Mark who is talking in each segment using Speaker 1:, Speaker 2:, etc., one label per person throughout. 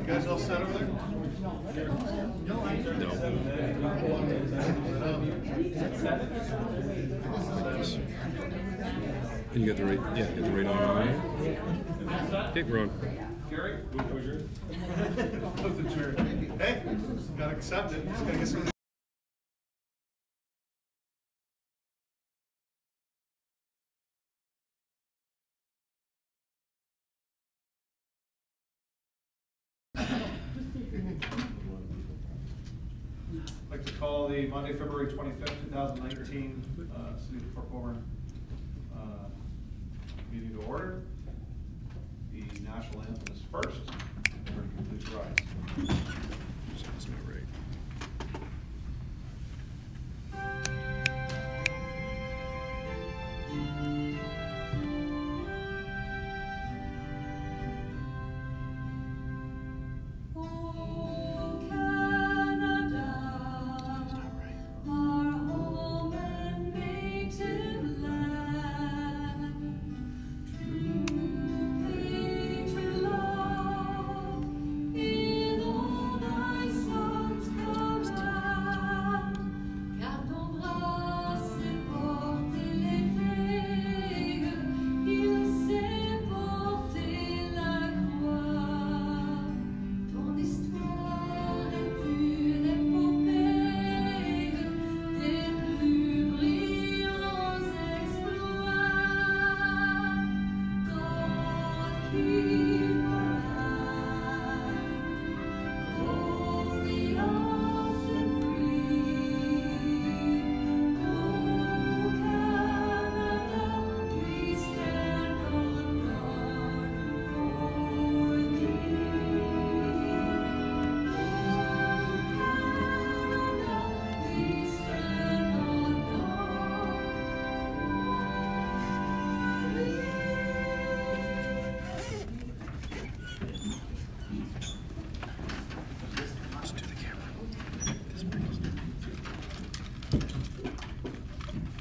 Speaker 1: You guys all set over there?
Speaker 2: No.
Speaker 3: And you got the right, yeah, you got the right on, right? Okay, we're on.
Speaker 1: Gary? Move the chair. Hey, gotta accept it. Just gotta get some. I'd like to call the Monday, February 25th, 2019 City of Colborne meeting to order. The national anthem is first. Please rise.
Speaker 3: Sounds about right.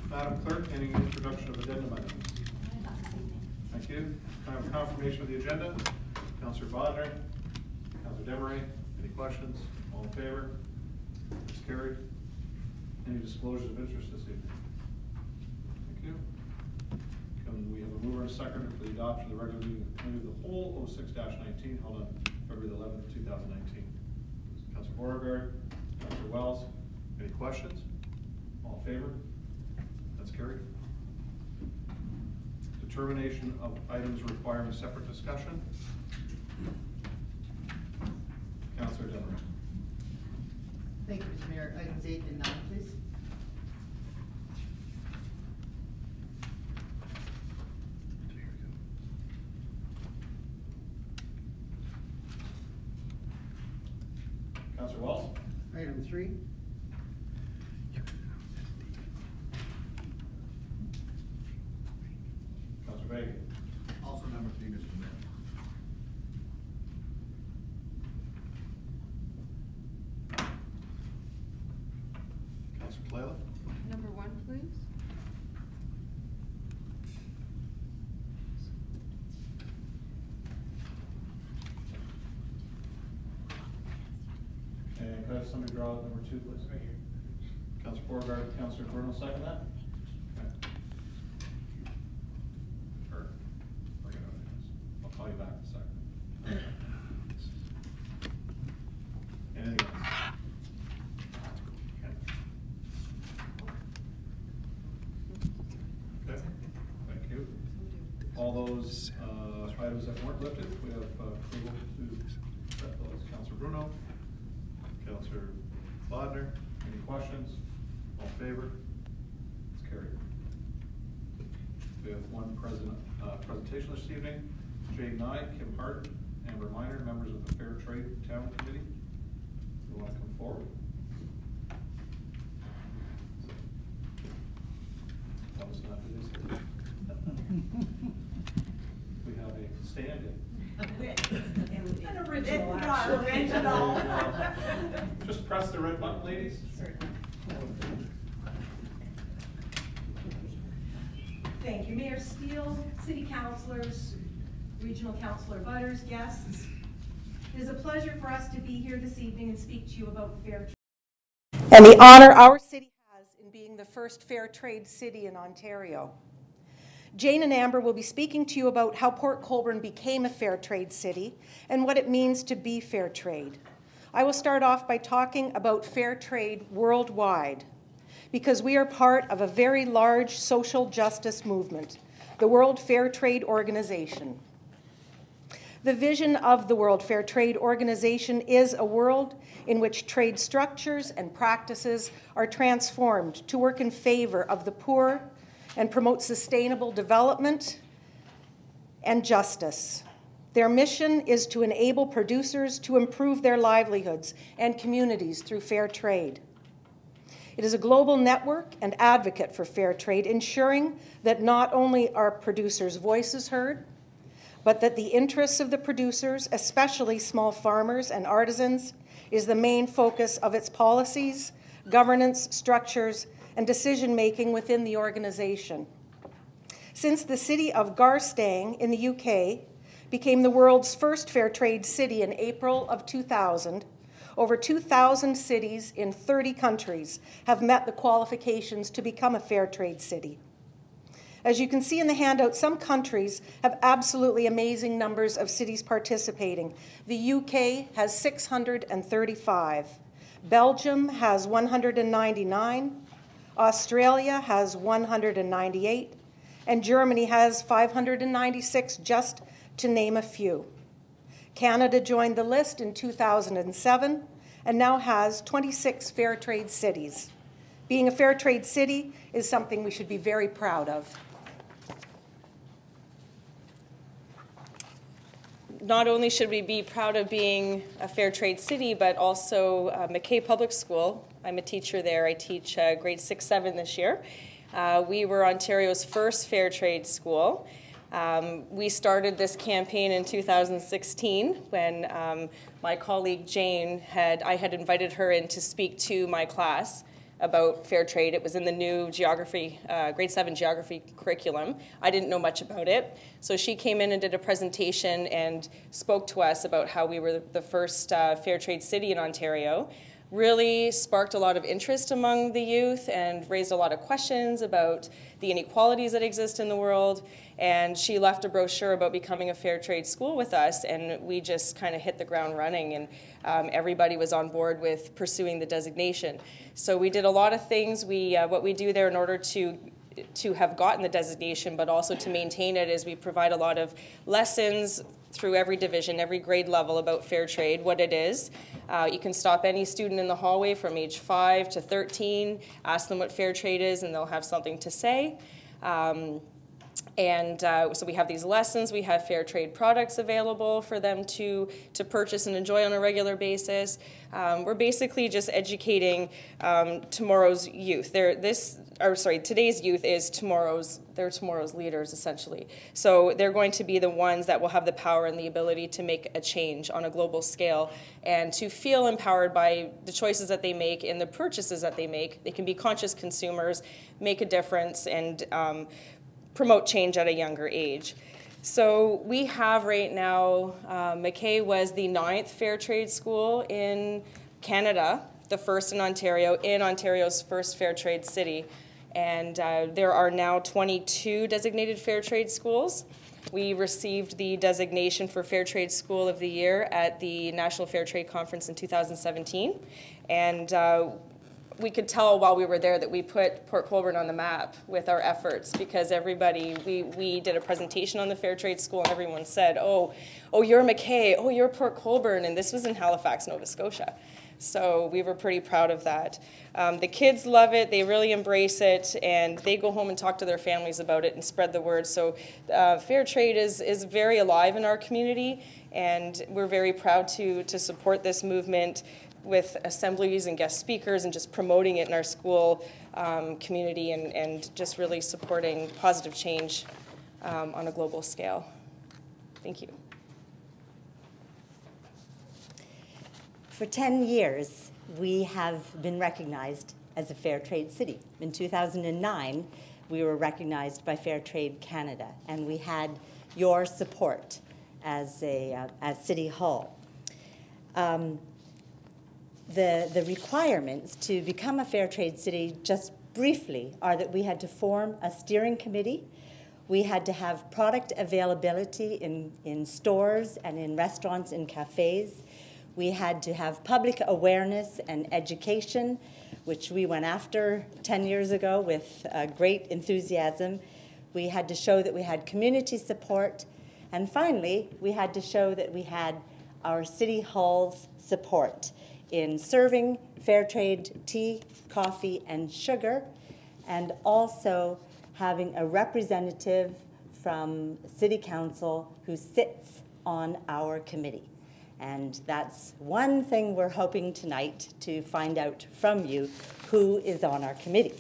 Speaker 1: Madam Clerk, any introduction of agenda items? Thank you. Can I have confirmation of the agenda? Councillor Bodnar, Councillor Demery, any questions? All in favor? It's carried. Any disclosures of interest this evening? Thank you. Can we have a mover and a seconder for the adoption of the regular meeting of the Committee of the Whole 06-19 held on February 11th, 2019? Councillor Beauregard, Councillor Wells, any questions? All in favor? That's carried. Determination of items requiring separate discussion. Councillor Demery.
Speaker 2: Thank you, Mr. Mayor. Items 8 and 9, please.
Speaker 1: Councillor Wells.
Speaker 2: Item 3.
Speaker 1: Councillor Vega.
Speaker 4: Also number 3, Mr. Mayor.
Speaker 1: Councillor Clayla.
Speaker 5: Number 1, please.
Speaker 1: And could I have somebody draw number 2, please? Right here. Councillor Beauregard, Councillor Bruno, second that? Okay. Or, bring it up. I'll call you back in a second. Anything else? Okay. Okay, thank you. All those items that weren't lifted, we have approval to set those. Councillor Bruno, Councillor Bodnar, any questions? All in favor? It's carried. We have one presentation this evening. Jay Nye, Kim Hart, Amber Miner, members of the Fair Trade Town Committee. You want to come forward? That was not this. We have a stand-in.
Speaker 6: An original, original.
Speaker 1: Just press the red button, ladies.
Speaker 6: Thank you, Mayor Steele, city councilors, regional councilor butters, guests. It is a pleasure for us to be here this evening and speak to you about fair trade and the honor our city has in being the first fair trade city in Ontario. Jane and Amber will be speaking to you about how Port Colborne became a fair trade city and what it means to be fair trade. I will start off by talking about fair trade worldwide, because we are part of a very large social justice movement, the World Fair Trade Organization. The vision of the World Fair Trade Organization is a world in which trade structures and practices are transformed to work in favor of the poor and promote sustainable development and justice. Their mission is to enable producers to improve their livelihoods and communities through fair trade. It is a global network and advocate for fair trade, ensuring that not only are producers' voices heard, but that the interests of the producers, especially small farmers and artisans, is the main focus of its policies, governance, structures, and decision-making within the organization. Since the city of Garstang in the UK became the world's first fair trade city in April of 2000, over 2,000 cities in 30 countries have met the qualifications to become a fair trade city. As you can see in the handout, some countries have absolutely amazing numbers of cities participating. The UK has 635. Belgium has 199. Australia has 198. And Germany has 596, just to name a few. Canada joined the list in 2007 and now has 26 fair trade cities. Being a fair trade city is something we should be very proud of.
Speaker 5: Not only should we be proud of being a fair trade city, but also McKay Public School. I'm a teacher there. I teach grades 6-7 this year. We were Ontario's first fair trade school. We started this campaign in 2016 when my colleague Jane I had invited her in to speak to my class about fair trade. It was in the new geography, grade 7 geography curriculum. I didn't know much about it. So she came in and did a presentation and spoke to us about how we were the first fair trade city in Ontario. Really sparked a lot of interest among the youth and raised a lot of questions about the inequalities that exist in the world. And she left a brochure about becoming a fair trade school with us, and we just kind of hit the ground running, and everybody was on board with pursuing the designation. So we did a lot of things. What we do there in order to have gotten the designation, but also to maintain it, is we provide a lot of lessons through every division, every grade level about fair trade, what it is. You can stop any student in the hallway from age 5 to 13, ask them what fair trade is, and they'll have something to say. So we have these lessons. We have fair trade products available for them to purchase and enjoy on a regular basis. We're basically just educating tomorrow's youth. Today's youth is tomorrow's leaders, essentially. So they're going to be the ones that will have the power and the ability to make a change on a global scale and to feel empowered by the choices that they make and the purchases that they make. They can be conscious consumers, make a difference, and promote change at a younger age. So we have right now, McKay was the 9th fair trade school in Canada, the first in Ontario's first fair trade city. And there are now 22 designated fair trade schools. We received the designation for Fair Trade School of the Year at the National Fair Trade Conference in 2017. And we could tell while we were there that we put Port Colborne on the map with our efforts, because we did a presentation on the Fair Trade School and everyone said, oh, you're McKay, oh, you're Port Colborne, and this was in Halifax, Nova Scotia. So we were pretty proud of that. The kids love it, they really embrace it, and they go home and talk to their families about it and spread the word. So fair trade is very alive in our community, and we're very proud to support this movement with assemblies and guest speakers and just promoting it in our school community and just really supporting positive change on a global scale. Thank you.
Speaker 7: For 10 years, we have been recognized as a fair trade city. In 2009, we were recognized by Fair Trade Canada, and we had your support as City Hall. The requirements to become a fair trade city, just briefly, are that we had to form a steering committee. We had to have product availability in stores and in restaurants and cafes. We had to have public awareness and education, which we went after 10 years ago with great enthusiasm. We had to show that we had community support. And finally, we had to show that we had our City Hall's support in serving fair trade tea, coffee, and sugar, and also having a representative from City Council who sits on our committee. And that's one thing we're hoping tonight to find out from you, who is on our committee.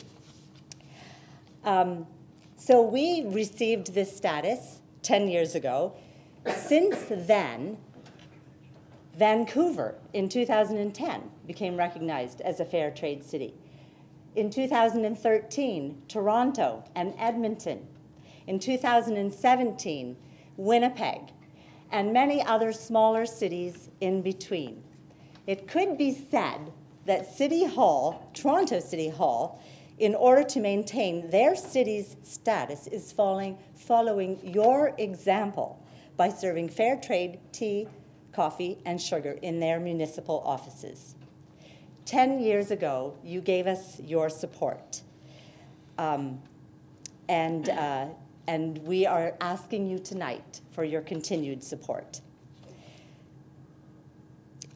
Speaker 7: So we received this status 10 years ago. Since then, Vancouver in 2010 became recognized as a fair trade city. In 2013, Toronto and Edmonton. In 2017, Winnipeg, and many other smaller cities in between. It could be said that City Hall, Toronto City Hall, in order to maintain their city's status, is following your example by serving fair trade tea, coffee, and sugar in their municipal offices. 10 years ago, you gave us your support. And we are asking you tonight for your continued support.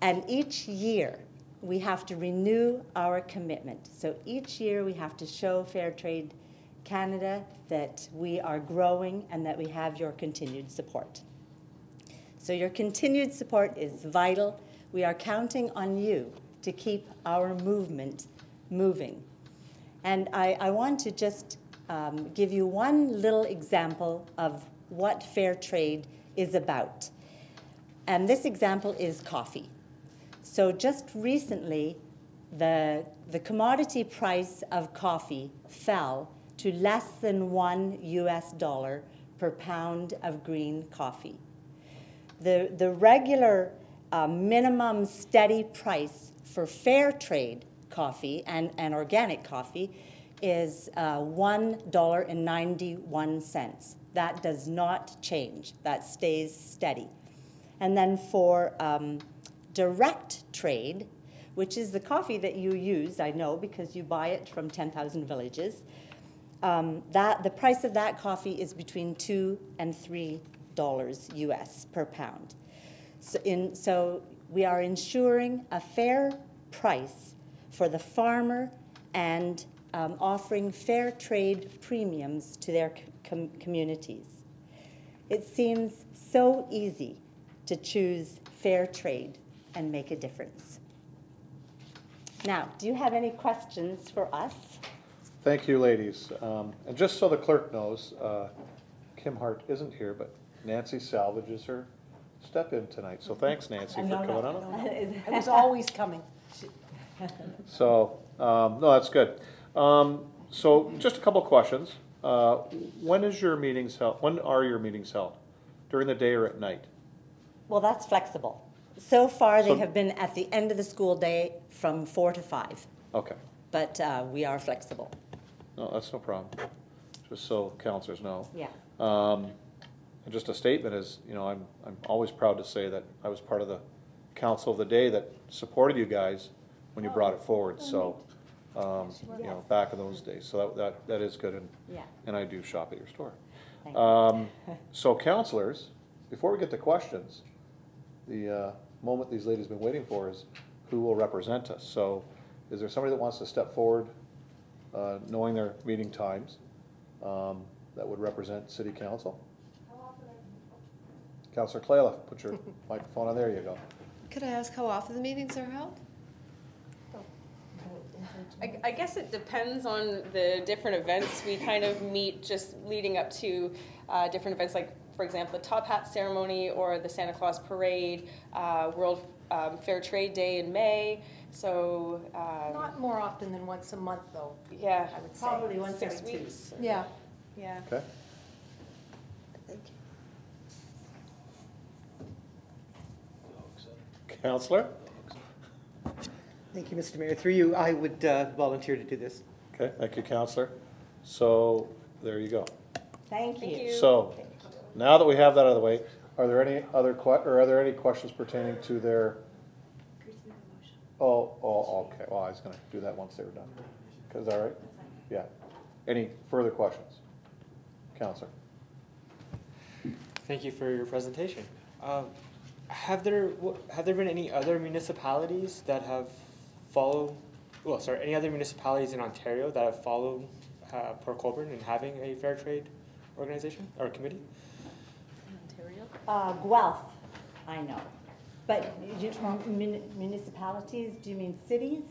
Speaker 7: And each year, we have to renew our commitment. So each year, we have to show Fair Trade Canada that we are growing and that we have your continued support. So your continued support is vital. We are counting on you to keep our movement moving. And I want to just give you one little example of what fair trade is about. And this example is coffee. So just recently, the commodity price of coffee fell to less than $1 US per pound of green coffee. The regular minimum steady price for fair trade coffee and organic coffee is $1.91. That does not change. That stays steady. And then for direct trade, which is the coffee that you use, I know, because you buy it from 10,000 villages, the price of that coffee is between $2 and $3 US per pound. So we are ensuring a fair price for the farmer and offering fair trade premiums to their communities. It seems so easy to choose fair trade and make a difference. Now, do you have any questions for us?
Speaker 1: Thank you, ladies. And just so the clerk knows, Kim Hart isn't here, but Nancy salvages her step in tonight. So thanks, Nancy, for coming on.
Speaker 6: It was always coming.
Speaker 1: So, no, that's good. So just a couple questions. When is your meetings held? When are your meetings held? During the day or at night?
Speaker 7: Well, that's flexible. So far, they have been at the end of the school day from 4 to 5.
Speaker 1: Okay.
Speaker 7: But we are flexible.
Speaker 1: No, that's no problem. Just so counselors know.
Speaker 7: Yeah.
Speaker 1: And just a statement is, you know, I'm always proud to say that I was part of the council of the day that supported you guys when you brought it forward. So, you know, back in those days. So that is good, and I do shop at your store. So, counselors, before we get to questions, the moment these ladies have been waiting for is who will represent us. So, is there somebody that wants to step forward, knowing their meeting times, that would represent City Council? Councillor Clayla, put your microphone on. There you go.
Speaker 8: Could I ask how often the meetings are held?
Speaker 5: I guess it depends on the different events. We kind of meet just leading up to different events, like, for example, the Top Hat Ceremony or the Santa Claus Parade, World Fair Trade Day in May. So
Speaker 6: Not more often than once a month, though.
Speaker 5: yeah,
Speaker 6: I would say.
Speaker 7: Probably once
Speaker 5: 6
Speaker 7: every 2.
Speaker 5: weeks.
Speaker 6: Yeah.
Speaker 5: Yeah.
Speaker 1: Okay. Counselor?
Speaker 2: Thank you, Mr. Mayor. Through you, I would volunteer to do this.
Speaker 1: Okay, thank you, Counselor. So there you go.
Speaker 7: Thank you.
Speaker 1: So now that we have that out of the way, are there any other questions pertaining to their? Oh, okay. Well, I was going to do that once they were done. Is that right? Yeah. Any further questions, Counselor?
Speaker 9: Thank you for your presentation. Have there been any other municipalities that have followed? Well, sorry, any other municipalities in Ontario that have followed Port Colborne in having a fair trade organization or committee?
Speaker 7: Guelph, I know. But municipalities, do you mean cities?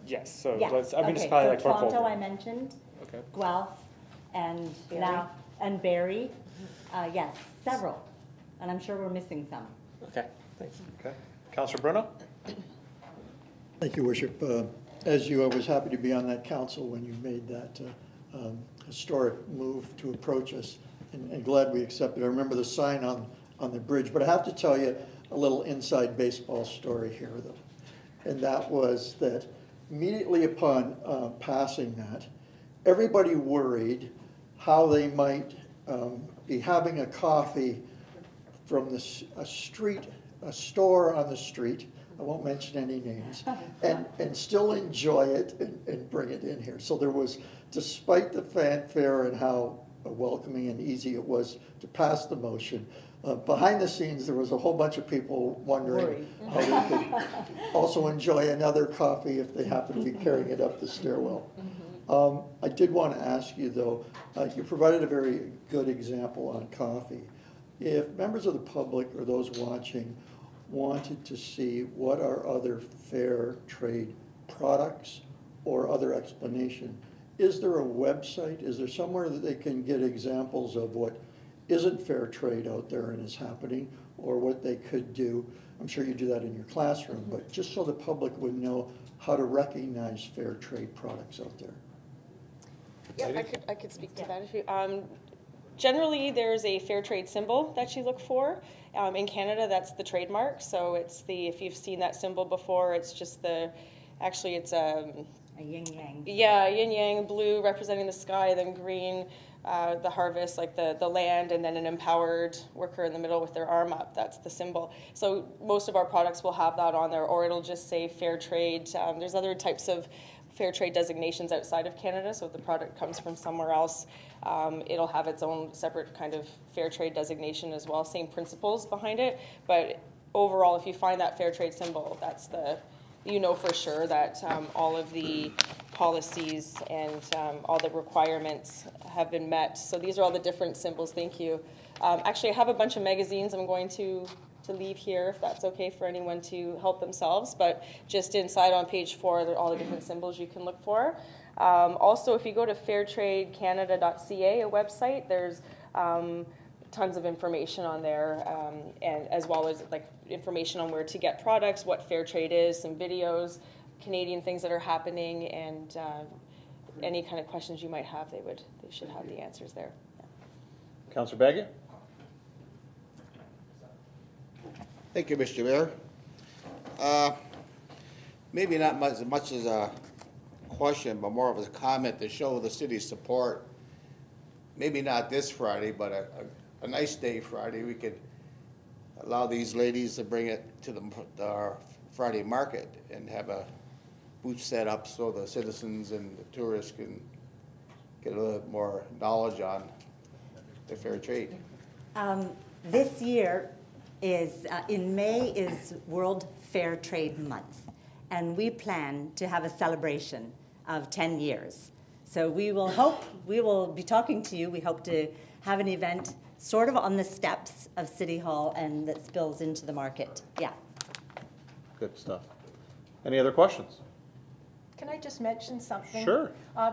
Speaker 9: Yes, so
Speaker 7: Yes.
Speaker 9: let's, a
Speaker 7: Okay,
Speaker 9: municipality
Speaker 7: so
Speaker 9: like Port
Speaker 7: Toronto
Speaker 9: Colborne.
Speaker 7: I mentioned,
Speaker 9: Okay.
Speaker 7: Guelph, and
Speaker 2: Barrie.
Speaker 7: now, and Barrie. Yes, several. And I'm sure we're missing some.
Speaker 9: Okay, thanks.
Speaker 1: Okay. Counselor Bruno?
Speaker 10: Thank you, Worship. As you, I was happy to be on that council when you made that historic move to approach us, and glad we accepted. I remember the sign on the bridge, but I have to tell you a little inside baseball story here, though. And that was that immediately upon passing that, everybody worried how they might be having a coffee from a store on the street, I won't mention any names, and still enjoy it and bring it in here. So there was, despite the fanfare and how welcoming and easy it was to pass the motion, behind the scenes there was a whole bunch of people wondering how they could also enjoy another coffee if they happen to be carrying it up the stairwell. I did want to ask you though, you provided a very good example on coffee. If members of the public or those watching wanted to see what are other fair trade products or other explanation, is there a website? Is there somewhere that they can get examples of what isn't fair trade out there and is happening, or what they could do? I'm sure you do that in your classroom, but just so the public would know how to recognize fair trade products out there.
Speaker 5: Yeah, I could speak to that if you. Generally, there's a fair trade symbol that you look for. In Canada, that's the trademark. So it's if you've seen that symbol before, it's just actually it's a
Speaker 7: yin-yang.
Speaker 5: Yeah, yin-yang, blue representing the sky, then green, the harvest, like the land, and then an empowered worker in the middle with their arm up. That's the symbol. So most of our products will have that on there, or it'll just say fair trade. There's other types of fair trade designations outside of Canada, so if the product comes from somewhere else, it'll have its own separate kind of fair trade designation as well, same principles behind it. But overall, if you find that fair trade symbol, that's you know for sure that all of the policies and all the requirements have been met. So these are all the different symbols. Thank you. Actually, I have a bunch of magazines I'm going to leave here, if that's okay for anyone to help themselves, but just inside on page 4 there are all the different symbols you can look for. Also, if you go to fairtradecanada.ca, a website, there's tons of information on there, and as well as like information on where to get products, what fair trade is, some videos, Canadian things that are happening, and any kind of questions you might have, they should have the answers there. Yeah.
Speaker 1: Councillor Baggett?
Speaker 4: Thank you, Mr. Mayor. Maybe not as much as a question, but more of a comment to show the city's support. Maybe not this Friday, but a nice day Friday, we could allow these ladies to bring it to our Friday market and have a booth set up so the citizens and the tourists can get a little more knowledge on the fair trade.
Speaker 7: This year is, in May is World Fair Trade Month, and we plan to have a celebration of 10 years. So we will be talking to you. We hope to have an event sort of on the steps of City Hall and that spills into the market. Yeah.
Speaker 1: Good stuff. Any other questions?
Speaker 6: Can I just mention something?
Speaker 1: Sure.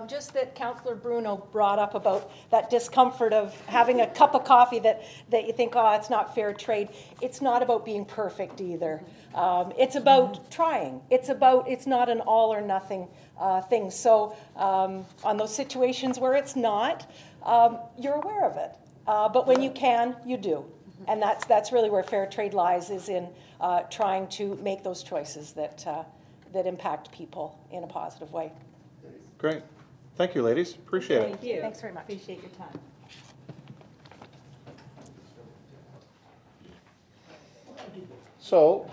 Speaker 6: Just that Councillor Bruno brought up about that discomfort of having a cup of coffee that you think, oh, it's not fair trade. It's not about being perfect either. It's about trying. It's not an all or nothing thing. So on those situations where it's not, you're aware of it. But when you can, you do. And that's really where fair trade lies, is in trying to make those choices that impact people in a positive way.
Speaker 1: Great. Thank you, ladies. Appreciate it.
Speaker 7: Thank you.
Speaker 6: Thanks very much.
Speaker 7: Appreciate your time.
Speaker 1: So,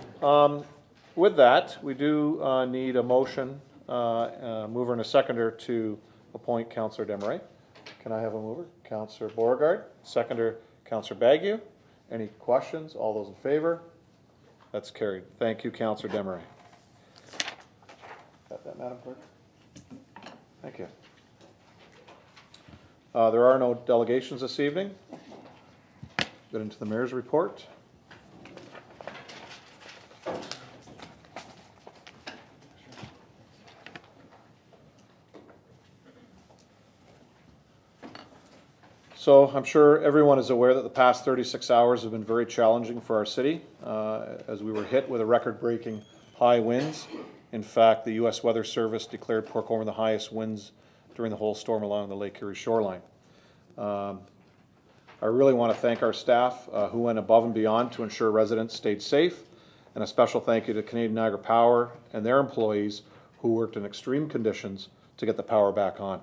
Speaker 1: with that, we do need a motion, mover and a seconder to appoint Councillor Desmarais. Can I have a mover? Councillor Beauregard. Seconder, Councillor Bagu. Any questions? All those in favor? That's carried. Thank you, Councillor Desmarais. Got that, Madam Clerk? Thank you. There are no delegations this evening. Get into the mayor's report. So I'm sure everyone is aware that the past 36 hours have been very challenging for our city as we were hit with a record-breaking high winds. In fact, the U.S. Weather Service declared Port Colborne the highest winds during the whole storm along the Lake Erie shoreline. I really want to thank our staff who went above and beyond to ensure residents stayed safe, and a special thank you to Canadian Niagara Power and their employees who worked in extreme conditions to get the power back on.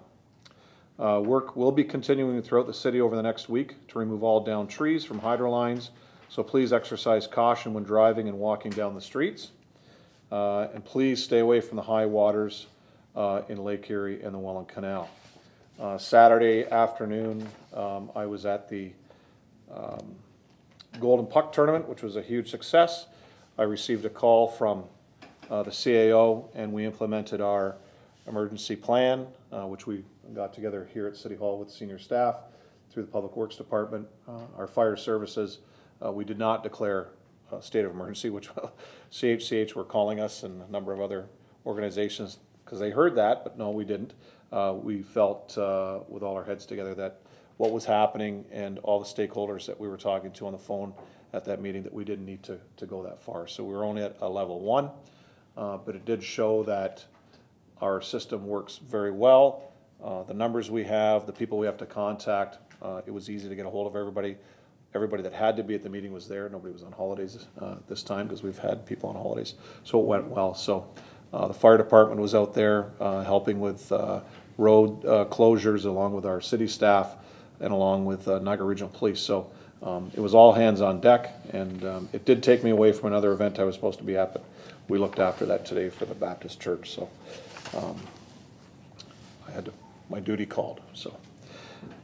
Speaker 1: Work will be continuing throughout the city over the next week to remove all downed trees from hydro lines, so please exercise caution when driving and walking down the streets. And please stay away from the high waters in Lake Erie and the Welland Canal. Saturday afternoon, I was at the Golden Puck tournament, which was a huge success. I received a call from the CAO, and we implemented our emergency plan, which we got together here at City Hall with senior staff through the Public Works Department, our fire services. We did not declare a state of emergency, which CHCH were calling us and a number of other organizations because they heard that, but no, we didn't. We felt with all our heads together that what was happening and all the stakeholders that we were talking to on the phone at that meeting that we didn't need to go that far. So we were only at a level 1, but it did show that our system works very well. The numbers we have, the people we have to contact, it was easy to get a hold of everybody. Everybody that had to be at the meeting was there. Nobody was on holidays this time because we've had people on holidays. So it went well. So the fire department was out there helping with road closures along with our city staff and along with Niagara Regional Police. So it was all hands on deck, and it did take me away from another event I was supposed to be at, but we looked after that today for the Baptist Church. So I had to, my duty called. So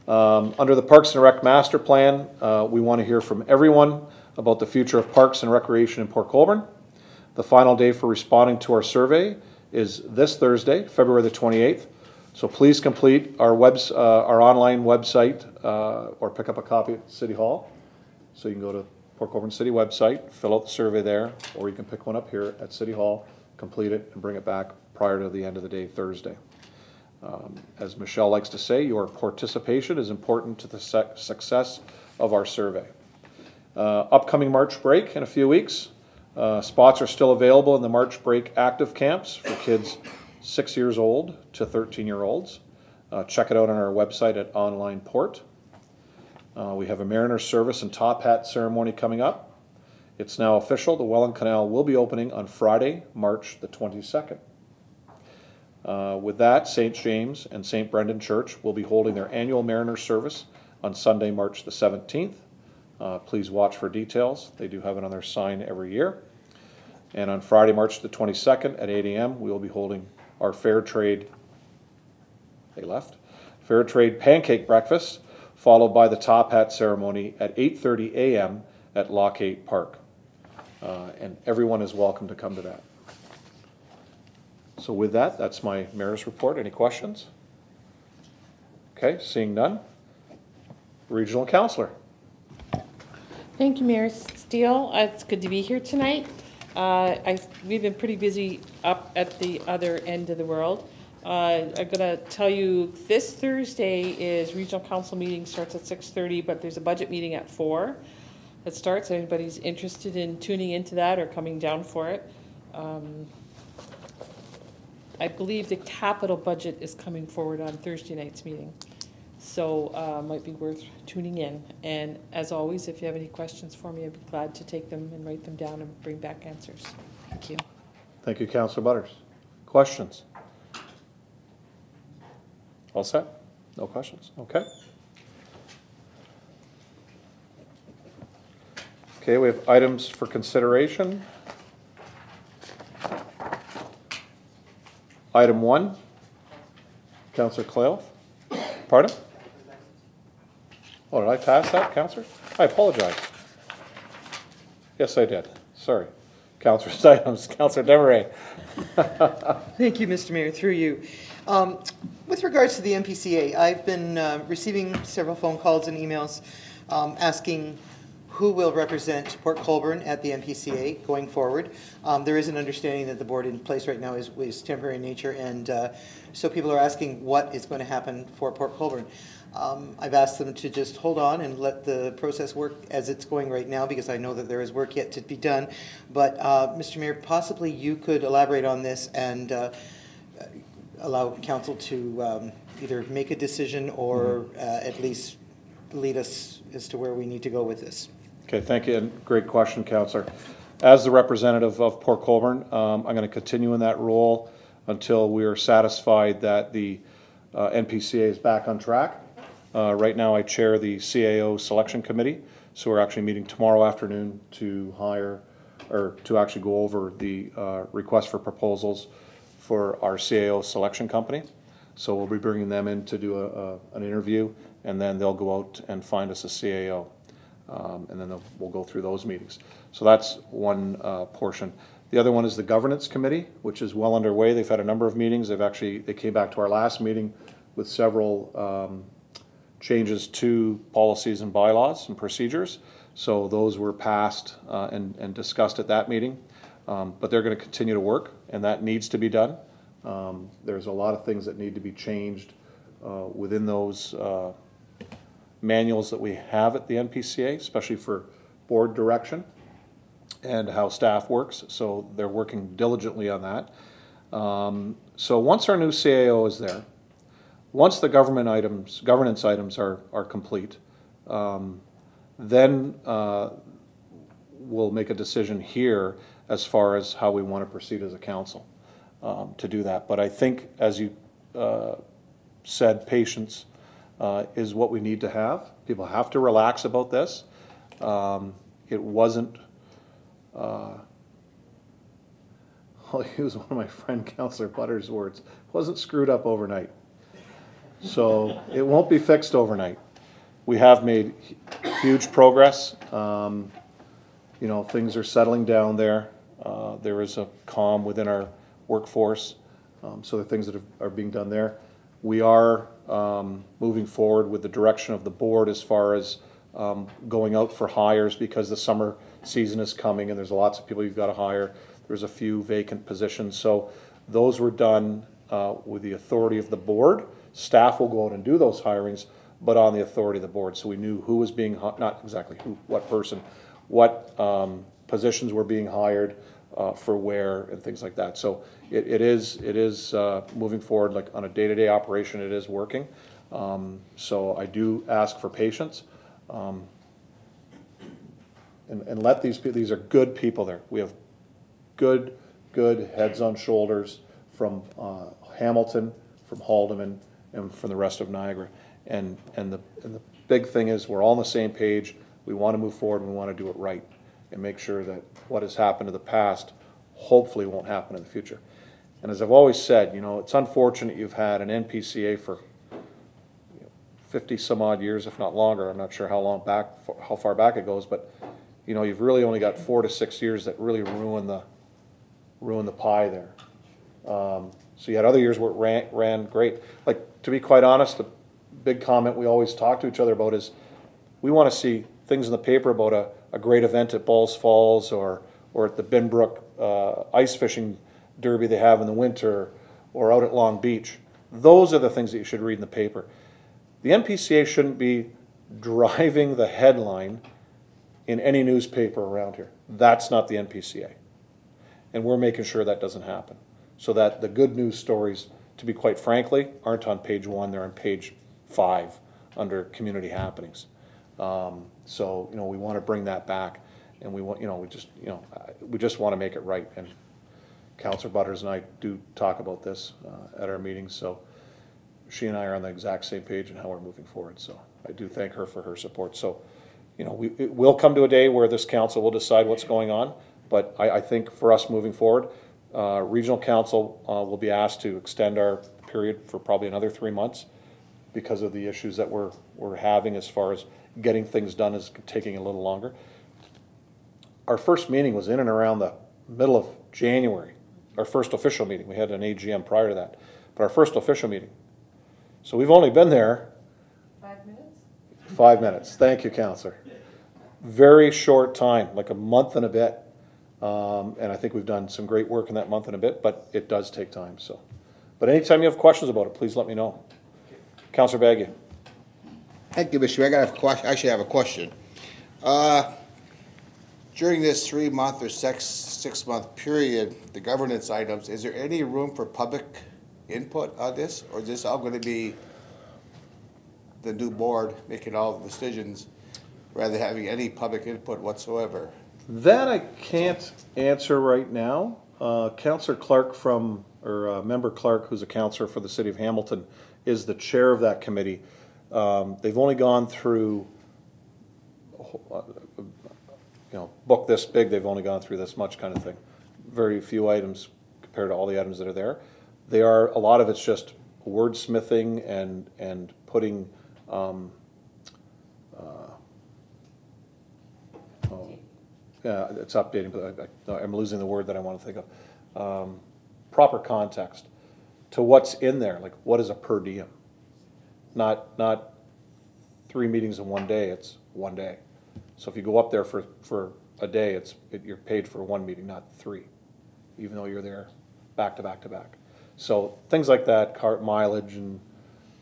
Speaker 1: under the Parks and Rec Master Plan, we want to hear from everyone about the future of parks and recreation in Port Colborne. The final day for responding to our survey is this Thursday, February the 28th. So please complete our online website or pick up a copy at City Hall. So you can go to Port Colborne City website, fill out the survey there, or you can pick one up here at City Hall, complete it, and bring it back prior to the end of the day, Thursday. As Michelle likes to say, your participation is important to the success of our survey. Upcoming March break in a few weeks. Spots are still available in the March break active camps for kids 6 years old to 13-year-olds. Check it out on our website at Online Port. We have a Mariner service and top hat ceremony coming up. It's now official. The Welland Canal will be opening on Friday, March the 22nd. With that, St. James and St. Brendan Church will be holding their annual Mariner service on Sunday, March the 17th. Please watch for details. They do have it on their sign every year. And on Friday, March the 22nd at 8 a.m., we will be holding our Fair Trade pancake breakfast, followed by the top hat ceremony at 8:30 a.m. at Lockgate Park. And everyone is welcome to come to that. So with that, that's my mayor's report. Any questions? Okay, seeing none. Regional Councillor.
Speaker 11: Thank you, Mayor Steele. It's good to be here tonight. We've been pretty busy up at the other end of the world. I'm going to tell you this Thursday is Regional Council meeting, starts at 6:30, but there's a budget meeting at 4 that starts. If anybody's interested in tuning into that or coming down for it. I believe the capital budget is coming forward on Thursday night's meeting. So might be worth tuning in. And as always, if you have any questions for me, I'd be glad to take them and write them down and bring back answers. Thank you.
Speaker 1: Thank you, Councillor Butters. Questions? All set? No questions? Okay. Okay, we have items for consideration. Item 1, Councillor Clayle. Pardon? Oh, did I pass that, Councillor? I apologize. Yes, I did. Sorry. Councillor's items. Councillor Desmarais.
Speaker 2: Thank you, Mr. Mayor, through you. With regards to the MPCA, I've been receiving several phone calls and emails asking who will represent Port Colborne at the MPCA going forward. There is an understanding that the board in place right now is temporary in nature, and so people are asking what is going to happen for Port Colborne. I've asked them to just hold on and let the process work as it's going right now, because I know that there is work yet to be done. But Mr. Mayor, possibly you could elaborate on this and allow council to either make a decision or at least lead us as to where we need to go with this.
Speaker 1: Okay, thank you, and great question, Councillor. As the representative of Port Colborne, I'm going to continue in that role until we are satisfied that the NPCA is back on track. Right now I chair the CAO selection committee, so we're actually meeting tomorrow afternoon to hire, or to actually go over the request for proposals for our CAO selection company. So we'll be bringing them in to do an interview, and then they'll go out and find us a CAO. And then we'll go through those meetings. So that's one portion. The other one is the governance committee, which is well underway. They've had a number of meetings. They came back to our last meeting with several changes to policies and bylaws and procedures. So those were passed and discussed at that meeting. But they're going to continue to work, and that needs to be done. There's a lot of things that need to be changed within those manuals that we have at the NPCA, especially for board direction and how staff works. So they're working diligently on that. So once our new CAO is there, once the governance items are complete, then we'll make a decision here as far as how we want to proceed as a council to do that. But I think, as you said, patience is what we need to have. People have to relax about this. It wasn't, I'll use one of my friend Councillor Butters' words, it wasn't screwed up overnight. So it won't be fixed overnight. We have made huge progress. You know, things are settling down there. There is a calm within our workforce. So the things that are being done there. We are moving forward with the direction of the board as far as going out for hires, because the summer season is coming and there's lots of people you've got to hire. There's a few vacant positions. So those were done with the authority of the board. Staff will go out and do those hirings, but on the authority of the board. So we knew who was being, not exactly who, what person, what positions were being hired for where and things like that. So it is moving forward, like on a day-to-day operation. It is working. So I do ask for patience, and let these people. These are good people there. We have good heads on shoulders from Hamilton, from Haldeman, and from the rest of Niagara. And the big thing is we're all on the same page. We want to move forward and we want to do it right and make sure that what has happened in the past hopefully won't happen in the future. And as I've always said, you know, it's unfortunate you've had an NPCA for 50 some odd years, if not longer. I'm not sure how far back it goes, but you know, you've really only got 4 to 6 years that really ruin the pie there. So you had other years where it ran great. Like, to be quite honest, the big comment we always talk to each other about is we want to see things in the paper about a great event at Balls Falls or at the Binbrook ice fishing derby they have in the winter, or out at Long Beach. Those are the things that you should read in the paper. The NPCA shouldn't be driving the headline in any newspaper around here. That's not the NPCA. And we're making sure that doesn't happen. So that the good news stories, to be quite frankly, aren't on page 1, they're on page 5 under community happenings. So, you know, we want to bring that back, and we want, you know, we just want to make it right. And Councillor Butters and I do talk about this at our meetings, so she and I are on the exact same page in how we're moving forward. So I do thank her for her support. So, you know, it will come to a day where this council will decide what's going on, but I think for us moving forward, Regional Council will be asked to extend our period for probably another 3 months because of the issues that we're having as far as getting things done is taking a little longer. Our first meeting was in and around the middle of January, our first official meeting. We had an AGM prior to that, but our first official meeting. So we've only been there
Speaker 8: 5 minutes?
Speaker 1: 5 minutes. Thank you, Councillor. Very short time, like a month and a bit. And I think we've done some great work in that month and a bit, but it does take time. So, but anytime you have questions about it, please let me know. Councillor Baggy.
Speaker 4: Thank you, Mr. Mayor. I actually have a question. During this 3-month or 6-month period, the governance items, is there any room for public input on this, or is this all going to be the new board making all the decisions rather than having any public input whatsoever?
Speaker 1: That I can't answer right now. Councillor Clark Member Clark, who's a councillor for the City of Hamilton, is the chair of that committee. They've only gone through, you know, book this big, they've only gone through this much kind of thing. Very few items compared to all the items that are there. A lot of it's just wordsmithing and putting, yeah, it's updating, but I'm losing the word that I want to think of. Proper context to what's in there, like what is a per diem? Not 3 meetings in 1 day, it's 1 day. So if you go up there for a day, you're paid for 1 meeting, not 3, even though you're there back to back to back. So things like that, cart mileage and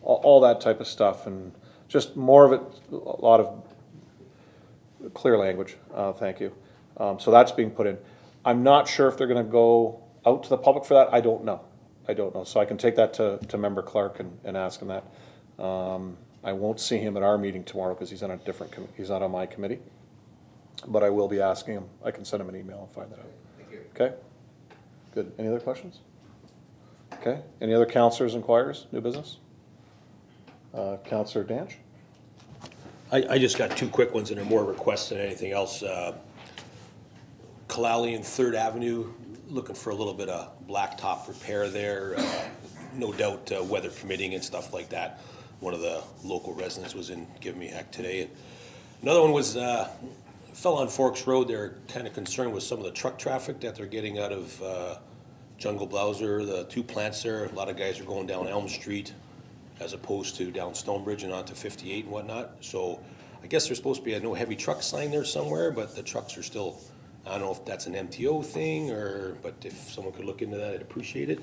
Speaker 1: all that type of stuff, and just more of it, a lot of clear language, thank you. So that's being put in. I'm not sure if they're going to go out to the public for that. I don't know. So I can take that to Member Clark and ask him that. I won't see him at our meeting tomorrow because he's on a different he's not on my committee. But I will be asking him. I can send him an email and find that out.
Speaker 4: Thank you.
Speaker 1: Okay? Good. Any other questions? Okay. Any other councillors, inquirers, new business? Councillor Danch?
Speaker 12: I just got 2 quick ones, and they're more requests than anything else. Kalali and 3rd Avenue, looking for a little bit of blacktop repair there. No doubt weather permitting and stuff like that. One of the local residents was in giving me heck today. And another one was fell on Forks Road. They're kind of concerned with some of the truck traffic that they're getting out of Jungle Blouser, the 2 plants there. A lot of guys are going down Elm Street as opposed to down Stonebridge and onto 58 and whatnot. So I guess there's supposed to be a no heavy truck sign there somewhere, but the trucks are still, I don't know if that's an MTO thing but if someone could look into that, I'd appreciate it.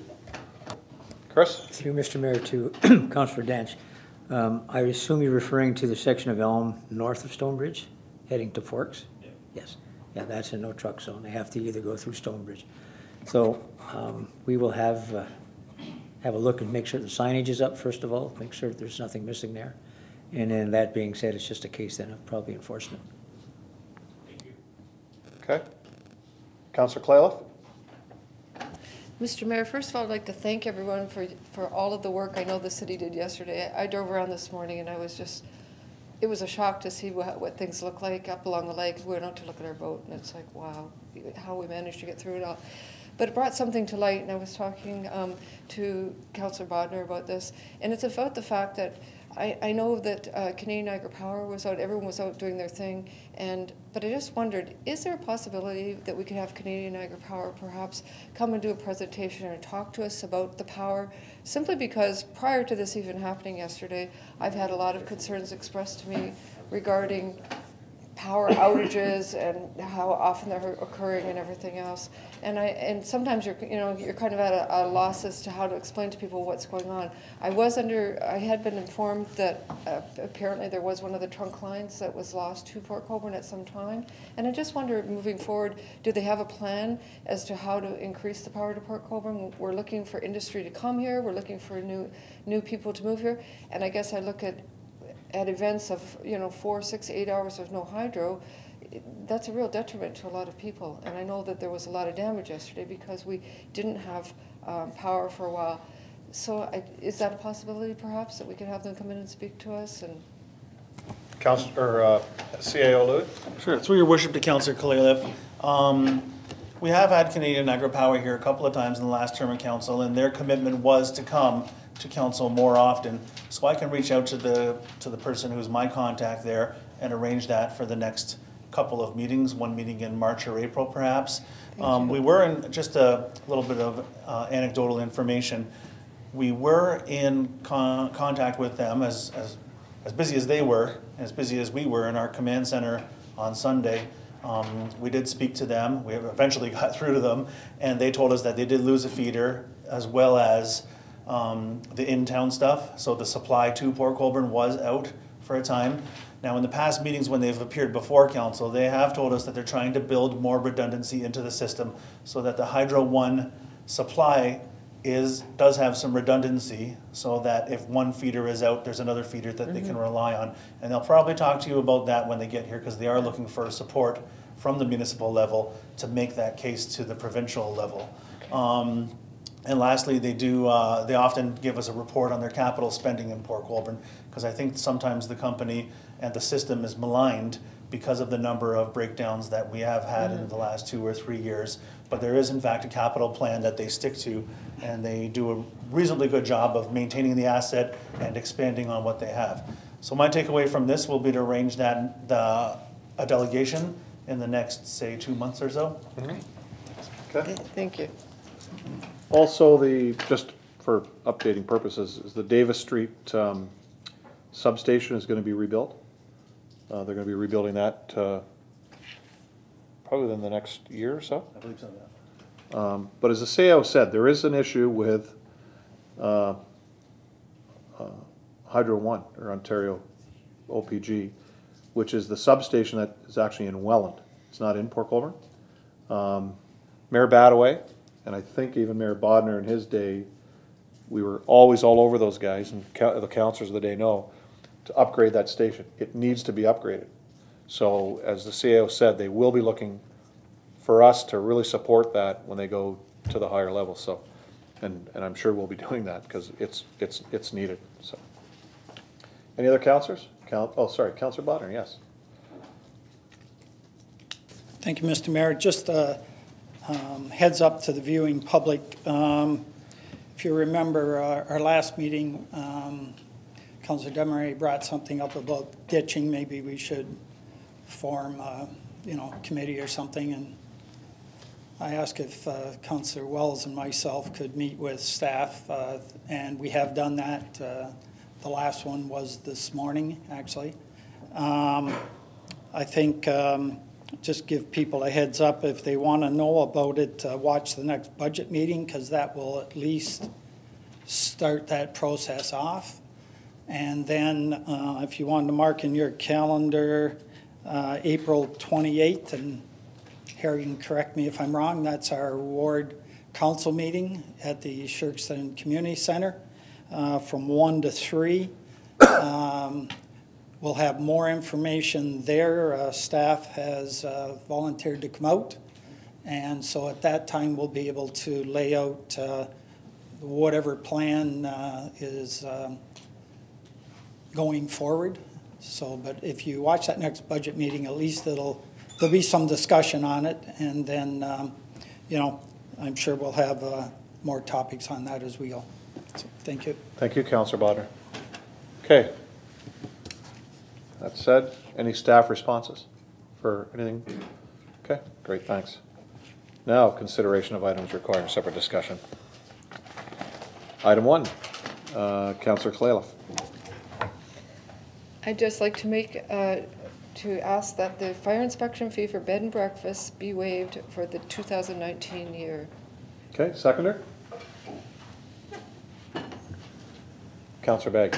Speaker 1: Chris?
Speaker 13: Through Mr. Mayor to Councillor Danch. I assume you're referring to the section of Elm north of Stonebridge, heading to Forks? Yeah. Yes. Yeah, that's a no truck zone. They have to either go through Stonebridge. So we will have a look and make sure the signage is up, first of all, make sure that there's nothing missing there. And then that being said, it's just a case then of probably enforcement.
Speaker 1: Thank you. Okay. Councillor Clayliff?
Speaker 8: Mr. Mayor, first of all, I'd like to thank everyone for all of the work I know the city did yesterday. I drove around this morning and it was a shock to see what things look like up along the lake. We went out to look at our boat and it's like, wow, how we managed to get through it all. But it brought something to light, and I was talking to Councillor Bodner about this, and it's about the fact that I know that Canadian Niagara Power was out, everyone was out doing their thing, but I just wondered, is there a possibility that we could have Canadian Niagara Power perhaps come and do a presentation and talk to us about the power, simply because prior to this even happening yesterday, I've had a lot of concerns expressed to me regarding power outages and how often they're occurring and everything else. And sometimes you're kind of at a loss as to how to explain to people what's going on. I had been informed that apparently there was one of the trunk lines that was lost to Port Colborne at some time. And I just wonder, moving forward, do they have a plan as to how to increase the power to Port Colborne? We're looking for industry to come here. We're looking for new people to move here. And I guess I look at at events of, 4, 6, 8 hours of no hydro, that's a real detriment to a lot of people. And I know that there was a lot of damage yesterday because we didn't have power for a while. So is that a possibility, perhaps, that we could have them come in and speak to us? And
Speaker 1: Councillor, CAO Louis?
Speaker 14: Sure. Through your worship to Councillor Kalalev. We have had Canadian Agri-Power here a couple of times in the last term of council, and their commitment was to come to council more often. So I can reach out to the person who's my contact there and arrange that for the next couple of meetings, one meeting in March or April perhaps. We were in, just a little bit of anecdotal information, we were in contact with them as busy as they were, as busy as we were in our command center on Sunday. We did speak to them. We eventually got through to them, and they told us that they did lose a feeder as well as the in-town stuff. So the supply to Port Colborne was out for a time. Now, in the past meetings when they've appeared before council, they have told us that they're trying to build more redundancy into the system so that the Hydro One supply does have some redundancy, so that if one feeder is out, there's another feeder that they can rely on. And they'll probably talk to you about that when they get here, because they are looking for support from the municipal level to make that case to the provincial level. And lastly, they often give us a report on their capital spending in Port Colborne, because I think sometimes the company and the system is maligned because of the number of breakdowns that we have had in the last 2 or 3 years. But there is in fact a capital plan that they stick to, and they do a reasonably good job of maintaining the asset and expanding on what they have. So my takeaway from this will be to arrange that a delegation in the next, say, 2 months or so.
Speaker 1: Okay.
Speaker 8: thank you.
Speaker 1: Also, just for updating purposes, is the Davis Street substation is going to be rebuilt. They're going to be rebuilding that probably within the next year or so.
Speaker 14: I believe so, yeah.
Speaker 1: But as the CAO said, there is an issue with Hydro One, or Ontario OPG, which is the substation that is actually in Welland. It's not in Port Colborne. Mayor Badaway, and I think even Mayor Bodner in his day, we were always all over those guys, and the councillors of the day know, to upgrade that station. It needs to be upgraded. So as the CAO said, they will be looking for us to really support that when they go to the higher level. So, and I'm sure we'll be doing that because it's needed. So, any other councillors? Oh, sorry, Councillor Bodner, yes.
Speaker 15: Thank you, Mr. Mayor. Just heads up to the viewing public. If you remember our last meeting, Councillor Demery brought something up about ditching. Maybe we should form a committee or something. And I asked if Councillor Wells and myself could meet with staff, and we have done that. The last one was this morning, actually. I think just give people a heads up if they want to know about it, watch the next budget meeting, because that will at least start that process off. And then if you wanted to mark in your calendar April 28th, and Harry can correct me if I'm wrong, that's our ward council meeting at the Shirkston Community Center from 1 to 3. We'll have more information there. Staff has volunteered to come out, and so at that time we'll be able to lay out whatever plan is going forward. So, but if you watch that next budget meeting, at least there'll be some discussion on it, and then I'm sure we'll have more topics on that as we go. So, thank you.
Speaker 1: Thank you, Councillor Bodner. Okay. That said, any staff responses for anything? Okay, great, thanks. Now, consideration of items requiring separate discussion. Item 1, Councillor Kalalev.
Speaker 8: I'd just like to ask that the fire inspection fee for bed and breakfast be waived for the 2019 year.
Speaker 1: Okay, seconder? Councillor Begg.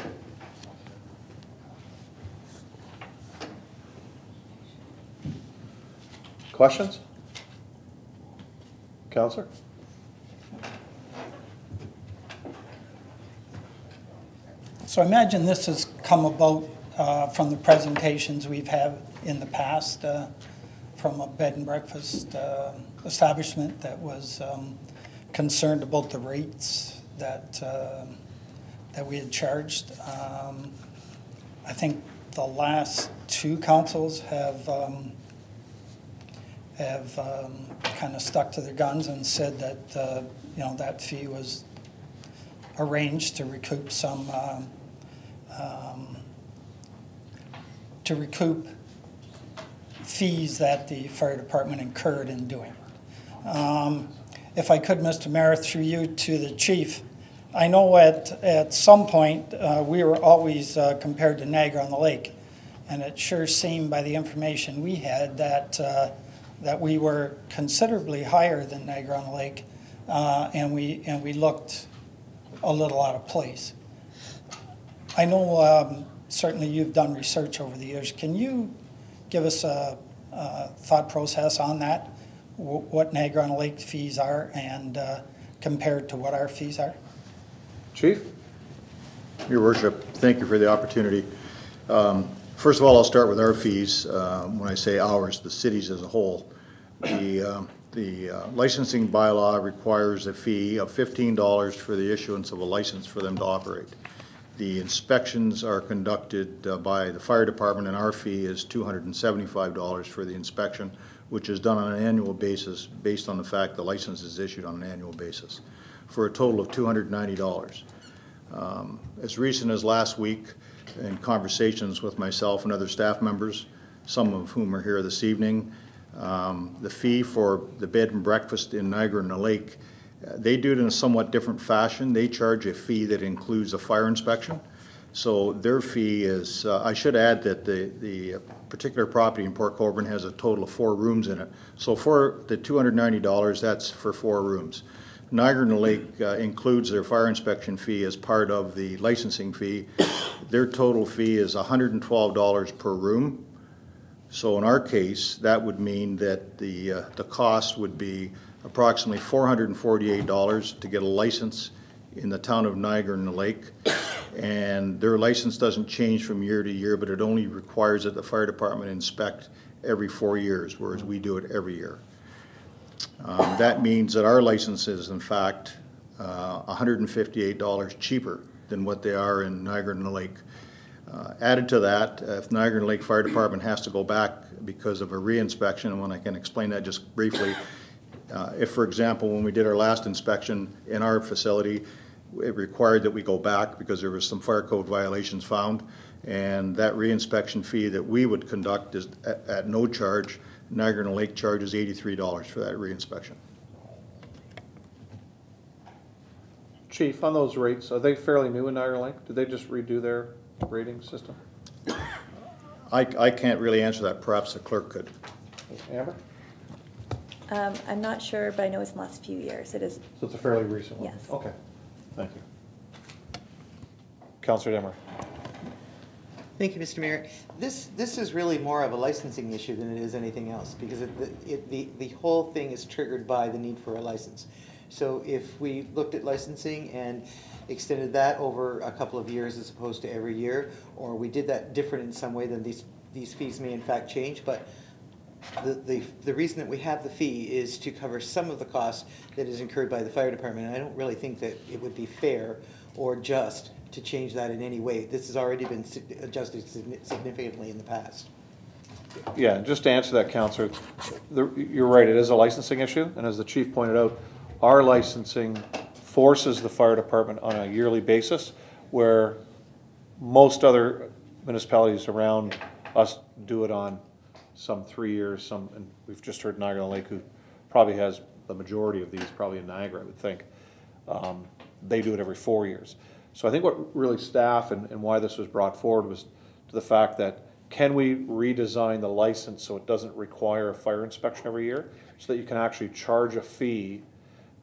Speaker 1: Questions? Councillor?
Speaker 15: So I imagine this has come about from the presentations we've had in the past from a bed and breakfast establishment that was concerned about the rates that we had charged. I think the last two councils have kind of stuck to their guns and said that that fee was arranged to recoup some fees that the fire department incurred in doing it. If I could, Mr. Mayor, through you to the chief, I know at some point we were always compared to Niagara-on-the-Lake, and it sure seemed by the information we had that we were considerably higher than Niagara-on-the-Lake, and we looked a little out of place. I know certainly you've done research over the years. Can you give us a thought process on that, what Niagara-on-the-Lake fees are and compared to what our fees are?
Speaker 1: Chief?
Speaker 16: Your Worship, thank you for the opportunity. First of all, I'll start with our fees. When I say ours, the cities as a whole. The licensing bylaw requires a fee of $15 for the issuance of a license for them to operate. The inspections are conducted by the fire department, and our fee is $275 for the inspection, which is done on an annual basis based on the fact the license is issued on an annual basis, for a total of $290. As recent as last week, in conversations with myself and other staff members, some of whom are here this evening, the fee for the bed and breakfast in Niagara-on-the-Lake, they do it in a somewhat different fashion. They charge a fee that includes a fire inspection. So their fee is, I should add that the particular property in Port Colborne has a total of 4 rooms in it. So for the $290, that's for 4 rooms. Niagara-on-the-Lake includes their fire inspection fee as part of the licensing fee. Their total fee is $112 per room. So in our case, that would mean that the cost would be approximately $448 to get a license in the town of Niagara-on-the-Lake. And their license doesn't change from year to year, but it only requires that the fire department inspect every 4 years, whereas we do it every year. That means that our license is, in fact, $158 cheaper than what they are in Niagara-on-the-Lake. Added to that, if Niagara-on-the-Lake Fire Department has to go back because of a re-inspection, and when I can explain that just briefly, if, for example, when we did our last inspection in our facility, it required that we go back because there was some fire code violations found, and that re-inspection fee that we would conduct is at no charge. Niagara-on-the-Lake charges $83 for that re-inspection.
Speaker 1: Chief, on those rates, are they fairly new in Niagara-on-the-Lake? Did they just redo their rating system?
Speaker 16: I can't really answer that. Perhaps the clerk could.
Speaker 1: Amber?
Speaker 17: I'm not sure, but I know it's in the last few years. It is.
Speaker 1: So it's a fairly recent one?
Speaker 17: Yes.
Speaker 1: Okay. Thank you. Councillor Demer.
Speaker 2: Thank you, Mr. Mayor. This is really more of a licensing issue than it is anything else, because the whole thing is triggered by the need for a license. So if we looked at licensing and extended that over a couple of years as opposed to every year, or we did that different in some way, then these fees may in fact change. But the reason that we have the fee is to cover some of the cost that is incurred by the fire department. And I don't really think that it would be fair or just to change that in any way. This has already been adjusted significantly in the past.
Speaker 1: Yeah, just to answer that, Councillor, you're right, it is a licensing issue, and as the chief pointed out, our licensing forces the fire department on a yearly basis, where most other municipalities around us do it on some 3 years, and we've just heard Niagara-on-the-Lake, who probably has the majority of these, probably in Niagara, I would think. They do it every 4 years. So I think what really staff and why this was brought forward was to the fact that, can we redesign the license so it doesn't require a fire inspection every year, so that you can actually charge a fee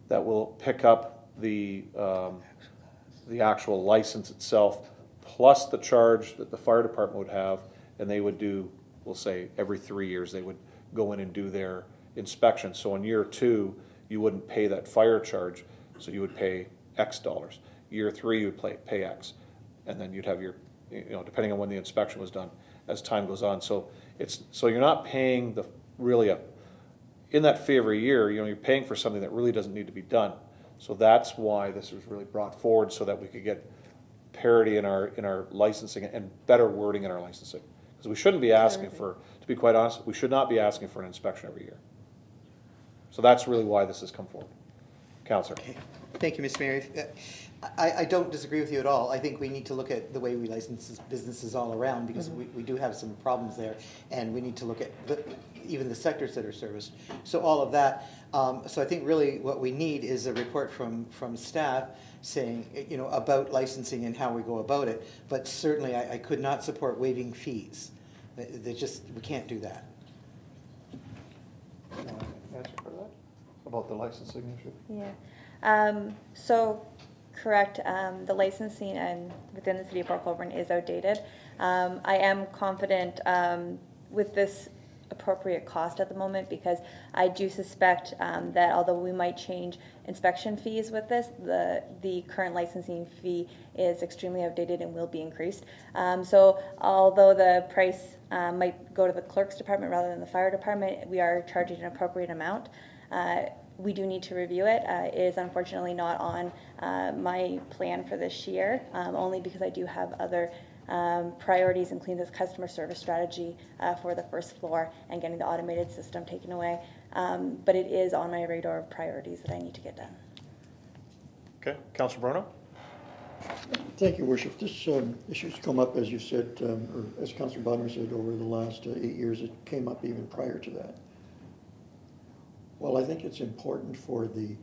Speaker 1: that will pick up the actual license itself, plus the charge that the fire department would have, and they would do, we'll say, every 3 years they would go in and do their inspection. So in year 2, you wouldn't pay that fire charge, so you would pay X dollars. Year 3, you would pay X, and then you'd have your you know, depending on when the inspection was done, as time goes on. So you're not paying in that fee every year, you know, you're paying for something that really doesn't need to be done. So that's why this was really brought forward, so that we could get parity in our licensing and better wording in our licensing. Because we shouldn't be asking for, to be quite honest, we should not be asking for an inspection every year. So that's really why this has come forward. Councillor.
Speaker 2: Okay. Thank you, Mr. Mayor. I don't disagree with you at all. I think we need to look at the way we license businesses all around, because we do have some problems there, and we need to look at even the sectors that are serviced. So all of that. So I think really what we need is a report from staff saying, you know, about licensing and how we go about it. But certainly I could not support waiving fees. We can't do that.
Speaker 1: Answer for that? About the licensing issue?
Speaker 17: Yeah. So, correct, the licensing and within the city of Port Colborne is outdated. I am confident with this appropriate cost at the moment, because I do suspect that although we might change inspection fees with this, the current licensing fee is extremely outdated and will be increased. So although the price might go to the clerk's department rather than the fire department, we are charging an appropriate amount. We do need to review it. It is unfortunately not on my plan for this year, only because I do have other priorities, including this customer service strategy for the first floor and getting the automated system taken away. But it is on my radar of priorities that I need to get done.
Speaker 1: Okay, Councillor Bruno.
Speaker 10: Thank you, Worship. This issue's come up, as you said, or as Councillor Bonner said, over the last 8 years. It came up even prior to that. Well, I think it's important for the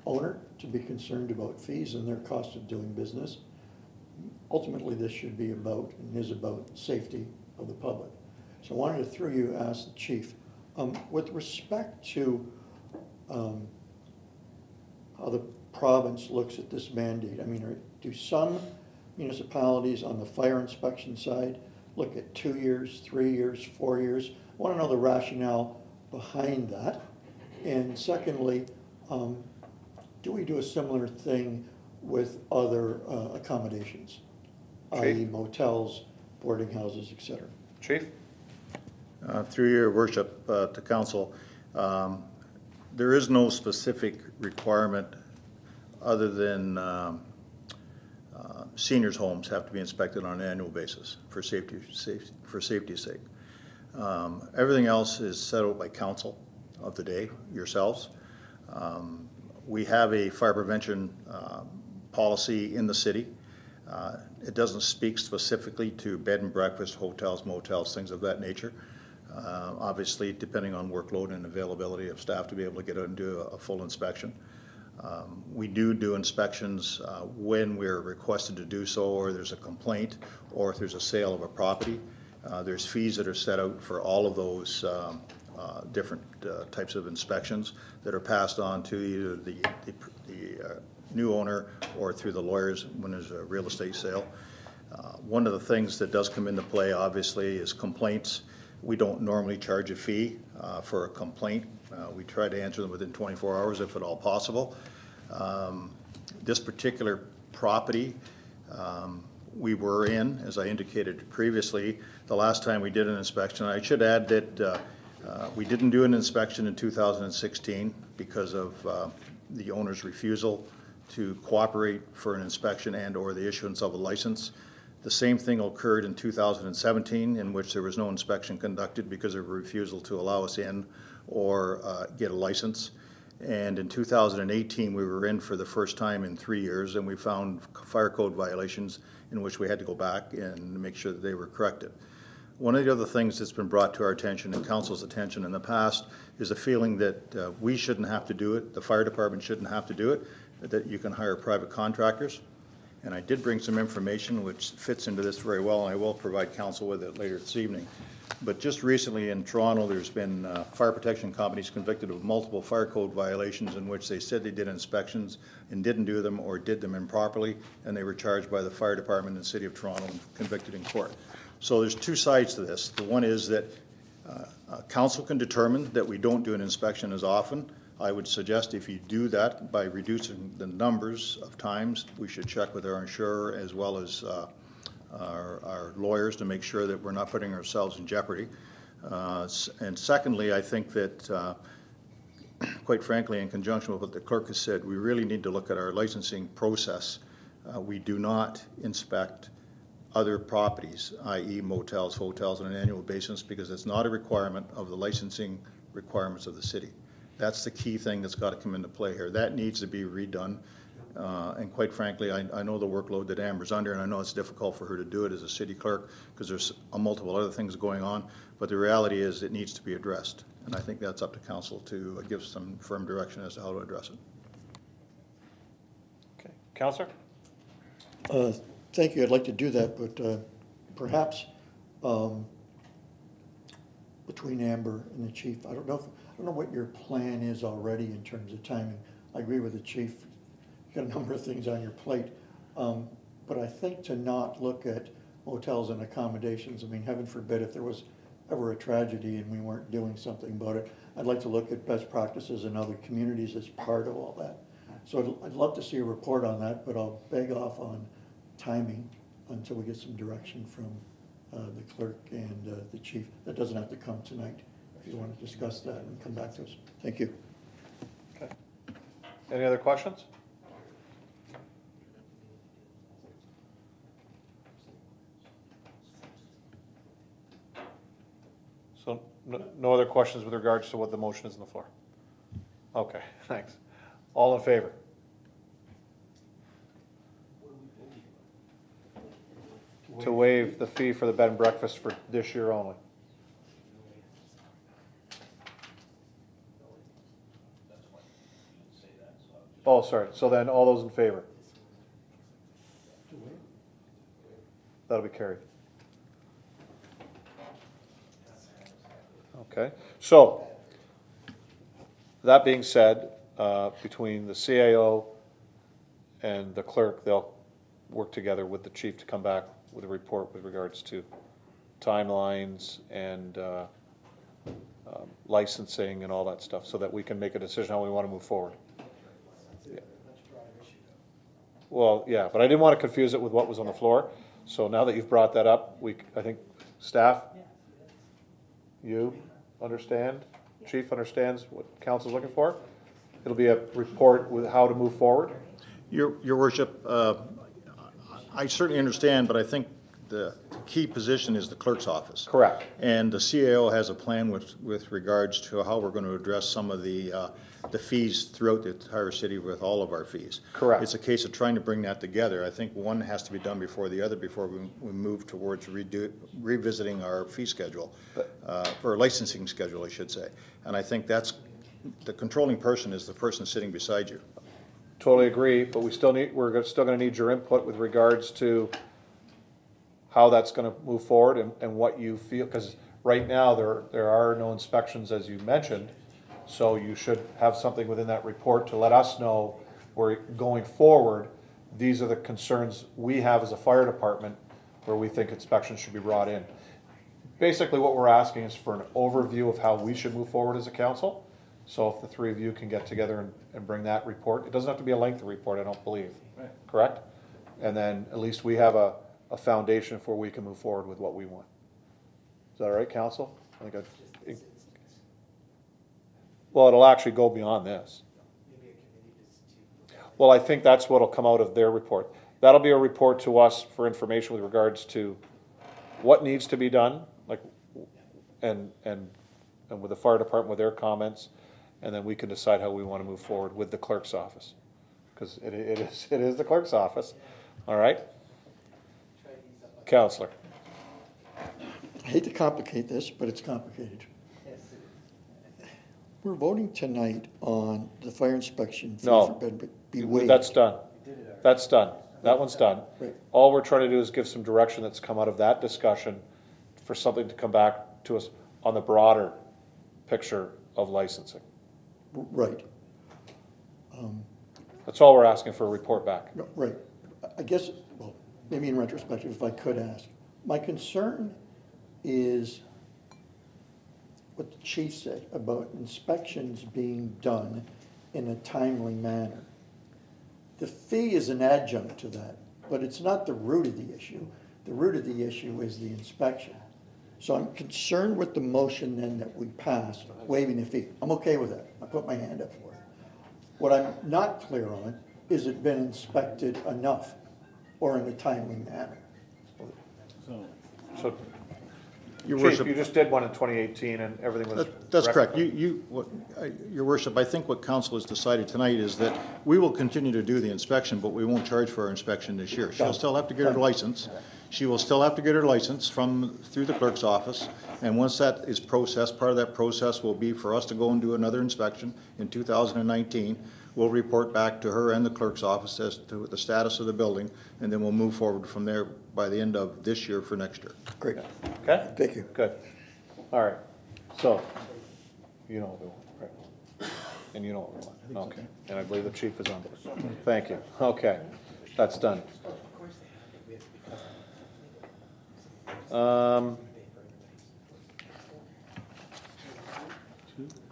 Speaker 10: owner to be concerned about fees and their cost of doing business. Ultimately, this should be about, and is about, safety of the public. So I wanted to, through you, ask the chief, with respect to how the province looks at this mandate. I mean, do some municipalities on the fire inspection side look at 2 years, 3 years, 4 years? I want to know the rationale behind that. And secondly, do we do a similar thing with other accommodations, i.e. motels, boarding houses, etc.?
Speaker 1: Chief?
Speaker 16: Through your worship to council, there is no specific requirement other than seniors' homes have to be inspected on an annual basis for safety's sake. Everything else is set out by council of the day, yourselves. We have a fire prevention policy in the city. It doesn't speak specifically to bed and breakfast, hotels, motels, things of that nature. Obviously, depending on workload and availability of staff to be able to get out and do a full inspection. We do inspections when we're requested to do so, or there's a complaint, or if there's a sale of a property. There's fees that are set out for all of those different types of inspections that are passed on to either the new owner or through the lawyers when there's a real estate sale. One of the things that does come into play, obviously, is complaints. We don't normally charge a fee for a complaint. We try to answer them within 24 hours if at all possible. This particular property we were in, as I indicated previously, the last time we did an inspection. I should add that we didn't do an inspection in 2016 because of the owner's refusal to cooperate for an inspection and or the issuance of a license. The same thing occurred in 2017, in which there was no inspection conducted because of a refusal to allow us in or get a license. And in 2018, we were in for the first time in 3 years, and we found fire code violations in which we had to go back and make sure that they were corrected. One of the other things that's been brought to our attention and council's attention in the past is a feeling that we shouldn't have to do it, the fire department shouldn't have to do it, that you can hire private contractors. And I did bring some information which fits into this very well, and I will provide council with it later this evening. But just recently in Toronto, there's been fire protection companies convicted of multiple fire code violations in which they said they did inspections and didn't do them or did them improperly, and they were charged by the fire department in the city of Toronto and convicted in court. So there's two sides to this. The one is that council can determine that we don't do an inspection as often. I would suggest if you do that by reducing the numbers of times, we should check with our insurer as well as our lawyers to make sure that we're not putting ourselves in jeopardy. And secondly, I think that quite frankly, in conjunction with what the clerk has said, we really need to look at our licensing process. We do not inspect other properties, i.e. motels, hotels, on an annual basis because it's not a requirement of the licensing requirements of the city. That's the key thing that's got to come into play here. That needs to be redone. And quite frankly, I know the workload that Amber's under, and I know it's difficult for her to do it as a city clerk because there's multiple other things going on, but the reality is it needs to be addressed. And I think that's up to council to give some firm direction as to how to address it.
Speaker 1: Okay. Councillor?
Speaker 10: Thank you. I'd like to do that, but perhaps between Amber and the chief, I don't know what your plan is already in terms of timing. I agree with the chief. You've got a number of things on your plate, but I think to not look at hotels and accommodations. I mean, heaven forbid if there was ever a tragedy and we weren't doing something about it. I'd like to look at best practices in other communities as part of all that. So I'd love to see a report on that, but I'll beg off on timing until we get some direction from the clerk and the chief. That doesn't have to come tonight if you want to discuss that and come back to us. Thank you.
Speaker 1: Okay. Any other questions? So no other questions with regards to what the motion is on the floor? Okay, thanks. All in favor? To waive the fee for the bed and breakfast for this year only. Oh, sorry. So then all those in favor? That'll be carried. Okay. So, that being said, between the CAO and the clerk, they'll work together with the chief to come back with a report with regards to timelines and licensing and all that stuff so that we can make a decision how we want to move forward. Yeah. Well, yeah, but I didn't want to confuse it with what was on the floor. So now that you've brought that up, I think staff, you understand, chief understands what council's looking for. It'll be a report with how to move forward.
Speaker 16: Your worship, I certainly understand, but I think the key position is the clerk's office.
Speaker 1: Correct.
Speaker 16: And the CAO has a plan with regards to how we're going to address some of the fees throughout the entire city with all of our fees.
Speaker 1: Correct.
Speaker 16: It's a case of trying to bring that together. I think one has to be done before the other before we move towards revisiting our fee schedule, or licensing schedule, I should say. And I think that's the controlling person is the person sitting beside you.
Speaker 1: Totally agree, but we're still going to need your input with regards to how that's going to move forward and what you feel, because right now there are no inspections as you mentioned, so you should have something within that report to let us know where going forward, these are the concerns we have as a fire department where we think inspections should be brought in. Basically what we're asking is for an overview of how we should move forward as a council. So if the three of you can get together and bring that report, it doesn't have to be a lengthy report, I don't believe, right. Correct? And then at least we have a foundation for we can move forward with what we want. Is that all right, council? I think well, it'll actually go beyond this. Well, I think that's what'll come out of their report. That'll be a report to us for information with regards to what needs to be done, like, and with the fire department with their comments, and then we can decide how we want to move forward with the clerk's office, because it is the clerk's office. All right, Councillor.
Speaker 10: I hate to complicate this, but it's complicated. We're voting tonight on the fire inspection fee for bed be waived.
Speaker 1: That's done. That's done. That one's done.
Speaker 10: Right.
Speaker 1: All we're trying to do is give some direction that's come out of that discussion for something to come back to us on the broader picture of licensing.
Speaker 10: Right.
Speaker 1: That's all we're asking for, a report back.
Speaker 10: No, right. I guess, well, maybe in retrospective, if I could ask, my concern is what the chief said about inspections being done in a timely manner. The fee is an adjunct to that, but it's not the root of the issue. The root of the issue is the inspection. So I'm concerned with the motion then that we passed, waiving the fee. I'm okay with that. I put my hand up for it. What I'm not clear on is it been inspected enough or in a timely manner.
Speaker 1: So,
Speaker 16: Your
Speaker 1: Chief,
Speaker 16: Worship,
Speaker 1: you just did one in 2018 and everything was.
Speaker 16: that's correct. Your Worship, I think what council has decided tonight is that we will continue to do the inspection, but we won't charge for our inspection this year. She'll still have to get her license. She will still have to get her license through the clerk's office. And once that is processed, part of that process will be for us to go and do another inspection in 2019. We'll report back to her and the clerk's office as to the status of the building, and then we'll move forward from there by the end of this year for next year.
Speaker 10: Great.
Speaker 1: Okay?
Speaker 10: Thank you.
Speaker 1: Good. All right. So, you know what we want, right? And you know what we want. Okay. And I believe the chief is on board. Thank you. Okay. That's done.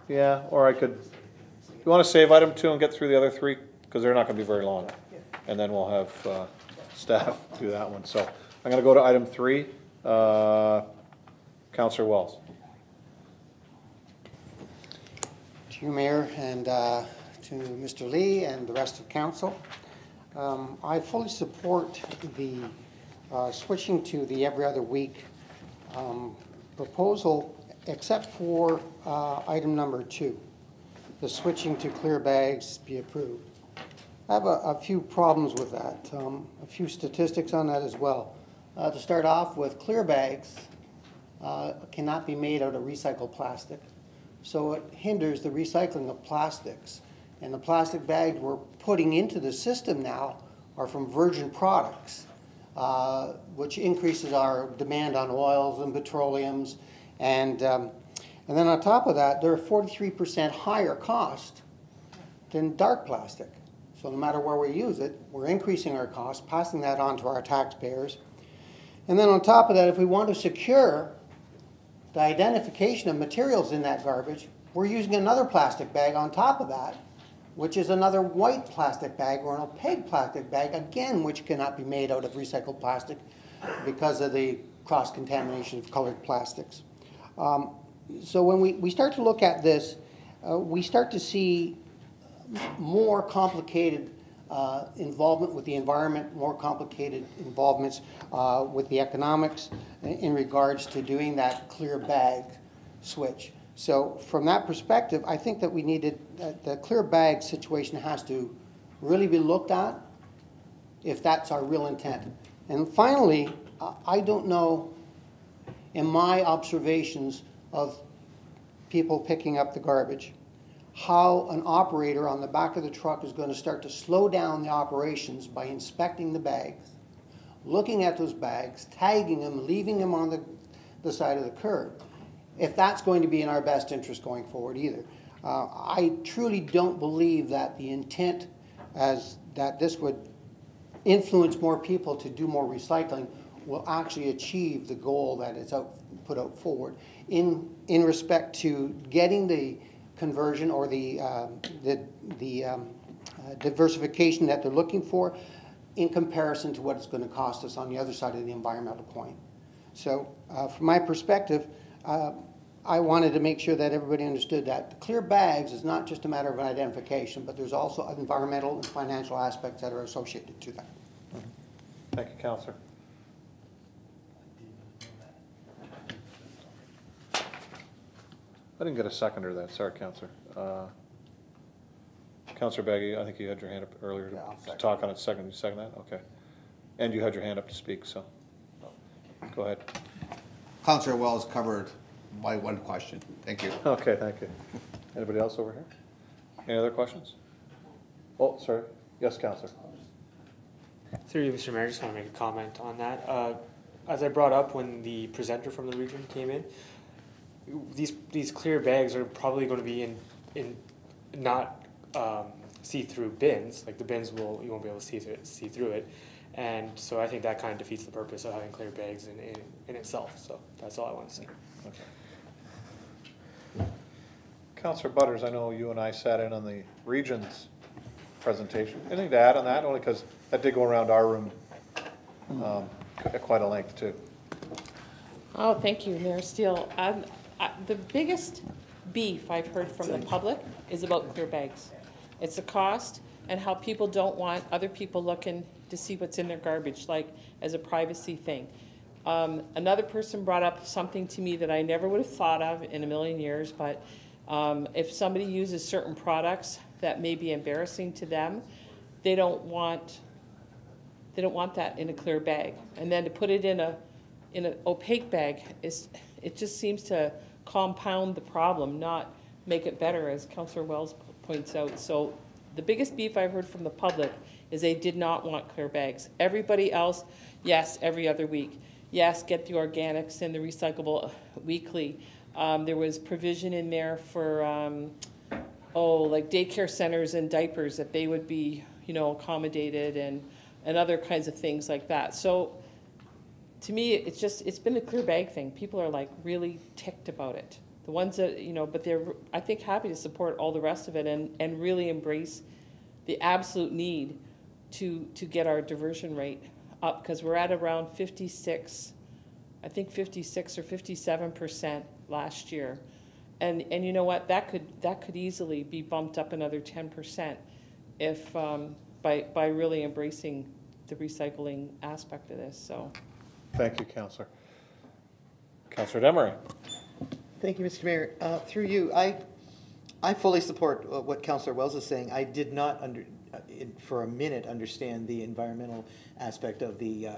Speaker 1: Yeah, or I could, you want to save item 2 and get through the other 3? Because they're not going to be very long. And then we'll have staff do that one. So I'm going to go to item 3. Councillor Wells.
Speaker 18: To you, Mayor, and to Mr. Lee and the rest of council. I fully support the switching to the every other week proposal, except for item number 2, the switching to clear bags be approved. I have a few problems with that, a few statistics on that as well. To start off with, clear bags cannot be made out of recycled plastic, so it hinders the recycling of plastics. And the plastic bags we're putting into the system now are from virgin products, which increases our demand on oils and petroleums. And then on top of that, they're 43% higher cost than dark plastic. So no matter where we use it, we're increasing our costs, passing that on to our taxpayers. And then on top of that, if we want to secure the identification of materials in that garbage, we're using another plastic bag on top of that, which is another white plastic bag or an opaque plastic bag, again, which cannot be made out of recycled plastic because of the cross-contamination of colored plastics. So when we start to look at this, we start to see more complicated involvement with the environment, more complicated involvements with the economics in regards to doing that clear bag switch. So from that perspective, I think that we needed, the clear bag situation has to really be looked at if that's our real intent. And finally, I don't know, in my observations of people picking up the garbage, how an operator on the back of the truck is going to start to slow down the operations by inspecting the bags, looking at those bags, tagging them, leaving them on the side of the curb, if that's going to be in our best interest going forward either. I truly don't believe that the intent as that this would influence more people to do more recycling will actually achieve the goal that is put out forward in respect to getting the conversion or the diversification that they're looking for in comparison to what it's going to cost us on the other side of the environmental coin. So from my perspective, I wanted to make sure that everybody understood that the clear bags is not just a matter of identification, but there's also environmental and financial aspects that are associated to that.
Speaker 1: Thank you, Councillor. I didn't get a seconder to that. Sorry, Councillor. Councillor Beggy, I think you had your hand up earlier to talk on it. Second, you second that? Okay. And you had your hand up to speak, so go ahead.
Speaker 4: Councillor Wells covered my one question. Thank you.
Speaker 1: Okay, thank you. Anybody else over here? Any other questions? Oh, sorry. Yes, Councillor.
Speaker 9: Through you, Mr. Mayor, I just want to make a comment on that. As I brought up when the presenter from the region came in, these clear bags are probably going to be in not see-through bins. Like the bins you won't be able to see through it, and so I think that kind of defeats the purpose of having clear bags in itself. So that's all I want to say.
Speaker 1: Okay. Councillor Butters, I know you and I sat in on the region's presentation. Anything to add on that? Only because that did go around our room at quite a length too.
Speaker 11: Oh, thank you, Mayor Steele. The biggest beef I've heard from the public is about clear bags. It's the cost and how people don't want other people looking to see what's in their garbage, like as a privacy thing. Another person brought up something to me that I never would have thought of in a million years, but if somebody uses certain products that may be embarrassing to them, they don't want that in a clear bag. And then to put it in an opaque bag, it just seems to compound the problem, not make it better, as Councillor Wells points out. So the biggest beef I've heard from the public is they did not want clear bags. Everybody else, yes, every other week. Yes, get the organics and the recyclable weekly. There was provision in there for, like daycare centers and diapers, that they would be, accommodated, and other kinds of things like that. So to me, it's been a clear bag thing. People are like really ticked about it. The ones that, but they're, I think, happy to support all the rest of it and really embrace the absolute need to get our diversion rate up, because we're at around 56, I think 56 or 57% last year. And you know what, that could easily be bumped up another 10% if by really embracing the recycling aspect of this. So
Speaker 1: thank you, Councillor. Councillor Demery.
Speaker 2: Thank you, Mr. Mayor. Through you, I fully support what Councillor Wells is saying. I did not for a minute understand the environmental aspect of the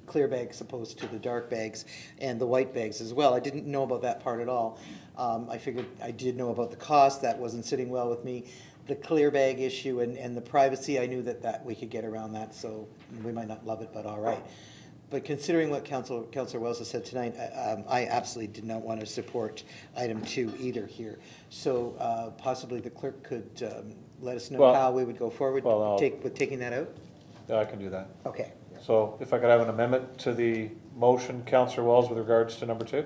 Speaker 2: clear bags opposed to the dark bags and the white bags as well. I didn't know about that part at all. I figured I did know about the cost. That wasn't sitting well with me. The clear bag issue and the privacy, I knew that we could get around that, so we might not love it, but all right. But considering what Councillor Wells has said tonight, I absolutely did not want to support item 2 either here. So possibly the clerk could let us know how we would go forward with taking that out?
Speaker 1: Yeah, I can do that.
Speaker 2: Okay.
Speaker 1: So if I could have an amendment to the motion, Councillor Wells, with regards to number 2?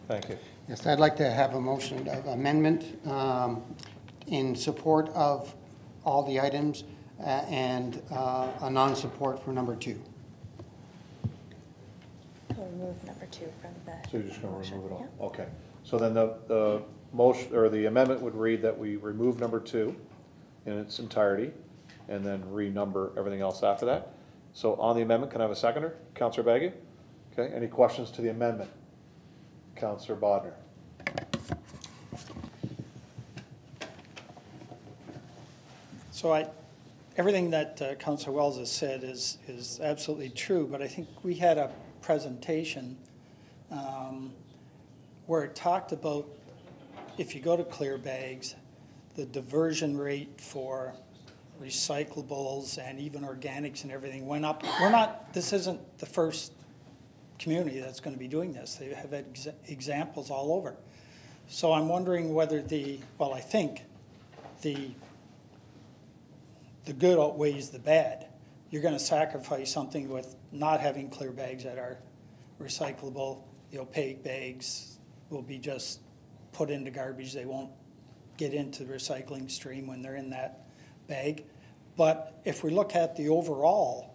Speaker 1: Thank you.
Speaker 18: Yes, I'd like to have a motion of amendment in support of all the items and a non-support for number 2.
Speaker 17: We'll remove number 2 from the
Speaker 1: So you're just going to
Speaker 17: motion.
Speaker 1: remove it all?
Speaker 17: Yeah.
Speaker 1: Okay. So then the motion, or the amendment would read that we remove number 2 in its entirety and then renumber everything else after that. So on the amendment, can I have a seconder? Councillor Baggy? Okay, any questions to the amendment? Councillor Bodnar?
Speaker 15: So everything that Councillor Wells has said is absolutely true, but I think we had a presentation where it talked about, if you go to clear bags, the diversion rate for recyclables and even organics and everything went up. This isn't the first community that's going to be doing this. They have examples all over. So I'm wondering whether I think the good outweighs the bad. You're going to sacrifice something with not having clear bags that are recyclable. The opaque bags will be just put into garbage. They won't get into the recycling stream when they're in that bag. But if we look at the overall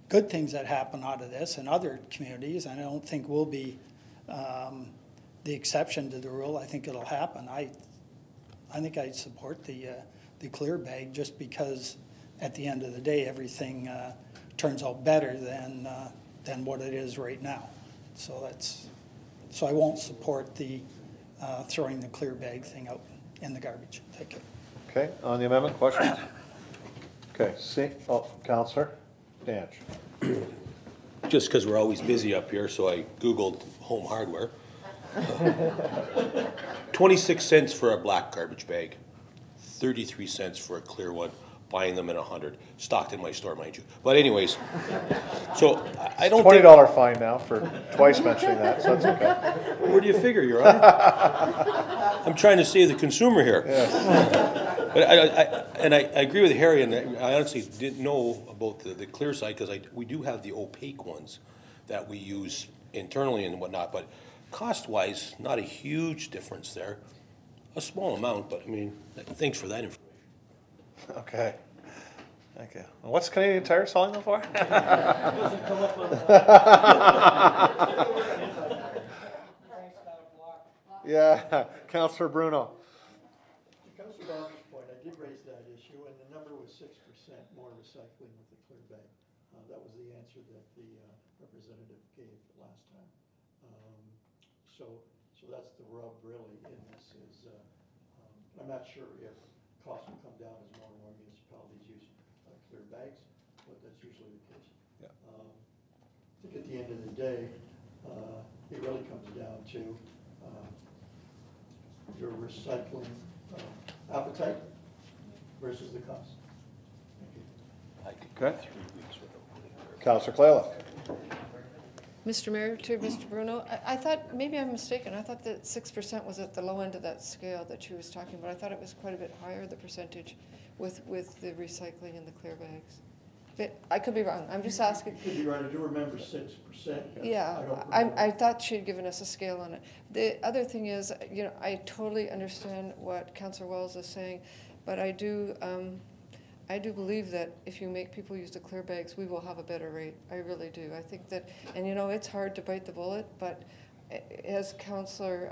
Speaker 15: good things that happen out of this in other communities, and I don't think we'll be the exception to the rule, I think it'll happen. I think I'd support the clear bag, just because at the end of the day everything turns out better than what it is right now. So I won't support the throwing the clear bag thing out in the garbage. Thank you.
Speaker 1: Okay, on the amendment, questions? Okay, Councillor Danch.
Speaker 12: Just because we're always busy up here, so I Googled home hardware. 26 cents for a black garbage bag, 33 cents for a clear one, buying them at 100. Stocked in my store, mind you. But anyways, so I don't think...
Speaker 1: $20 fine now for twice mentioning that, so that's okay.
Speaker 12: Where do you figure, Your Honor? I'm trying to save the consumer here. Yes. But I agree with Harry, and I honestly didn't know about the clear side, because we do have the opaque ones that we use internally and whatnot, but cost-wise, not a huge difference there. A small amount, but I mean, thanks for that information.
Speaker 1: Okay. Thank you. And what's Canadian Tire selling them for? Yeah, Councillor Bruno.
Speaker 10: To Councillor Barber's point, I did raise that issue, and the number was 6% more recycling with the clear bag. That was the answer that the representative gave last time. So that's the rub really in this is, I'm not sure if costs will come down as more and more municipalities use clear bags, but that's usually the case.
Speaker 1: Yeah.
Speaker 10: I think at the end of the day, it really comes down to your recycling appetite versus the cost. Thank you.
Speaker 1: Okay. Councillor Clayla.
Speaker 8: Mr. Mayor, to Mr. Bruno, I thought, maybe I'm mistaken, I thought that 6% was at the low end of that scale that she was talking about. I thought it was quite a bit higher, the percentage with the recycling and the clear bags. But I could be wrong, I'm just asking.
Speaker 10: You could be right, I do remember 6%.
Speaker 8: Yeah, I thought she'd given us a scale on it. The other thing is, you know, I totally understand what Councillor Wells is saying, but I do believe that if you make people use the clear bags, we will have a better rate. I really do. I think that, and you know, it's hard to bite the bullet, but as Councillor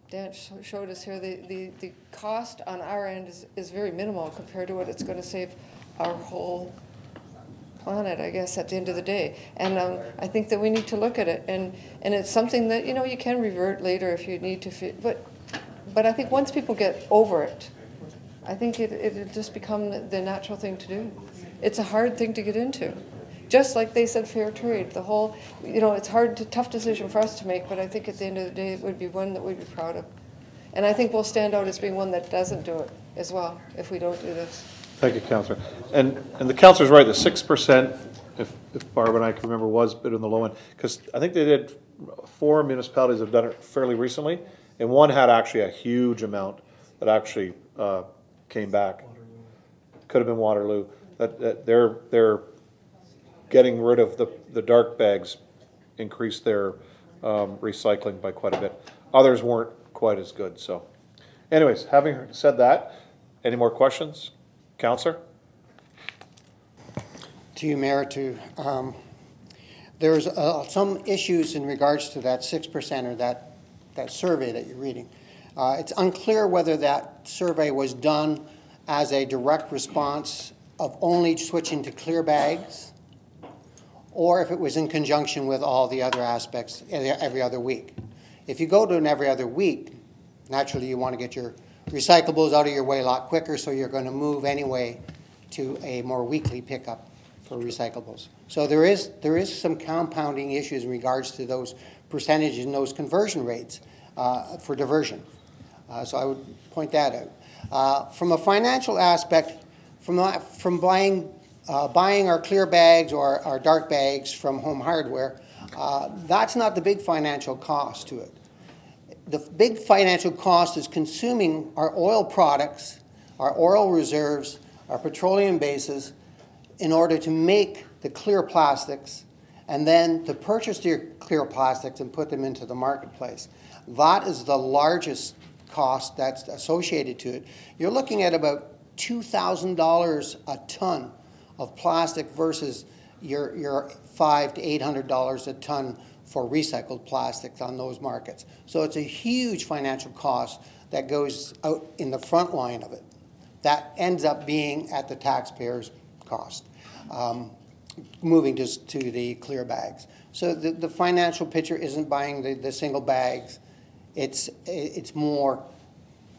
Speaker 8: Dance showed us here, the cost on our end is very minimal compared to what it's going to save our whole planet, I guess, at the end of the day. And I think that we need to look at it, and it's something that, you know, you can revert later if you need to, but I think once people get over it, I think it'll just become the natural thing to do. It's a hard thing to get into. Just like they said, fair trade, the whole, you know, it's tough decision for us to make, but I think at the end of the day, it would be one that we'd be proud of. And I think we'll stand out as being one that doesn't do it as well, if we don't do this.
Speaker 1: Thank you, Councillor. And the Councillor's right, the 6%, if Barb and I can remember, was a bit on the low end, because I think they did, 4 municipalities have done it fairly recently, and one had actually a huge amount that actually came back. Could have been Waterloo. That they're getting rid of the dark bags, increased their recycling by quite a bit. Others weren't quite as good. So, anyways, having said that, any more questions, Councillor?
Speaker 18: To you, Mayor, there's some issues in regards to that 6% or that survey that you're reading. It's unclear whether that survey was done as a direct response of only switching to clear bags, or if it was in conjunction with all the other aspects every other week. If you go to an every other week, naturally you want to get your recyclables out of your way a lot quicker, so you're going to move anyway to a more weekly pickup for recyclables. So there is some compounding issues in regards to those percentages and those conversion rates for diversion. So I would point that out. From a financial aspect, from buying our clear bags or our dark bags from Home Hardware, that's not the big financial cost to it. The big financial cost is consuming our oil products, our oil reserves, our petroleum bases, in order to make the clear plastics, and then to purchase the clear plastics and put them into the marketplace. That is the largest cost that's associated to it. You're looking at about $2,000 a ton of plastic versus your $500 to $800 a ton for recycled plastics on those markets. So it's a huge financial cost that goes out in the front line of it. That ends up being at the taxpayer's cost, moving to the clear bags. So the financial picture isn't buying the single bags. It's more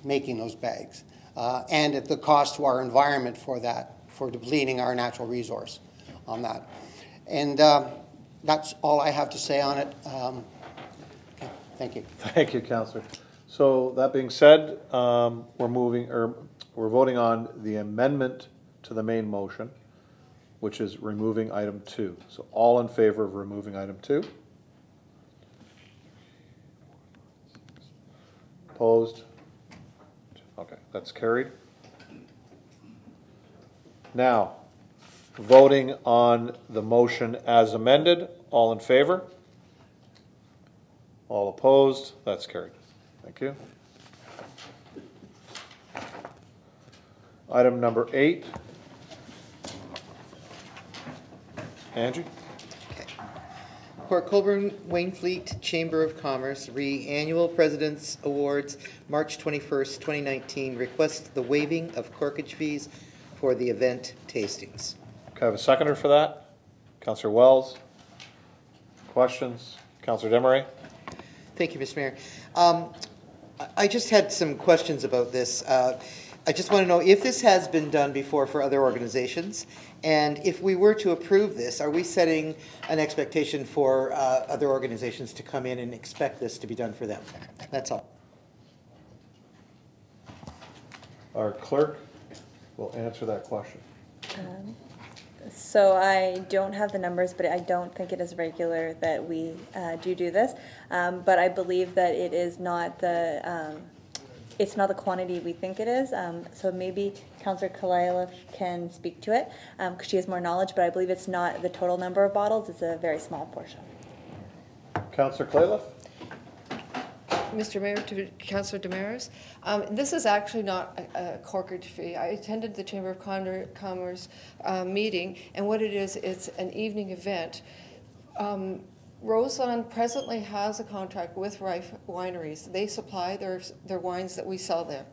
Speaker 18: making those bags. And at the cost to our environment for that, for depleting our natural resource on that. And that's all I have to say on it. Okay, thank you.
Speaker 1: Thank you, Councillor. So that being said, we're voting on the amendment to the main motion, which is removing item 2. So all in favor of removing item 2? Opposed? Okay, that's carried. Now, voting on the motion as amended. All in favor? All opposed? That's carried. Thank you. Item number 8. Angie?
Speaker 2: Port Colborne Wainfleet Chamber of Commerce Annual President's Awards, March 21st, 2019, requests the waiving of corkage fees for the event tastings.
Speaker 1: Can I have a seconder for that? Councillor Wells? Questions? Councillor Demeray?
Speaker 2: Thank you, Mr. Mayor. I just had some questions about this. I just want to know if this has been done before for other organizations, and if we were to approve this, are we setting an expectation for other organizations to come in and expect this to be done for them? That's all.
Speaker 1: Our clerk will answer that question.
Speaker 17: So I don't have the numbers, but I don't think it is regular that we do this. But I believe that it is not the it's not the quantity we think it is. So maybe Councillor Kalila can speak to it because she has more knowledge. But I believe it's not the total number of bottles; it's a very small portion.
Speaker 1: Councillor Kalila?
Speaker 8: Mr. Mayor, to Councillor Damaris, this is actually not a corkage fee. I attended the Chamber of Commerce meeting, and what it is, it's an evening event. Roseland presently has a contract with Rife Wineries. They supply their wines that we sell there.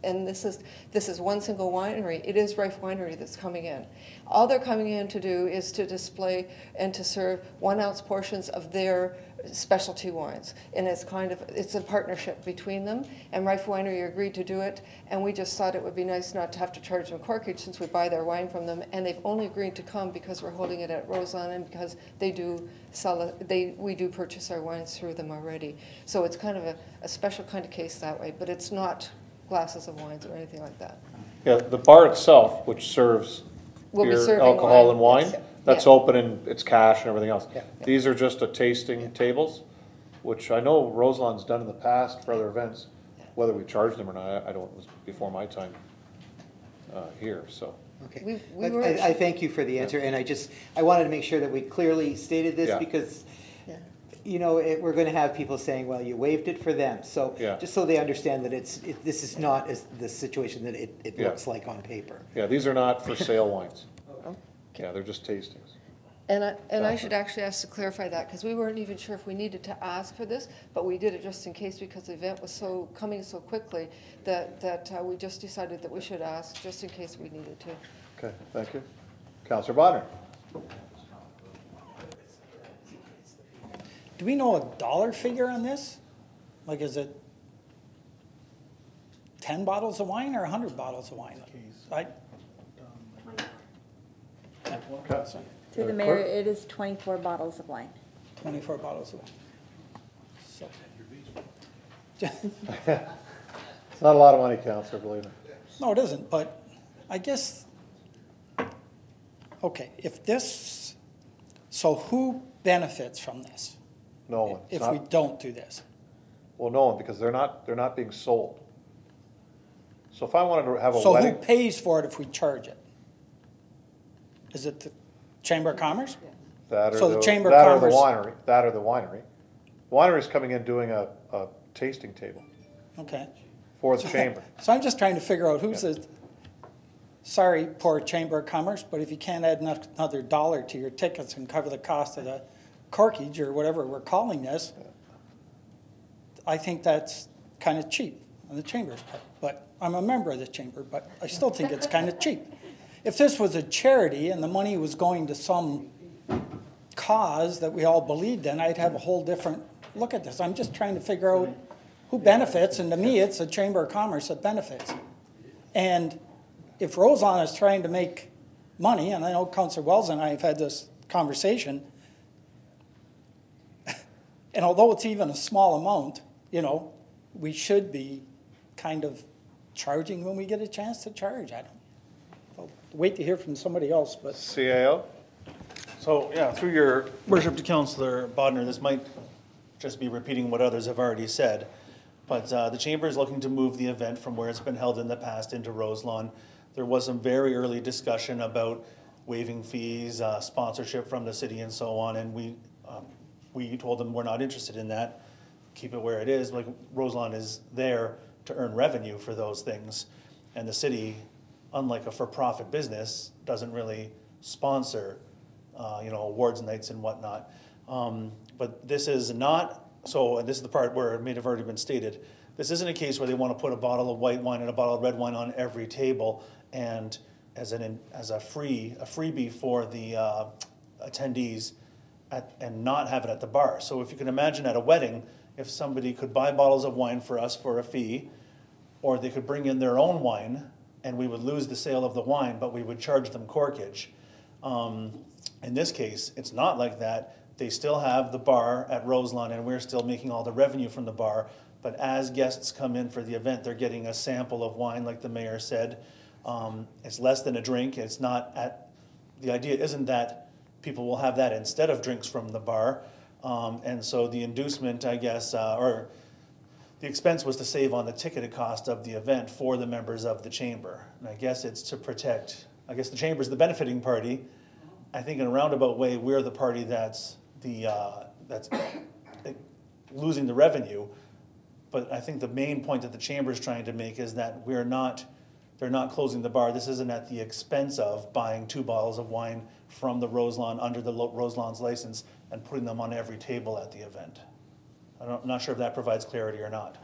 Speaker 8: And this is one single winery. It is Rife Winery that's coming in. All they're coming in to do is to display and to serve 1 ounce portions of their specialty wines. And it's a partnership between them. And Rife Winery agreed to do it. And we just thought it would be nice not to have to charge them corkage since we buy their wine from them. And they've only agreed to come because we're holding it at Roseland and because they do sell it. We do purchase our wines through them already. So it's kind of a special kind of case that way. But it's not glasses of wines or anything like that.
Speaker 1: Yeah, the bar itself, which serves beer, alcohol, and wine,
Speaker 8: yes.
Speaker 1: that's open and it's cash and everything else. These are just a tasting tables, which I know Roseland's done in the past for other events. Whether we charge them or not, I don't, it was before my time here, so.
Speaker 2: Okay. I thank you for the answer, and I wanted to make sure that we clearly stated this because you know, we're going to have people saying, well, you waived it for them. So just so they understand that this is not the situation that it looks like on paper.
Speaker 1: Yeah, these are not for sale wines. Yeah, they're just tastings.
Speaker 8: And I should actually ask to clarify that because we weren't even sure if we needed to ask for this, but we did it just in case because the event was coming so quickly that we just decided that we should ask just in case we needed to.
Speaker 1: Okay, thank you. Councillor Bodnar.
Speaker 15: Do we know a dollar figure on this? Like, is it 10 bottles of wine or 100 bottles of wine?
Speaker 17: Through the mayor, it is 24 bottles of wine.
Speaker 15: 24 bottles of wine. So.
Speaker 1: It's not a lot of money, Councillor, believe me.
Speaker 15: No, it isn't, but I guess, okay, if this, so who benefits from this?
Speaker 1: No one.
Speaker 15: If we don't do this?
Speaker 1: Well, no one, because they're not being sold. So if I wanted to have a
Speaker 15: so
Speaker 1: wedding.
Speaker 15: Who pays for it if we charge it? Is it the Chamber of Commerce?
Speaker 1: That or
Speaker 15: so
Speaker 1: the
Speaker 15: Chamber of Commerce.
Speaker 1: That or the winery. The winery's coming in doing a tasting table.
Speaker 15: Okay.
Speaker 1: For the chamber.
Speaker 15: So I'm just trying to figure out who's the, sorry, poor Chamber of Commerce, but if you can't add another dollar to your tickets and cover the cost of the corkage or whatever we're calling this, I think that's kind of cheap on the Chamber's part. But I'm a member of the Chamber, but I still think it's kind of cheap. If this was a charity and the money was going to some cause that we all believed in, I'd have a whole different look at this. I'm just trying to figure out who benefits, and to me, it's the Chamber of Commerce that benefits. And if Roseland is trying to make money, and I know Councillor Wells and I have had this conversation, and although it's even a small amount, you know, we should be kind of charging when we get a chance to charge. I'll wait to hear from somebody else, but.
Speaker 1: CAO?
Speaker 14: So, yeah, through your worship to Councillor Bodnar, this might just be repeating what others have already said, but the Chamber is looking to move the event from where it's been held in the past into Roselawn. There was some very early discussion about waiving fees, sponsorship from the city and so on, and we told them we're not interested in that, keep it where it is. Like Roselawn is there to earn revenue for those things. And the city, unlike a for-profit business, doesn't really sponsor, awards nights and whatnot. But this is not, and this is the part where it may have already been stated, this isn't a case where they want to put a bottle of white wine and a bottle of red wine on every table and as a freebie for the attendees and not have it at the bar. So if you can imagine at a wedding, if somebody could buy bottles of wine for us for a fee, or they could bring in their own wine, and we would lose the sale of the wine, but we would charge them corkage. In this case, it's not like that. They still have the bar at Roselawn, and we're still making all the revenue from the bar. But as guests come in for the event, they're getting a sample of wine, like the mayor said. It's less than a drink. It's not the idea isn't that people will have that instead of drinks from the bar. And so the inducement, I guess, or the expense was to save on the ticketed cost of the event for the members of the chamber. And I guess it's to protect, I guess the chamber's the benefiting party. I think in a roundabout way, we're the party that's losing the revenue. But I think the main point that the chamber is trying to make is that they're not closing the bar. This isn't at the expense of buying 2 bottles of wine from the Roselawn under the Roselawn's license and putting them on every table at the event. I'm not sure if that provides clarity or not.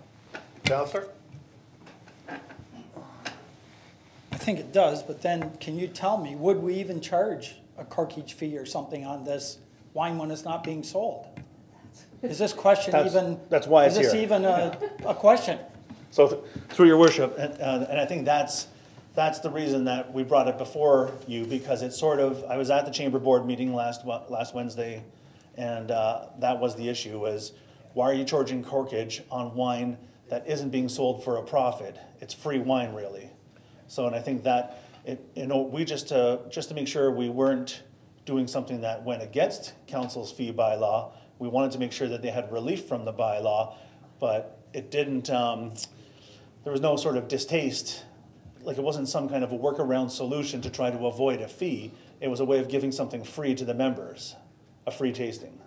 Speaker 1: Councillor?
Speaker 15: I think it does, but then can you tell me, would we even charge a corkage fee or something on this wine when it's not being sold? Is this question
Speaker 14: that's why it's
Speaker 15: is this
Speaker 14: here.
Speaker 15: even a question?
Speaker 14: So through your worship, and I think that's the reason that we brought it before you, because it's sort of, I was at the chamber board meeting last Wednesday, and that was the issue, was why are you charging corkage on wine that isn't being sold for a profit? It's free wine, really. So, and I think that, we just to make sure we weren't doing something that went against council's fee bylaw, we wanted to make sure that they had relief from the bylaw, but it didn't, there was no sort of distaste, like it wasn't some kind of a workaround solution to try to avoid a fee. It was a way of giving something free to the members, a free tasting.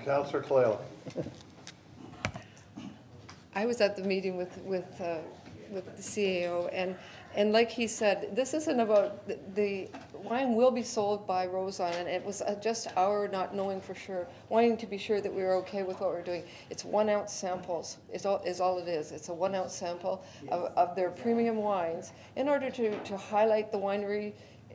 Speaker 1: Councillor Kalala.
Speaker 8: I was at the meeting with the CAO, and like he said, this isn't about the wine will be sold by Roselawn, and it was just our not knowing for sure, wanting to be sure that we were okay with what we're doing. It's 1 ounce samples is all it is. It's a 1 ounce sample of their premium wines in order to highlight the winery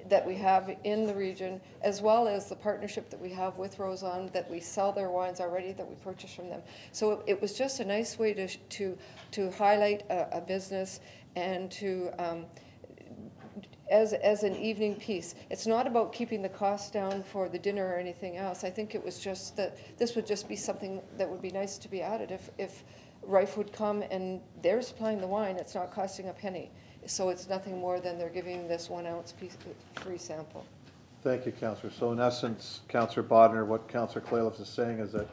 Speaker 8: that we have in the region, as well as the partnership that we have with Roselawn, that we sell their wines already, that we purchase from them. So it was just a nice way to highlight a business and to as an evening piece. It's not about keeping the cost down for the dinner or anything else. I think it was just that this would just be something that would be nice to be added. If Rife would come and they're supplying the wine, it's not costing a penny. So it's nothing more than they're giving this 1 ounce piece free sample.
Speaker 1: Thank you, Councillor. So in essence, Councillor Bodner, what Councillor Kalala is saying is that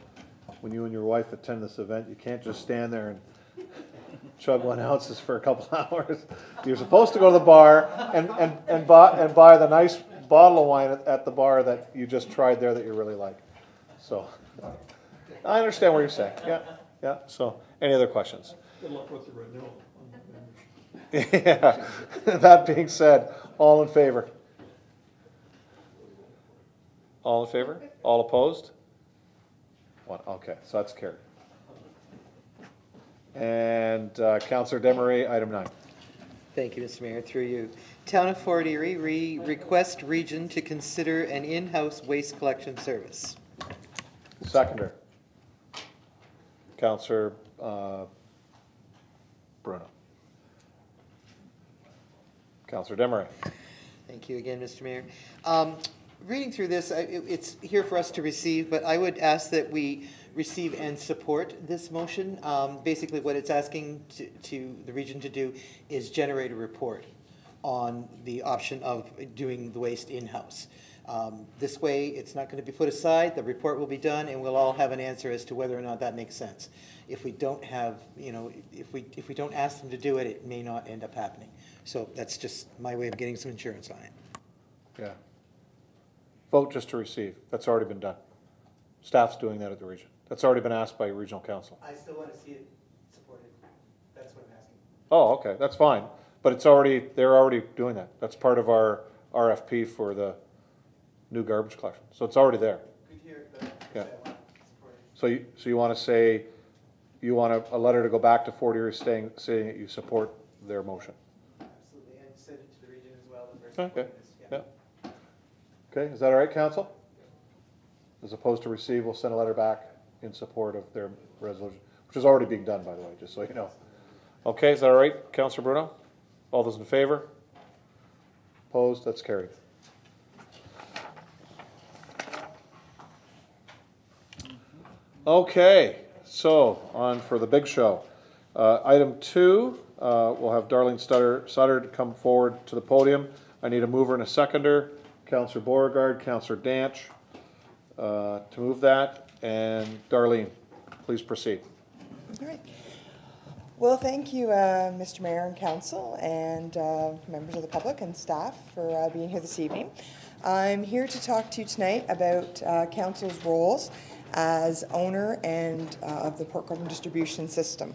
Speaker 1: when you and your wife attend this event, you can't just stand there and chug 1 ounces for a couple hours. You're supposed to go to the bar and buy the nice bottle of wine at the bar that you just tried there that you really like. So I understand what you're saying. Yeah. So any other questions?
Speaker 10: Good luck with the renewal.
Speaker 1: Yeah. That being said, all in favor? All in favor? All opposed? 1. Okay, so that's carried. And Councillor Desmarais, item 9.
Speaker 2: Thank you, Mr. Mayor. Through you. Town of Fort Erie request region to consider an in-house waste collection service.
Speaker 1: Seconder. Councillor Bruno. Councillor Desmarais.
Speaker 2: Thank you again, Mr. Mayor. Reading through this, it's here for us to receive, but I would ask that we receive and support this motion. Basically, what it's asking to the region to do is generate a report on the option of doing the waste in-house. This way, it's not going to be put aside, the report will be done, and we'll all have an answer as to whether or not that makes sense. If we don't have, if we don't ask them to do it, it may not end up happening. So that's just my way of getting some insurance on it.
Speaker 1: Yeah. Vote just to receive. That's already been done. Staff's doing that at the region. That's already been asked by regional council.
Speaker 2: I still want to see it supported. That's what I'm asking.
Speaker 1: Oh, okay, that's fine. But it's already, they're already doing that. That's part of our RFP for the new garbage collection. So it's already there.
Speaker 2: Good to hear, but
Speaker 1: Yeah.
Speaker 2: I want to support it.
Speaker 1: So you want to say, you want a letter to go back to Fort Erie saying that you support their motion?
Speaker 2: Absolutely, and send it to the region as well.
Speaker 1: Okay, yeah. Okay, is that all right, council? As opposed to receive, we'll send a letter back in support of their resolution, which is already being done, by the way, just so you know. Okay, is that all right, Councillor Bruno? All those in favor? Opposed? That's carried. Okay, so on for the big show. Item 2, we'll have Darlene Sutter to come forward to the podium. I need a mover and a seconder. Councillor Beauregard, Councillor Danch to move that. And Darlene, please proceed.
Speaker 19: All right. Well, thank you, Mr. Mayor and Council and members of the public and staff for being here this evening. I'm here to talk to you tonight about Council's roles as owner and of the Port Colborne distribution system.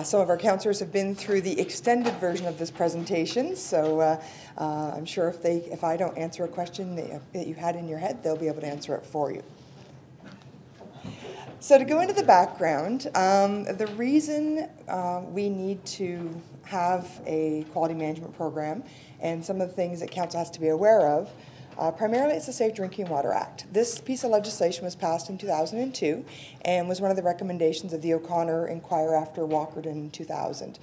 Speaker 19: Some of our councillors have been through the extended version of this presentation, so I'm sure if I don't answer a question that you had in your head, they'll be able to answer it for you. So to go into the background, the reason we need to have a quality management program and some of the things that council has to be aware of, primarily it's the Safe Drinking Water Act. This piece of legislation was passed in 2002 and was one of the recommendations of the O'Connor Inquiry after Walkerton in 2000.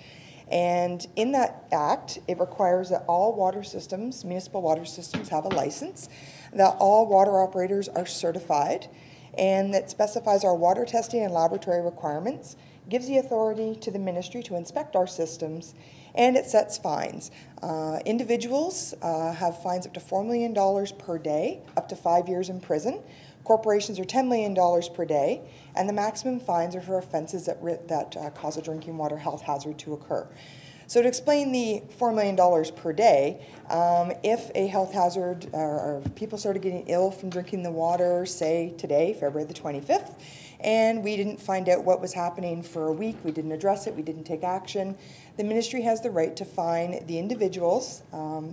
Speaker 19: And in that act, it requires that all water systems, municipal water systems, have a license, that all water operators are certified, and that specifies our water testing and laboratory requirements, gives the authority to the ministry to inspect our systems, and it sets fines. Individuals have fines up to $4 million per day, up to 5 years in prison. Corporations are $10 million per day, and the maximum fines are for offenses that cause a drinking water health hazard to occur. So to explain the $4 million per day, if a health hazard or people started getting ill from drinking the water, say today, February the 25th, and we didn't find out what was happening for a week, we didn't address it, we didn't take action, the ministry has the right to fine the individuals,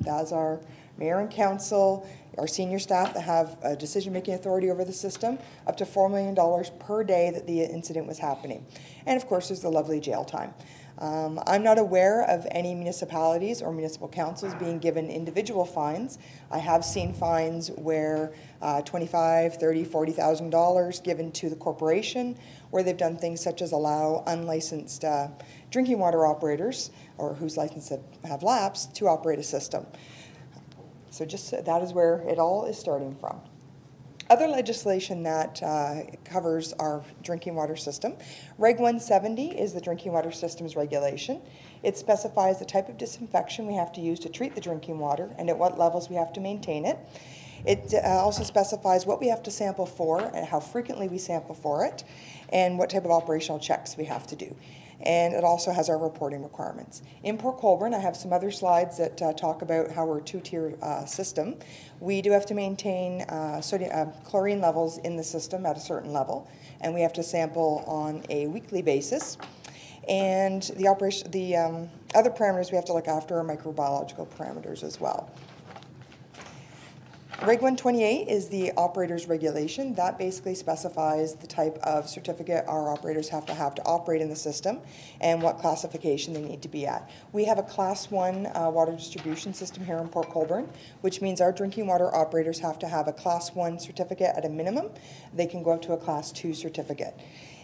Speaker 19: as our mayor and council, our senior staff that have a decision-making authority over the system, up to $4 million per day that the incident was happening. And of course, there's the lovely jail time. I'm not aware of any municipalities or municipal councils being given individual fines. I have seen fines where $25,000, $30,000, $40,000 given to the corporation, where they've done things such as allow unlicensed drinking water operators, or whose licenses have lapsed, to operate a system. So just that is where it all is starting from. Other legislation that covers our drinking water system, Reg 170 is the drinking water systems regulation. It specifies the type of disinfection we have to use to treat the drinking water and at what levels we have to maintain it. It also specifies what we have to sample for and how frequently we sample for it and what type of operational checks we have to do. And it also has our reporting requirements. In Port Colborne, I have some other slides that talk about how we're a two-tier system. We do have to maintain chlorine levels in the system at a certain level, and we have to sample on a weekly basis. And the other parameters we have to look after are microbiological parameters as well. Reg 128 is the operator's regulation. That basically specifies the type of certificate our operators have to operate in the system and what classification they need to be at. We have a Class 1 water distribution system here in Port Colborne, which means our drinking water operators have to have a Class 1 certificate at a minimum. They can go up to a Class 2 certificate.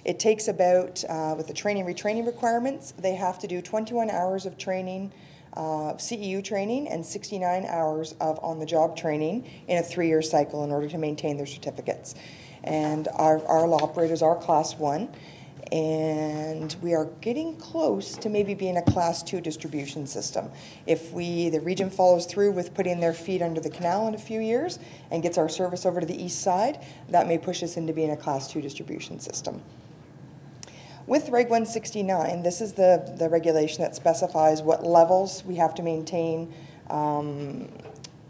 Speaker 19: It takes about, with the training retraining requirements, they have to do 21 hours of training, CEU training, and 69 hours of on-the-job training in a 3-year cycle in order to maintain their certificates. And our operators are Class 1, and we are getting close to maybe being a Class 2 distribution system. If the region follows through with putting their feet under the canal in a few years and gets our service over to the east side, that may push us into being a Class 2 distribution system. With Reg 169, this is the regulation that specifies what levels we have to maintain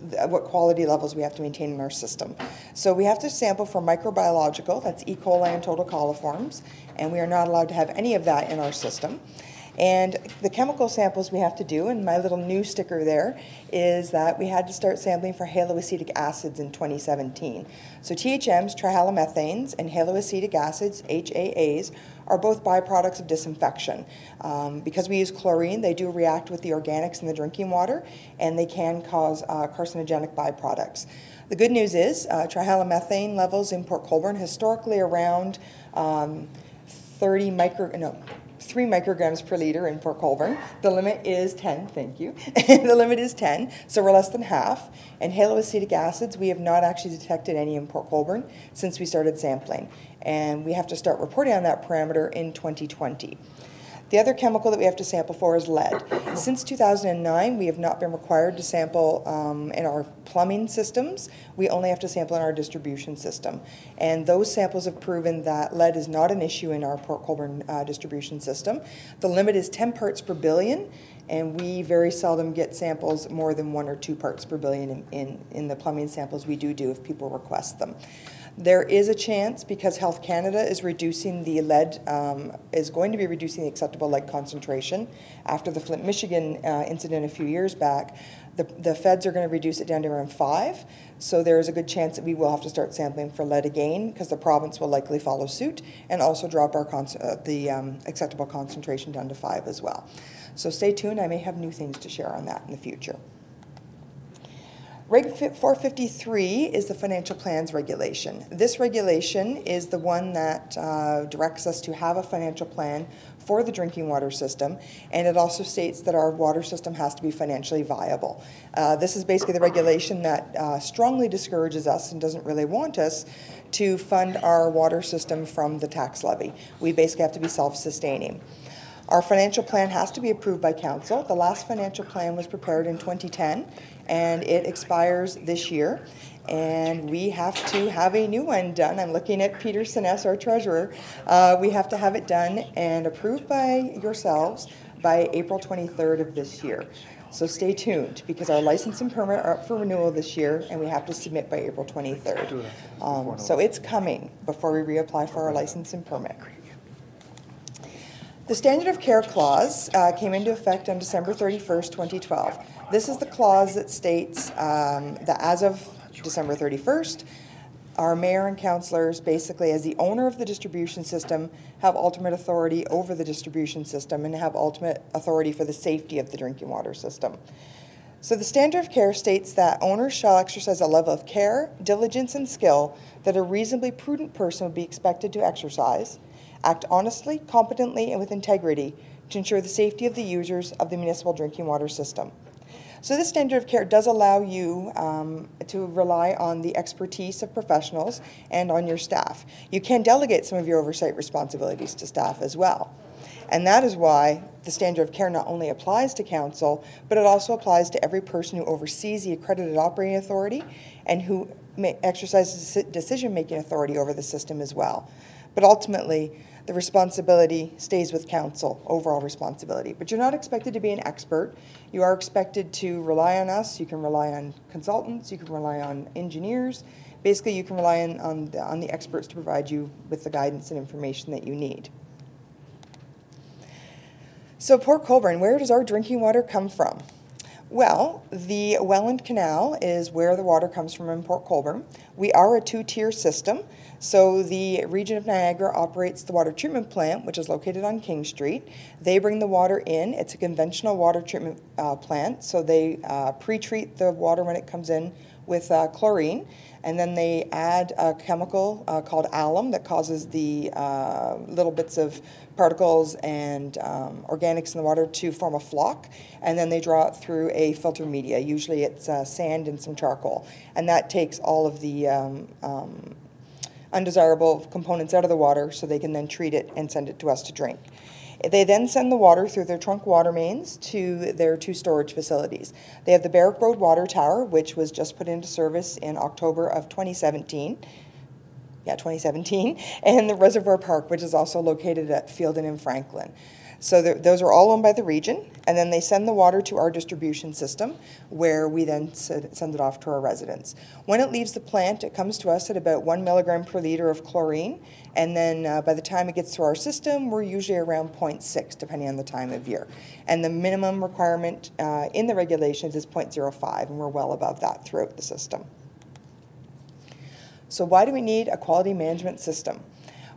Speaker 19: what quality levels we have to maintain in our system. So we have to sample for microbiological, that's E. coli and total coliforms, and we are not allowed to have any of that in our system. And the chemical samples we have to do, and my little new sticker there, is that we had to start sampling for haloacetic acids in 2017. So THMs, trihalomethanes, and haloacetic acids, HAAs, are both byproducts of disinfection. Because we use chlorine, they do react with the organics in the drinking water, and they can cause carcinogenic byproducts. The good news is trihalomethane levels in Port Colborne historically around 3 micrograms per liter in Port Colborne. The limit is 10, thank you. The limit is 10, so we're less than half. And haloacetic acids, we have not actually detected any in Port Colborne since we started sampling. And we have to start reporting on that parameter in 2020. The other chemical that we have to sample for is lead. Since 2009, we have not been required to sample in our plumbing systems. We only have to sample in our distribution system. And those samples have proven that lead is not an issue in our Port Colborne distribution system. The limit is 10 parts per billion, and we very seldom get samples more than 1 or 2 parts per billion in the plumbing samples we do if people request them. There is a chance, because Health Canada is reducing the lead, is going to be reducing the acceptable lead concentration. After the Flint, Michigan incident a few years back, the feds are going to reduce it down to around 5. So there is a good chance that we will have to start sampling for lead again, because the province will likely follow suit and also drop our acceptable concentration down to 5 as well. So stay tuned. I may have new things to share on that in the future. Reg 453 is the financial plans regulation. This regulation is the one that directs us to have a financial plan for the drinking water system, and it also states that our water system has to be financially viable. This is basically the regulation that strongly discourages us and doesn't really want us to fund our water system from the tax levy. We basically have to be self-sustaining. Our financial plan has to be approved by council. The last financial plan was prepared in 2010, and it expires this year. And we have to have a new one done. I'm looking at Peter Siness, our treasurer. We have to have it done and approved by yourselves by April 23rd of this year. So stay tuned, because our license and permit are up for renewal this year, and we have to submit by April 23rd. So it's coming before we reapply for our license and permit. The standard of care clause came into effect on December 31st, 2012. This is the clause that states that as of December 31st, our mayor and councillors, basically as the owner of the distribution system, have ultimate authority over the distribution system and have ultimate authority for the safety of the drinking water system. So the standard of care states that owners shall exercise a level of care, diligence, and skill that a reasonably prudent person would be expected to exercise, act honestly, competently, and with integrity to ensure the safety of the users of the municipal drinking water system. So this standard of care does allow you to rely on the expertise of professionals and on your staff. You can delegate some of your oversight responsibilities to staff as well. And that is why the standard of care not only applies to council, but it also applies to every person who oversees the accredited operating authority and who exercises decision-making authority over the system as well. But ultimately, the responsibility stays with council, overall responsibility. But you're not expected to be an expert. You are expected to rely on us. You can rely on consultants. You can rely on engineers. Basically, you can rely on the experts to provide you with the guidance and information that you need. So Port Colborne, where does our drinking water come from? Well, the Welland Canal is where the water comes from in Port Colborne. We are a two-tier system. So the region of Niagara operates the water treatment plant, which is located on King Street. They bring the water in. It's a conventional water treatment plant. So they pre-treat the water when it comes in with chlorine, and then they add a chemical called alum that causes the little bits of particles and organics in the water to form a flock, and then they draw it through a filter media. Usually it's sand and some charcoal, and that takes all of the undesirable components out of the water so they can then treat it and send it to us to drink. They then send the water through their trunk water mains to their 2 storage facilities. They have the Barrack Road Water Tower, which was just put into service in October of 2017. 2017, and the Reservoir Park, which is also located at Fielden and Franklin. So those are all owned by the region, and then they send the water to our distribution system, where we then send it off to our residents. When it leaves the plant, it comes to us at about 1 milligram per liter of chlorine, and then by the time it gets to our system, we're usually around 0.6, depending on the time of year. And the minimum requirement in the regulations is 0.05, and we're well above that throughout the system. So why do we need a quality management system?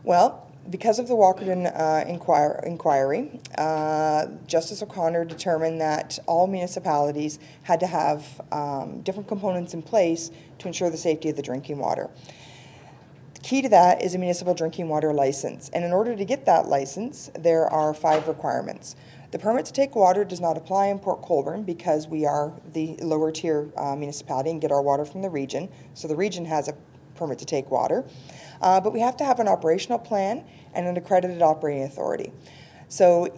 Speaker 19: Well, because of the Walkerton inquiry, Justice O'Connor determined that all municipalities had to have different components in place to ensure the safety of the drinking water. The key to that is a municipal drinking water license, and in order to get that license, there are 5 requirements. The permit to take water does not apply in Port Colborne because we are the lower tier municipality and get our water from the region, so the region has a permit to take water. But we have to have an operational plan and an accredited operating authority. So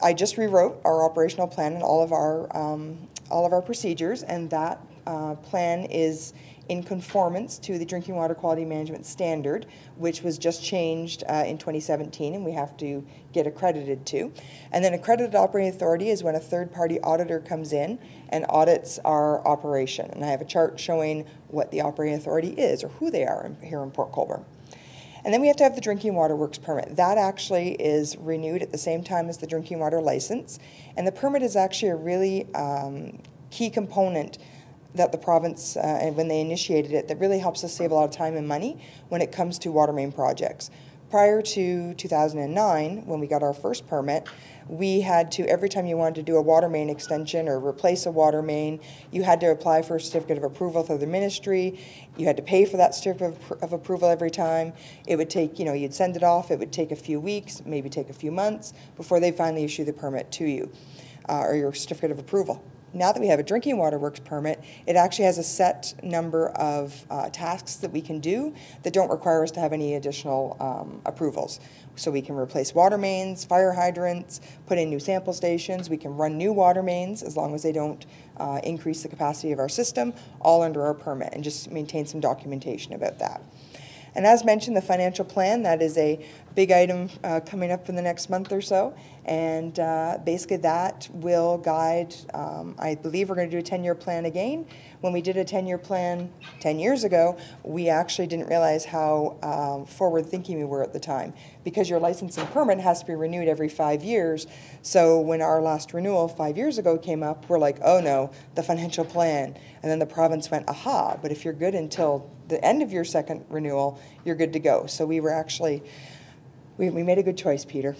Speaker 19: I just rewrote our operational plan and all of our procedures, and that plan is in conformance to the Drinking Water Quality Management Standard, which was just changed in 2017, and we have to get accredited to. And then accredited operating authority is when a third-party auditor comes in and audits our operation. And I have a chart showing what the operating authority is, or who they are here in Port Colborne. And then we have to have the Drinking Water Works permit. That actually is renewed at the same time as the drinking water license. And the permit is actually a really key component that the province, when they initiated it, that really helps us save a lot of time and money when it comes to water main projects. Prior to 2009, when we got our first permit, we had to, every time you wanted to do a water main extension or replace a water main, you had to apply for a certificate of approval through the ministry. You had to pay for that certificate of approval every time. It would take, you'd send it off, it would take a few weeks, maybe take a few months before they finally issue the permit to you, or your certificate of approval. Now that we have a Drinking Water Works permit, it actually has a set number of tasks that we can do that don't require us to have any additional approvals. So we can replace water mains, fire hydrants, put in new sample stations, we can run new water mains as long as they don't increase the capacity of our system, all under our permit, and just maintain some documentation about that. And as mentioned, the financial plan, that is a big item coming up in the next month or so. And basically that will guide, I believe we're going to do a 10-year plan again. When we did a 10-year plan 10 years ago, we actually didn't realize how forward-thinking we were at the time, because your license and permit has to be renewed every 5 years. So when our last renewal 5 years ago came up, we're like, oh no, the financial plan. And then the province went, aha, but if you're good until the end of your second renewal, you're good to go. So we were actually, we made a good choice, Peter.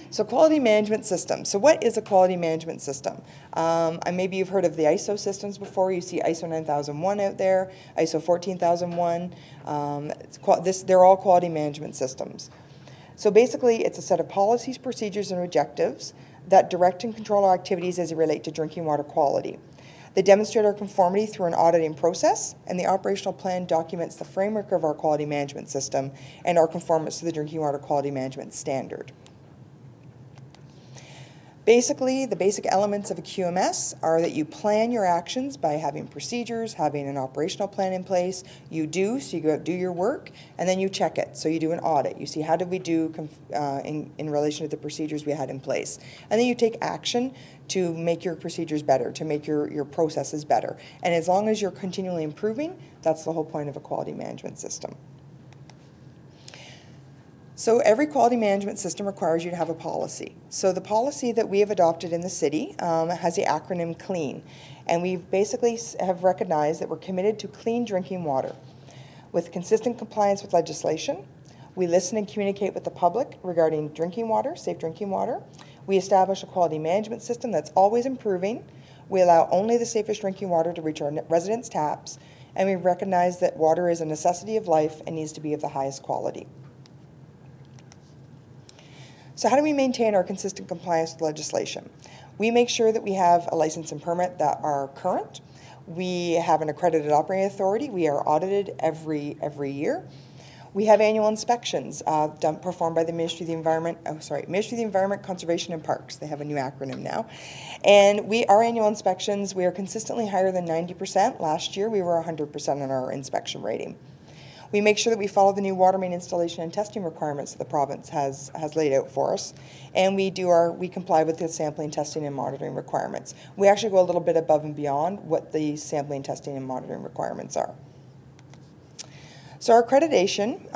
Speaker 19: So quality management system. So what is a quality management system? Maybe you've heard of the ISO systems before. You see ISO 9001 out there, ISO 14001. They're all quality management systems. So basically, it's a set of policies, procedures, and objectives that direct and control our activities as they relate to drinking water quality. They demonstrate our conformity through an auditing process, and the operational plan documents the framework of our quality management system and our conformance to the Drinking Water Quality Management Standard. Basically, the basic elements of a QMS are that you plan your actions by having procedures, having an operational plan in place. You do, so you go out, do your work, and then you check it. So you do an audit. You see how did we do in relation to the procedures we had in place. And then you take action to make your procedures better, to make your processes better. And as long as you're continually improving, that's the whole point of a quality management system. So every quality management system requires you to have a policy. So the policy that we have adopted in the city has the acronym CLEAN. And we basically have recognized that we're committed to clean drinking water with consistent compliance with legislation. We listen and communicate with the public regarding drinking water, safe drinking water. We establish a quality management system that's always improving. We allow only the safest drinking water to reach our residents' taps. And we recognize that water is a necessity of life and needs to be of the highest quality. So how do we maintain our consistent compliance with legislation? We make sure that we have a license and permit that are current. We have an accredited operating authority. We are audited every year. We have annual inspections performed by the Ministry of the Environment, Ministry of the Environment, Conservation and Parks. They have a new acronym now. And our annual inspections, we are consistently higher than 90%. Last year, we were 100% on our inspection rating. We make sure that we follow the new water main installation and testing requirements that the province has laid out for us. And we comply with the sampling, testing, and monitoring requirements. We actually go a little bit above and beyond what the sampling, testing, and monitoring requirements are. So our accreditation,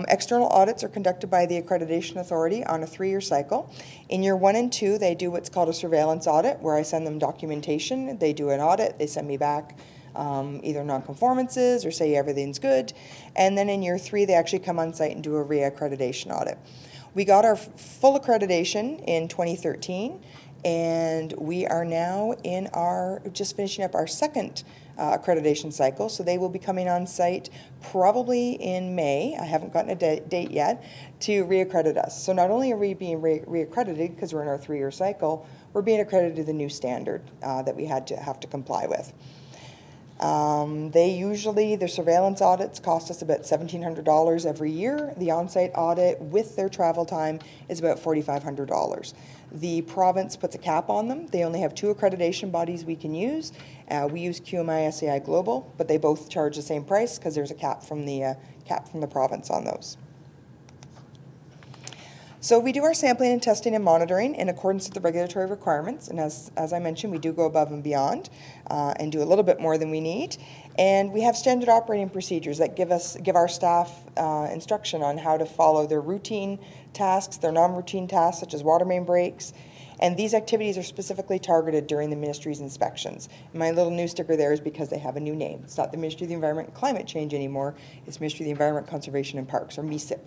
Speaker 19: external audits are conducted by the Accreditation Authority on a 3-year cycle. In year 1 and 2, they do what's called a surveillance audit, where I send them documentation. They do an audit, they send me back either non-conformances or say everything's good. And then in year 3, they actually come on site and do a re-accreditation audit. We got our full accreditation in 2013, and we are now just finishing up our second accreditation cycle, so they will be coming on site probably in May. I haven't gotten a date yet to reaccredit us. So not only are we being reaccredited because we're in our 3-year cycle, we're being accredited to the new standard that we have to comply with. Their surveillance audits cost us about $1,700 every year. The on-site audit with their travel time is about $4,500. The province puts a cap on them. They only have 2 accreditation bodies we can use. We use QMI SAI Global, but they both charge the same price because there's a cap from the province on those. So we do our sampling and testing and monitoring in accordance with the regulatory requirements, and as I mentioned, we do go above and beyond and do a little bit more than we need. And we have standard operating procedures that give our staff instruction on how to follow their routine tasks, their non-routine tasks such as water main breaks. And these activities are specifically targeted during the ministry's inspections. And my little new sticker there is because they have a new name. It's not the Ministry of the Environment and Climate Change anymore. It's Ministry of the Environment, Conservation and Parks, or MECIP.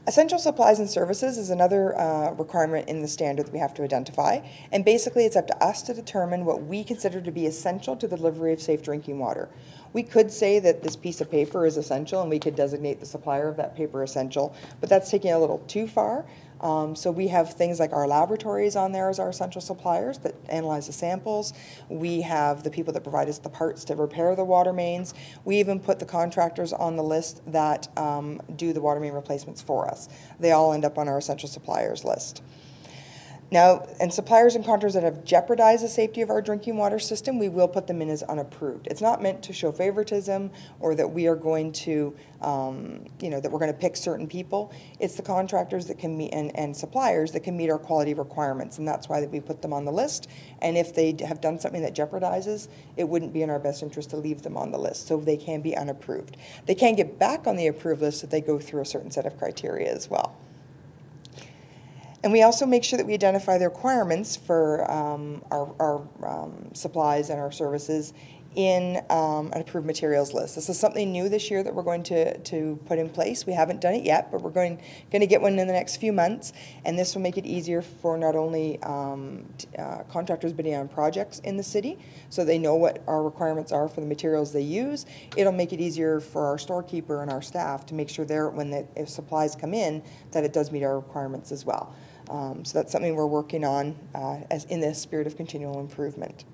Speaker 19: Essential supplies and services is another requirement in the standard that we have to identify. And basically, it's up to us to determine what we consider to be essential to the delivery of safe drinking water. We could say that this piece of paper is essential, and we could designate the supplier of that paper essential, but that's taking it a little too far. So we have things like our laboratories on there as our essential suppliers that analyze the samples. We have the people that provide us the parts to repair the water mains. We even put the contractors on the list that do the water main replacements for us. They all end up on our essential suppliers list. Now, and suppliers and contractors that have jeopardized the safety of our drinking water system, we will put them in as unapproved. It's not meant to show favoritism or that we are going to, that we're going to pick certain people. It's the contractors that can meet and suppliers that can meet our quality requirements, and that's why we put them on the list. And if they have done something that jeopardizes, it wouldn't be in our best interest to leave them on the list, so they can be unapproved. They can get back on the approved list if they go through a certain set of criteria as well. And we also make sure that we identify the requirements for our supplies and our services in an approved materials list. This is something new this year that we're going to put in place. We haven't done it yet, but we're going to get one in the next few months, and this will make it easier for not only contractors bidding on projects in the city, so they know what our requirements are for the materials they use. It'll make it easier for our storekeeper and our staff to make sure if supplies come in, that it does meet our requirements as well. So that's something we're working on as in the spirit of continual improvement.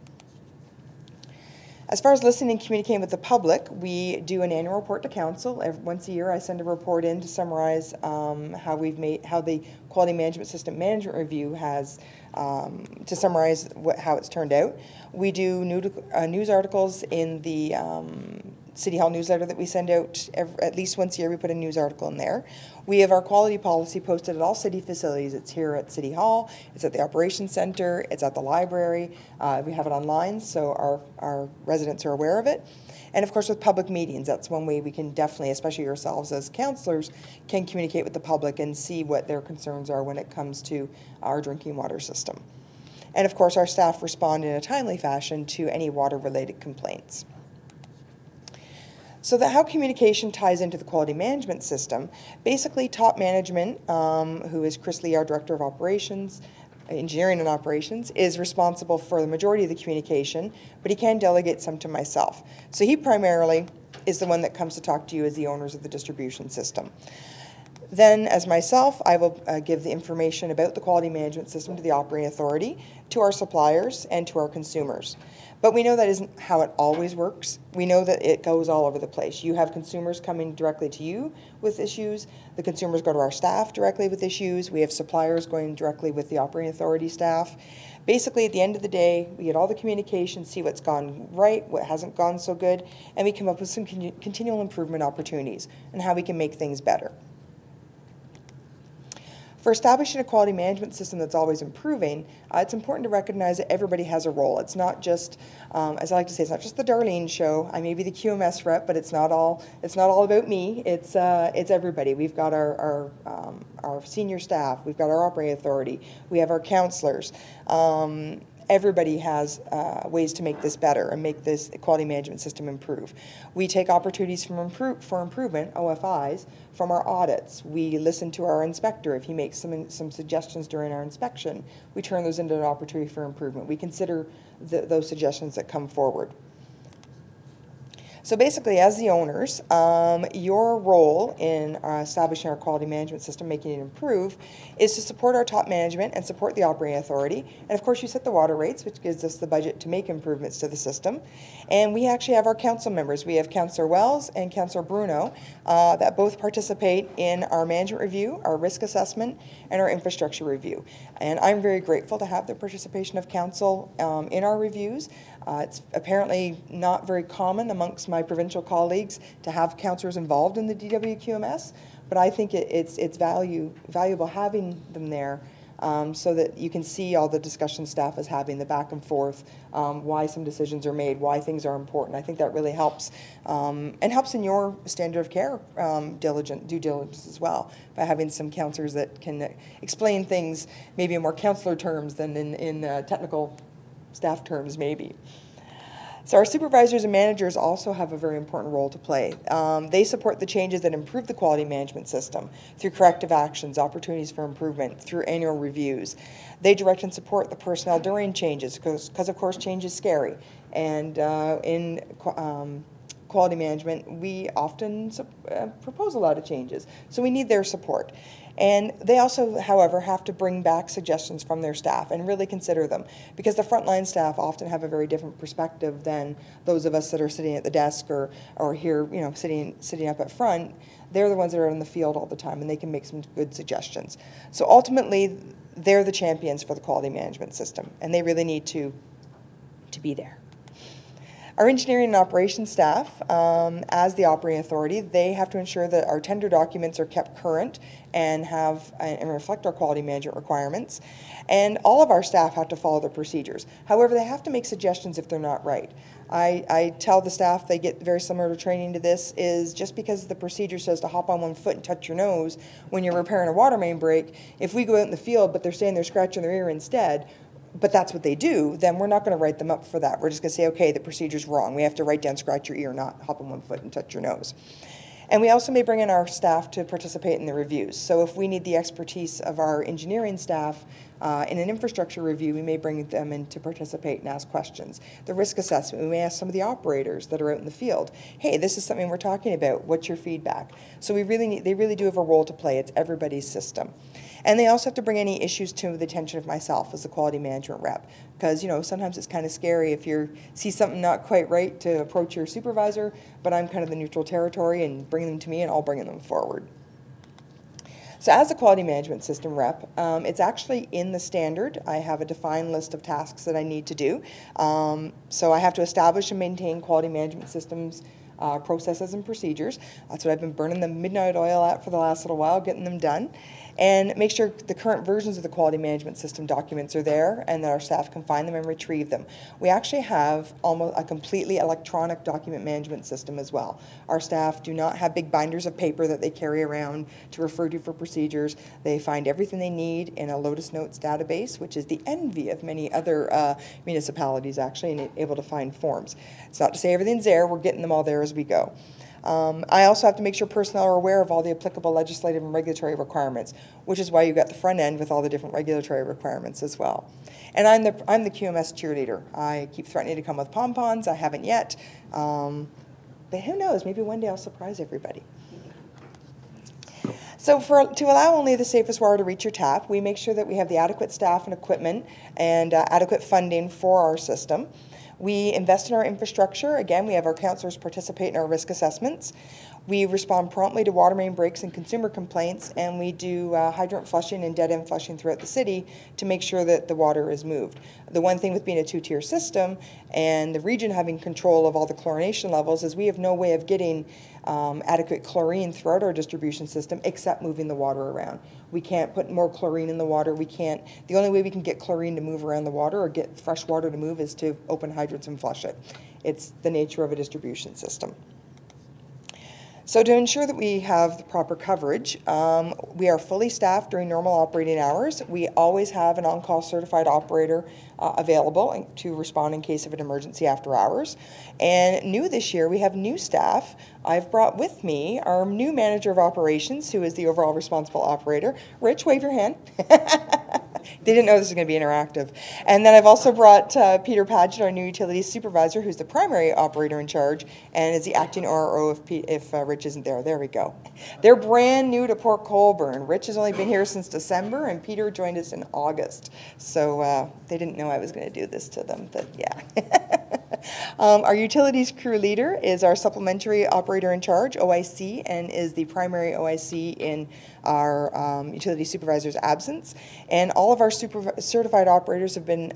Speaker 19: As far as listening and communicating with the public, we do an annual report to council. Once a year, I send a report in to summarize how the Quality Management System Management Review has, to summarize how it's turned out. We do news articles in the City Hall newsletter that we send out at least once a year. We put a news article in there. We have our quality policy posted at all city facilities. It's here at City Hall, it's at the Operations Center, it's at the library. We have it online, so our residents are aware of it. And of course with public meetings, that's one way we can definitely, especially yourselves as councillors, can communicate with the public and see what their concerns are when it comes to our drinking water system. And of course our staff respond in a timely fashion to any water-related complaints. So how communication ties into the quality management system, basically top management, who is Chris Lee, our Director of Operations, Engineering and Operations, is responsible for the majority of the communication, but he can delegate some to myself. So he primarily is the one that comes to talk to you as the owners of the distribution system. Then, as myself, I will give the information about the quality management system to the operating authority, to our suppliers, and to our consumers. But we know that isn't how it always works. We know that it goes all over the place. You have consumers coming directly to you with issues. The consumers go to our staff directly with issues. We have suppliers going directly with the operating authority staff. Basically, at the end of the day, we get all the communication, see what's gone right, what hasn't gone so good, and we come up with some continual improvement opportunities and how we can make things better. For establishing a quality management system that's always improving, it's important to recognize that everybody has a role. It's not just, as I like to say, it's not just the Darlene show. I may be the QMS rep, but it's not all about me. It's everybody. We've got our senior staff. We've got our operating authority. We have our counselors. Everybody has ways to make this better and make this quality management system improve. We take opportunities for improvement, OFIs, from our audits. We listen to our inspector. If he makes some suggestions during our inspection, we turn those into an opportunity for improvement. We consider those suggestions that come forward. So basically, as the owners, your role in establishing our quality management system, making it improve, is to support our top management and support the operating authority. And of course, you set the water rates, which gives us the budget to make improvements to the system. And we actually have our council members. We have Councillor Wells and Councillor Bruno that both participate in our management review, our risk assessment, and our infrastructure review. And I'm very grateful to have the participation of council in our reviews. It's apparently not very common amongst my provincial colleagues to have councillors involved in the DWQMS, but I think it's valuable having them there so that you can see all the discussion staff is having, the back and forth, why some decisions are made, why things are important. I think that really helps, and helps in your standard of care due diligence as well, by having some councillors that can explain things maybe in more councillor terms than in technical staff terms maybe. So our supervisors and managers also have a very important role to play. They support the changes that improve the quality management system through corrective actions, opportunities for improvement, through annual reviews. They direct and support the personnel during changes because of course change is scary. And in quality management, we often propose a lot of changes. So we need their support. And they also, however, have to bring back suggestions from their staff and really consider them, because the frontline staff often have a very different perspective than those of us that are sitting at the desk or here, you know, sitting up at front. They're the ones that are in the field all the time, and they can make some good suggestions. So ultimately, they're the champions for the quality management system, and they really need to be there. Our engineering and operations staff, as the operating authority, they have to ensure that our tender documents are kept current and reflect our quality management requirements. And all of our staff have to follow the procedures. However, they have to make suggestions if they're not right. I tell the staff, they get very similar to training to this, is just because the procedure says to hop on one foot and touch your nose when you're repairing a water main break, if we go out in the field but they're standing there scratching their ear instead, but that's what they do, then we're not going to write them up for that. We're just going to say, okay, the procedure's wrong. We have to write down scratch your ear, not hop on one foot and touch your nose. And we also may bring in our staff to participate in the reviews. So if we need the expertise of our engineering staff in an infrastructure review, we may bring them in to participate and ask questions. The risk assessment, we may ask some of the operators that are out in the field, hey, this is something we're talking about. What's your feedback? So they really do have a role to play. It's everybody's system. And they also have to bring any issues to the attention of myself as the quality management rep. Because, you know, sometimes it's kind of scary if you see something not quite right to approach your supervisor, but I'm kind of the neutral territory and bring them to me and I'll bring them forward. So as a quality management system rep, it's actually in the standard. I have a defined list of tasks that I need to do. So I have to establish and maintain quality management systems, processes and procedures. That's what I've been burning the midnight oil at for the last little while, getting them done. And make sure the current versions of the quality management system documents are there and that our staff can find them and retrieve them. We actually have almost a completely electronic document management system as well. Our staff do not have big binders of paper that they carry around to refer to for procedures. They find everything they need in a Lotus Notes database, which is the envy of many other municipalities actually, and able to find forms. It's not to say everything's there, we're getting them all there as we go. I also have to make sure personnel are aware of all the applicable legislative and regulatory requirements, which is why you've got the front end with all the different regulatory requirements as well. And I'm the QMS cheerleader. I keep threatening to come with pom-poms. I haven't yet. But who knows, maybe one day I'll surprise everybody. So to allow only the safest water to reach your tap, we make sure that we have the adequate staff and equipment and adequate funding for our system. We invest in our infrastructure. Again, we have our councillors participate in our risk assessments. We respond promptly to water main breaks and consumer complaints, and we do hydrant flushing and dead end flushing throughout the city to make sure that the water is moved. The one thing with being a two-tier system and the region having control of all the chlorination levels is we have no way of getting adequate chlorine throughout our distribution system except moving the water around. We can't put more chlorine in the water. The only way we can get chlorine to move around the water or get fresh water to move is to open hydrants and flush it. It's the nature of a distribution system. So to ensure that we have the proper coverage, we are fully staffed during normal operating hours. We always have an on-call certified operator available to respond in case of an emergency after hours. And new this year, we have new staff. I've brought with me our new manager of operations, who is the overall responsible operator. Rich, wave your hand. They didn't know this was going to be interactive. And then I've also brought Peter Padgett, our new utilities supervisor, who's the primary operator in charge and is the acting RO if Rich isn't there. There we go. They're brand new to Port Colborne. Rich has only been here since December, and Peter joined us in August. So they didn't know I was going to do this to them, but yeah. Our utilities crew leader is our supplementary operator in charge, OIC, and is the primary OIC in our utility supervisor's absence. And all of our certified operators have been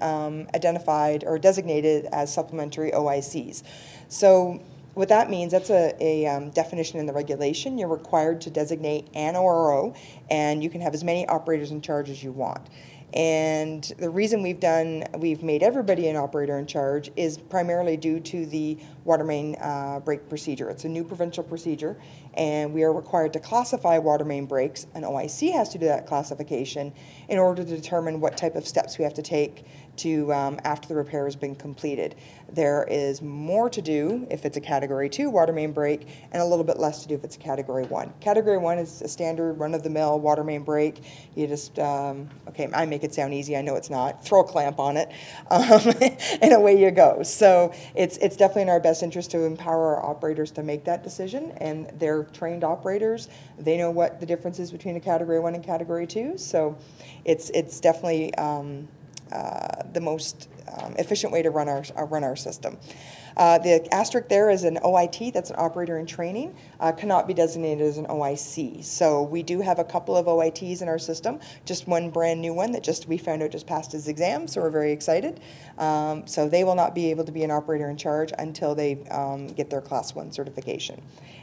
Speaker 19: identified or designated as supplementary OICs. So what that means, that's a definition in the regulation. You're required to designate an ORO, and you can have as many operators in charge as you want. And the reason we've made everybody an operator in charge is primarily due to the water main break procedure. It's a new provincial procedure, and we are required to classify water main breaks. An OIC has to do that classification in order to determine what type of steps we have to take to after the repair has been completed. There is more to do if it's a Category 2 water main break, and a little bit less to do if it's a Category 1. Category 1 is a standard run-of-the-mill water main break. You just, okay, I make it sound easy, I know it's not. Throw a clamp on it, and away you go. So it's definitely in our best interest to empower our operators to make that decision, and they're trained operators. They know what the difference is between a Category 1 and Category 2, so it's definitely the most efficient way to run our system. The asterisk there is an OIT, that's an operator in training, cannot be designated as an OIC. So we do have a couple of OITs in our system, just one brand new one that we found out just passed his exam, so we're very excited. So they will not be able to be an operator in charge until they get their Class 1 certification.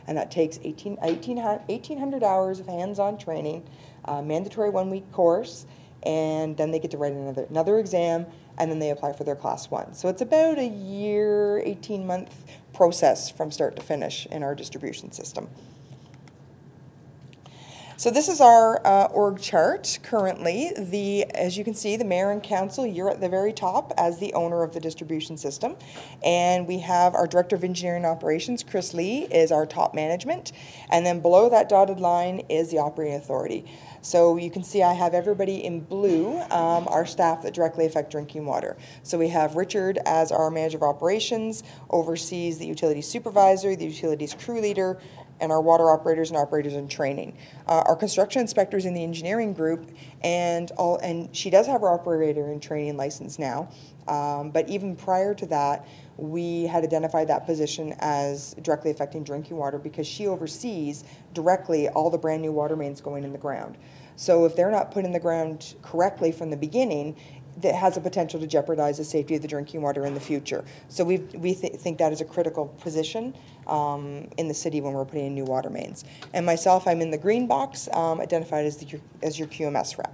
Speaker 19: And that takes 1,800 hours of hands-on training, mandatory 1-week course, and then they get to write another exam, and then they apply for their Class 1. So it's about a year, 18-month process from start to finish in our distribution system. So this is our org chart currently. As you can see, the mayor and council, you're at the very top as the owner of the distribution system. And we have our director of engineering operations, Chris Lee, is our top management. And then below that dotted line is the operating authority. So you can see I have everybody in blue, our staff that directly affect drinking water. So we have Richard as our manager of operations, oversees the utilities supervisor, the utilities crew leader, and our water operators and operators in training. Our construction inspectors in the engineering group, and she does have her operator in training license now, but even prior to that, we had identified that position as directly affecting drinking water because she oversees directly all the brand new water mains going in the ground. So if they're not put in the ground correctly from the beginning, that has a potential to jeopardize the safety of the drinking water in the future. So we think that is a critical position in the city when we're putting in new water mains. And myself, I'm in the green box, identified as your QMS rep.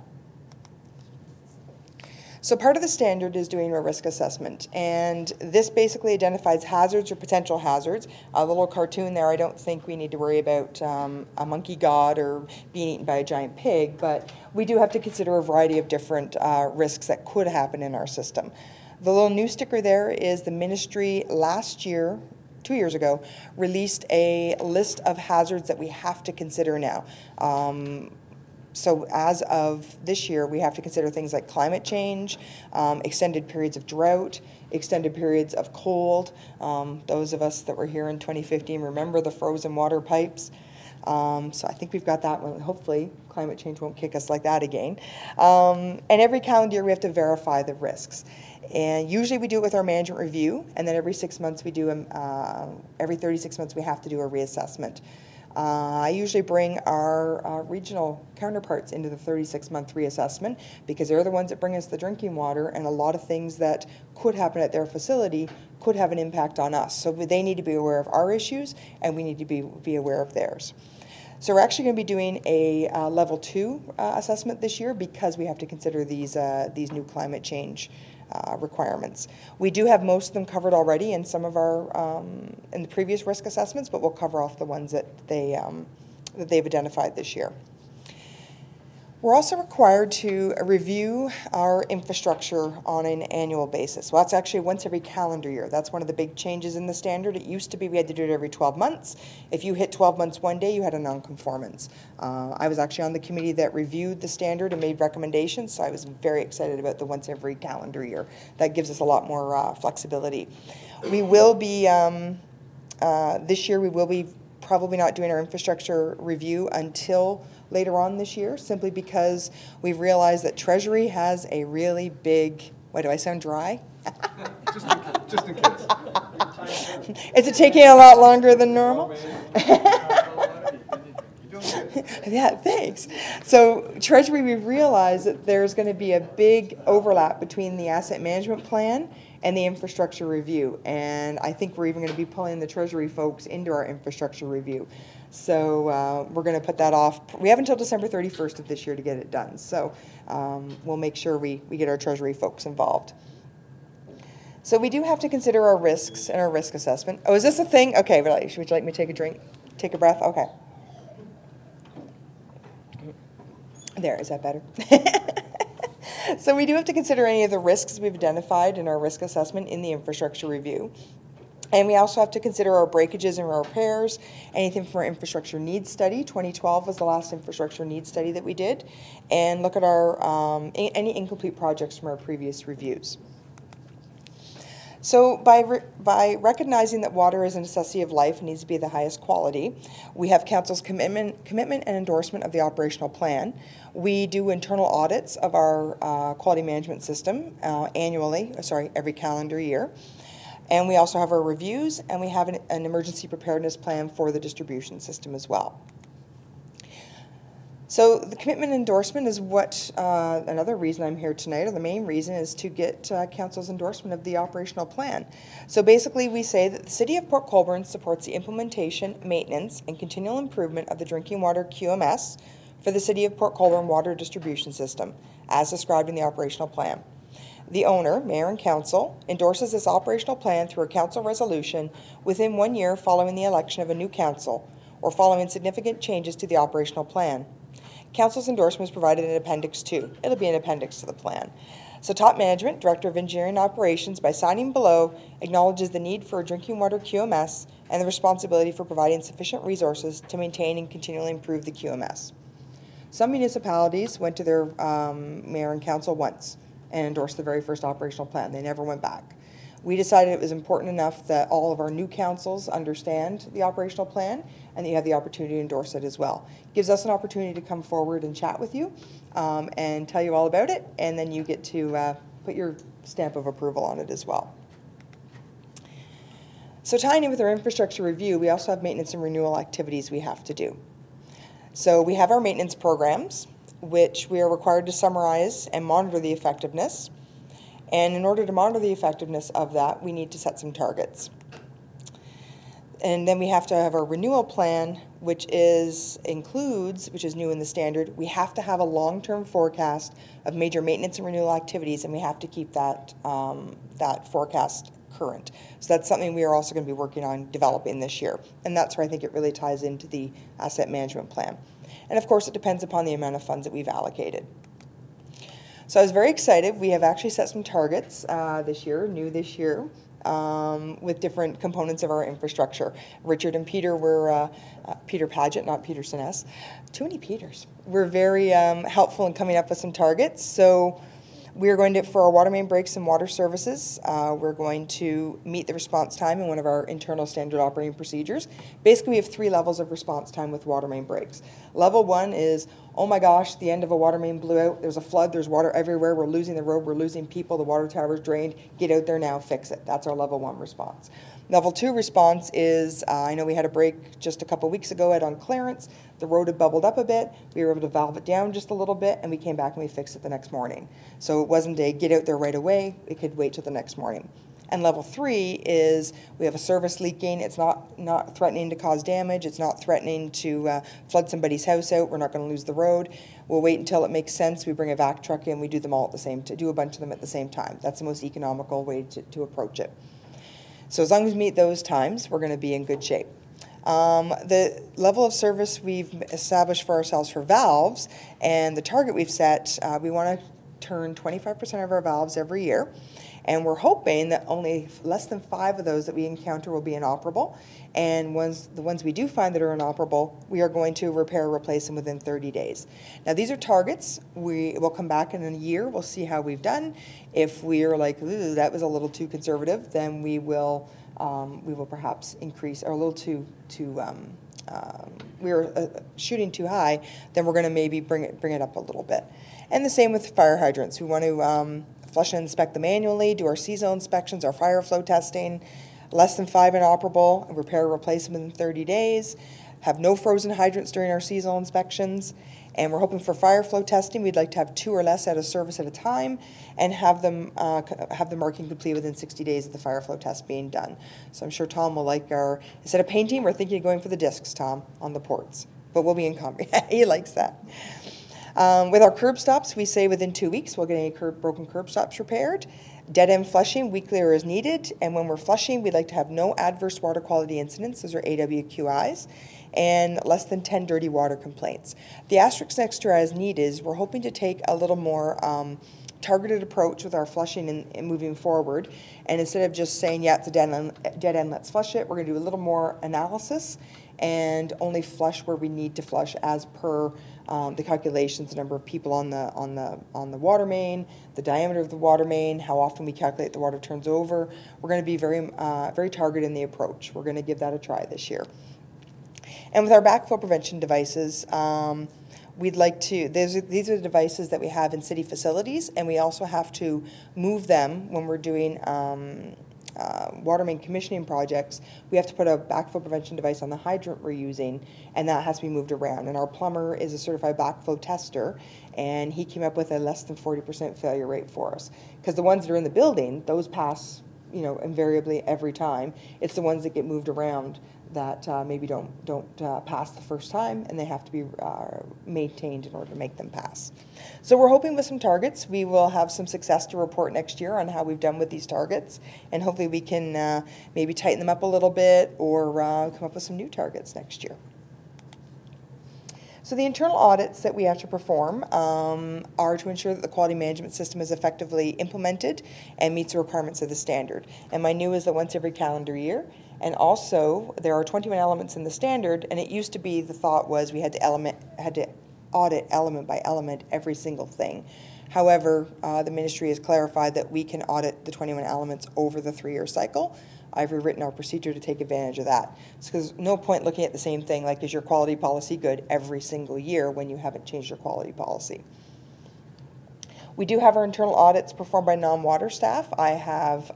Speaker 19: So part of the standard is doing a risk assessment, and this basically identifies hazards or potential hazards. A little cartoon there, I don't think we need to worry about a monkey god or being eaten by a giant pig, but we do have to consider a variety of different risks that could happen in our system. The little new sticker there is the ministry last year, 2 years ago, released a list of hazards that we have to consider now. So as of this year, we have to consider things like climate change, extended periods of drought, extended periods of cold. Those of us that were here in 2015 remember the frozen water pipes. So I think we've got that one. Hopefully climate change won't kick us like that again. And every calendar year we have to verify the risks. And usually we do it with our management review, and then every 6 months we do, every 36 months we have to do a reassessment. I usually bring our regional counterparts into the 36-month reassessment because they're the ones that bring us the drinking water, and a lot of things that could happen at their facility could have an impact on us. So they need to be aware of our issues, and we need to be aware of theirs. So we're actually going to be doing a level 2 assessment this year because we have to consider these new climate change requirements. We do have most of them covered already in some of our in the previous risk assessments, but we'll cover off the ones that they've identified this year. We're also required to review our infrastructure on an annual basis. Well, that's actually once every calendar year. That's one of the big changes in the standard. It used to be we had to do it every 12 months. If you hit 12 months one day, you had a non-conformance. I was actually on the committee that reviewed the standard and made recommendations, so I was very excited about the once every calendar year. That gives us a lot more flexibility. We will be, this year we will be probably not doing our infrastructure review until later on this year, simply because we've realized that Treasury has a really big, why do I sound dry?
Speaker 1: Just in case.
Speaker 19: Is it taking a lot longer than normal? Yeah, thanks. So Treasury, we've realized that there's going to be a big overlap between the asset management plan and the infrastructure review. And I think we're even going to be pulling the Treasury folks into our infrastructure review. So we're going to put that off. We have until December 31st of this year to get it done. So we'll make sure we get our Treasury folks involved. So we do have to consider our risks and our risk assessment. Oh, is this a thing? Okay, would you like me to take a drink? Take a breath? Okay. There, is that better? So we do have to consider any of the risks we've identified in our risk assessment in the infrastructure review. And we also have to consider our breakages and our repairs, anything from our infrastructure needs study. 2012 was the last infrastructure needs study that we did, and look at our any incomplete projects from our previous reviews. So by recognizing that water is a necessity of life and needs to be the highest quality, we have Council's commitment and endorsement of the operational plan. We do internal audits of our quality management system every calendar year. And we also have our reviews, and we have an emergency preparedness plan for the distribution system as well. So the commitment endorsement is what, another reason I'm here tonight, or the main reason, is to get Council's endorsement of the operational plan. So basically we say that the City of Port Colborne supports the implementation, maintenance, and continual improvement of the drinking water QMS for the City of Port Colborne water distribution system, as described in the operational plan. The owner, Mayor and Council, endorses this operational plan through a Council resolution within 1 year following the election of a new Council, or following significant changes to the operational plan. Council's endorsement is provided in Appendix 2. It'll be an appendix to the plan. So top management, Director of Engineering Operations, by signing below, acknowledges the need for a drinking water QMS and the responsibility for providing sufficient resources to maintain and continually improve the QMS. Some municipalities went to their mayor and council once and endorsed the very first operational plan. They never went back. We decided it was important enough that all of our new councils understand the operational plan and that you have the opportunity to endorse it as well. It gives us an opportunity to come forward and chat with you and tell you all about it, and then you get to put your stamp of approval on it as well. So tying in with our infrastructure review, we also have maintenance and renewal activities we have to do. So we have our maintenance programs, which we are required to summarize and monitor the effectiveness. And in order to monitor the effectiveness of that, we need to set some targets. And then we have to have our renewal plan, which is new in the standard. We have to have a long-term forecast of major maintenance and renewal activities, and we have to keep that, that forecast current. So that's something we are also going to be working on developing this year. And that's where I think it really ties into the asset management plan. And of course, it depends upon the amount of funds that we've allocated. So I was very excited. We have actually set some targets this year, new this year, with different components of our infrastructure. Richard and Peter were, Peter Paget, not Peterson S. Too many Peters. We're very helpful in coming up with some targets. So We are going to, for our water main breaks and water services, we're going to meet the response time in one of our internal standard operating procedures. Basically, we have 3 levels of response time with water main breaks. Level 1 is, oh my gosh, the end of a water main blew out, there's a flood, there's water everywhere, we're losing the road, we're losing people, the water tower's drained, get out there now, fix it. That's our level 1 response. Level 2 response is, I know we had a break just a couple weeks ago out on Clarence. The road had bubbled up a bit. We were able to valve it down just a little bit, and we came back and we fixed it the next morning. So it wasn't a get out there right away. It could wait till the next morning. And level 3 is we have a service leaking. It's not threatening to cause damage. It's not threatening to flood somebody's house out. We're not going to lose the road. We'll wait until it makes sense. We bring a vac truck in. We do them all at the same time. Do a bunch of them at the same time. That's the most economical way to approach it. So as long as we meet those times, we're going to be in good shape. The level of service we've established for ourselves for valves and the target we've set, we want to turn 25% of our valves every year. And we're hoping that only less than 5 of those that we encounter will be inoperable. And the ones we do find that are inoperable, we are going to repair or replace them within 30 days. Now, these are targets. We will come back in a year. We'll see how we've done. If we're like, ooh, that was a little too conservative, then we will perhaps increase, or a little too we were shooting too high, then we're going to maybe bring it up a little bit. And the same with fire hydrants. We want to flush and inspect them annually, do our seasonal inspections, our fire flow testing, less than 5 inoperable, repair or replace them in 30 days, have no frozen hydrants during our seasonal inspections, and we're hoping for fire flow testing, we'd like to have 2 or less out of service at a time, and have the marking complete within 60 days of the fire flow test being done. So I'm sure Tom will like instead of painting, we're thinking of going for the discs, Tom, on the ports, but we'll be in he likes that. With our curb stops, we say within 2 weeks we'll get any broken curb stops repaired. Dead end flushing, weekly or as needed. And when we're flushing, we'd like to have no adverse water quality incidents, those are AWQIs, and less than 10 dirty water complaints. The asterisk next to as needed is we're hoping to take a little more targeted approach with our flushing and moving forward. And instead of just saying, yeah, it's a dead end, let's flush it, we're going to do a little more analysis and only flush where we need to flush as per the calculations, the number of people on the water main, the diameter of the water main, how often we calculate the water turns over. We're going to be very targeted in the approach. We're going to give that a try this year. And with our backflow prevention devices, we'd like to, these are the devices that we have in city facilities, and we also have to move them when we're doing water main commissioning projects. We have to put a backflow prevention device on the hydrant we're using, and that has to be moved around. And our plumber is a certified backflow tester, and he came up with a less than 40% failure rate for us. Because the ones that are in the building, those pass, invariably every time. It's the ones that get moved around that maybe don't pass the first time, and they have to be maintained in order to make them pass. So we're hoping with some targets, we will have some success to report next year on how we've done with these targets, and hopefully we can maybe tighten them up a little bit or come up with some new targets next year. So the internal audits that we have to perform are to ensure that the quality management system is effectively implemented and meets the requirements of the standard. And my new is that once every calendar year. And also, there are 21 elements in the standard, and it used to be the thought was we had to audit element by element every single thing. However, the ministry has clarified that we can audit the 21 elements over the 3-year cycle. I've rewritten our procedure to take advantage of that. Because no point looking at the same thing, like is your quality policy good every single year when you haven't changed your quality policy. We do have our internal audits performed by non-water staff. I have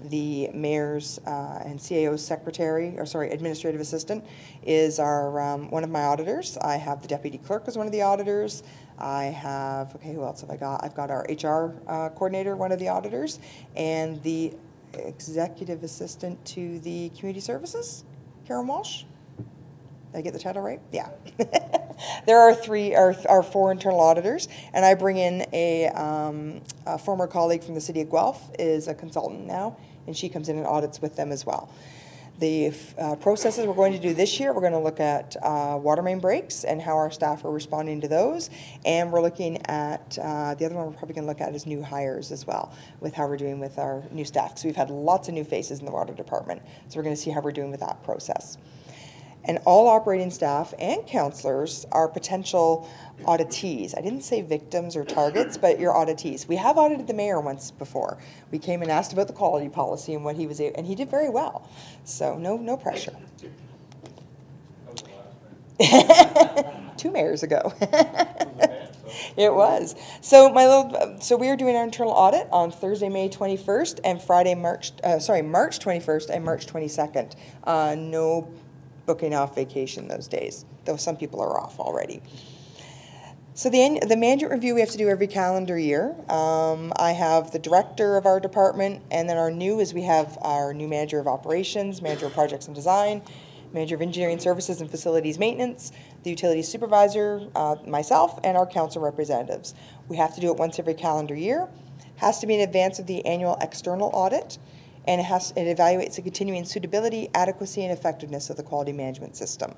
Speaker 19: the mayor's and CAO's administrative assistant is one of my auditors. I have the deputy clerk as one of the auditors. I have, who else have I got? I've got our HR coordinator, one of the auditors, and the executive assistant to the community services, Karen Walsh. Did I get the title right? Yeah. There are 4 internal auditors, and I bring in a former colleague from the city of Guelph, is a consultant now, and she comes in and audits with them as well. The processes we're going to do this year, we're going to look at water main breaks and how our staff are responding to those, and we're looking at, the other one we're probably going to look at is new hires as well, with how we're doing with our new staff, because we've had lots of new faces in the water department, so we're going to see how we're doing with that process. And all operating staff and counselors are potential auditees. I didn't say victims or targets, but you're auditees. We have audited the mayor once before. We came and asked about the quality policy and what he was, and he did very well. So no pressure. 2 mayors ago. It was. So we are doing our internal audit on Thursday, May 21st, and Friday, March 21st and March 22nd. No booking off vacation those days, though some people are off already. So the management review we have to do every calendar year. I have the director of our department, and then we have our new manager of operations, manager of projects and design, manager of engineering services and facilities maintenance, the utilities supervisor, myself, and our council representatives. We have to do it once every calendar year. Has to be in advance of the annual external audit, and it evaluates the continuing suitability, adequacy, and effectiveness of the quality management system.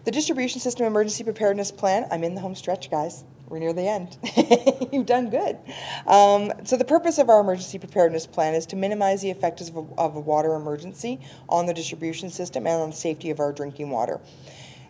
Speaker 19: The distribution system emergency preparedness plan, I'm in the home stretch, guys. We're near the end. You've done good. So the purpose of our emergency preparedness plan is to minimize the effects of a water emergency on the distribution system and on the safety of our drinking water.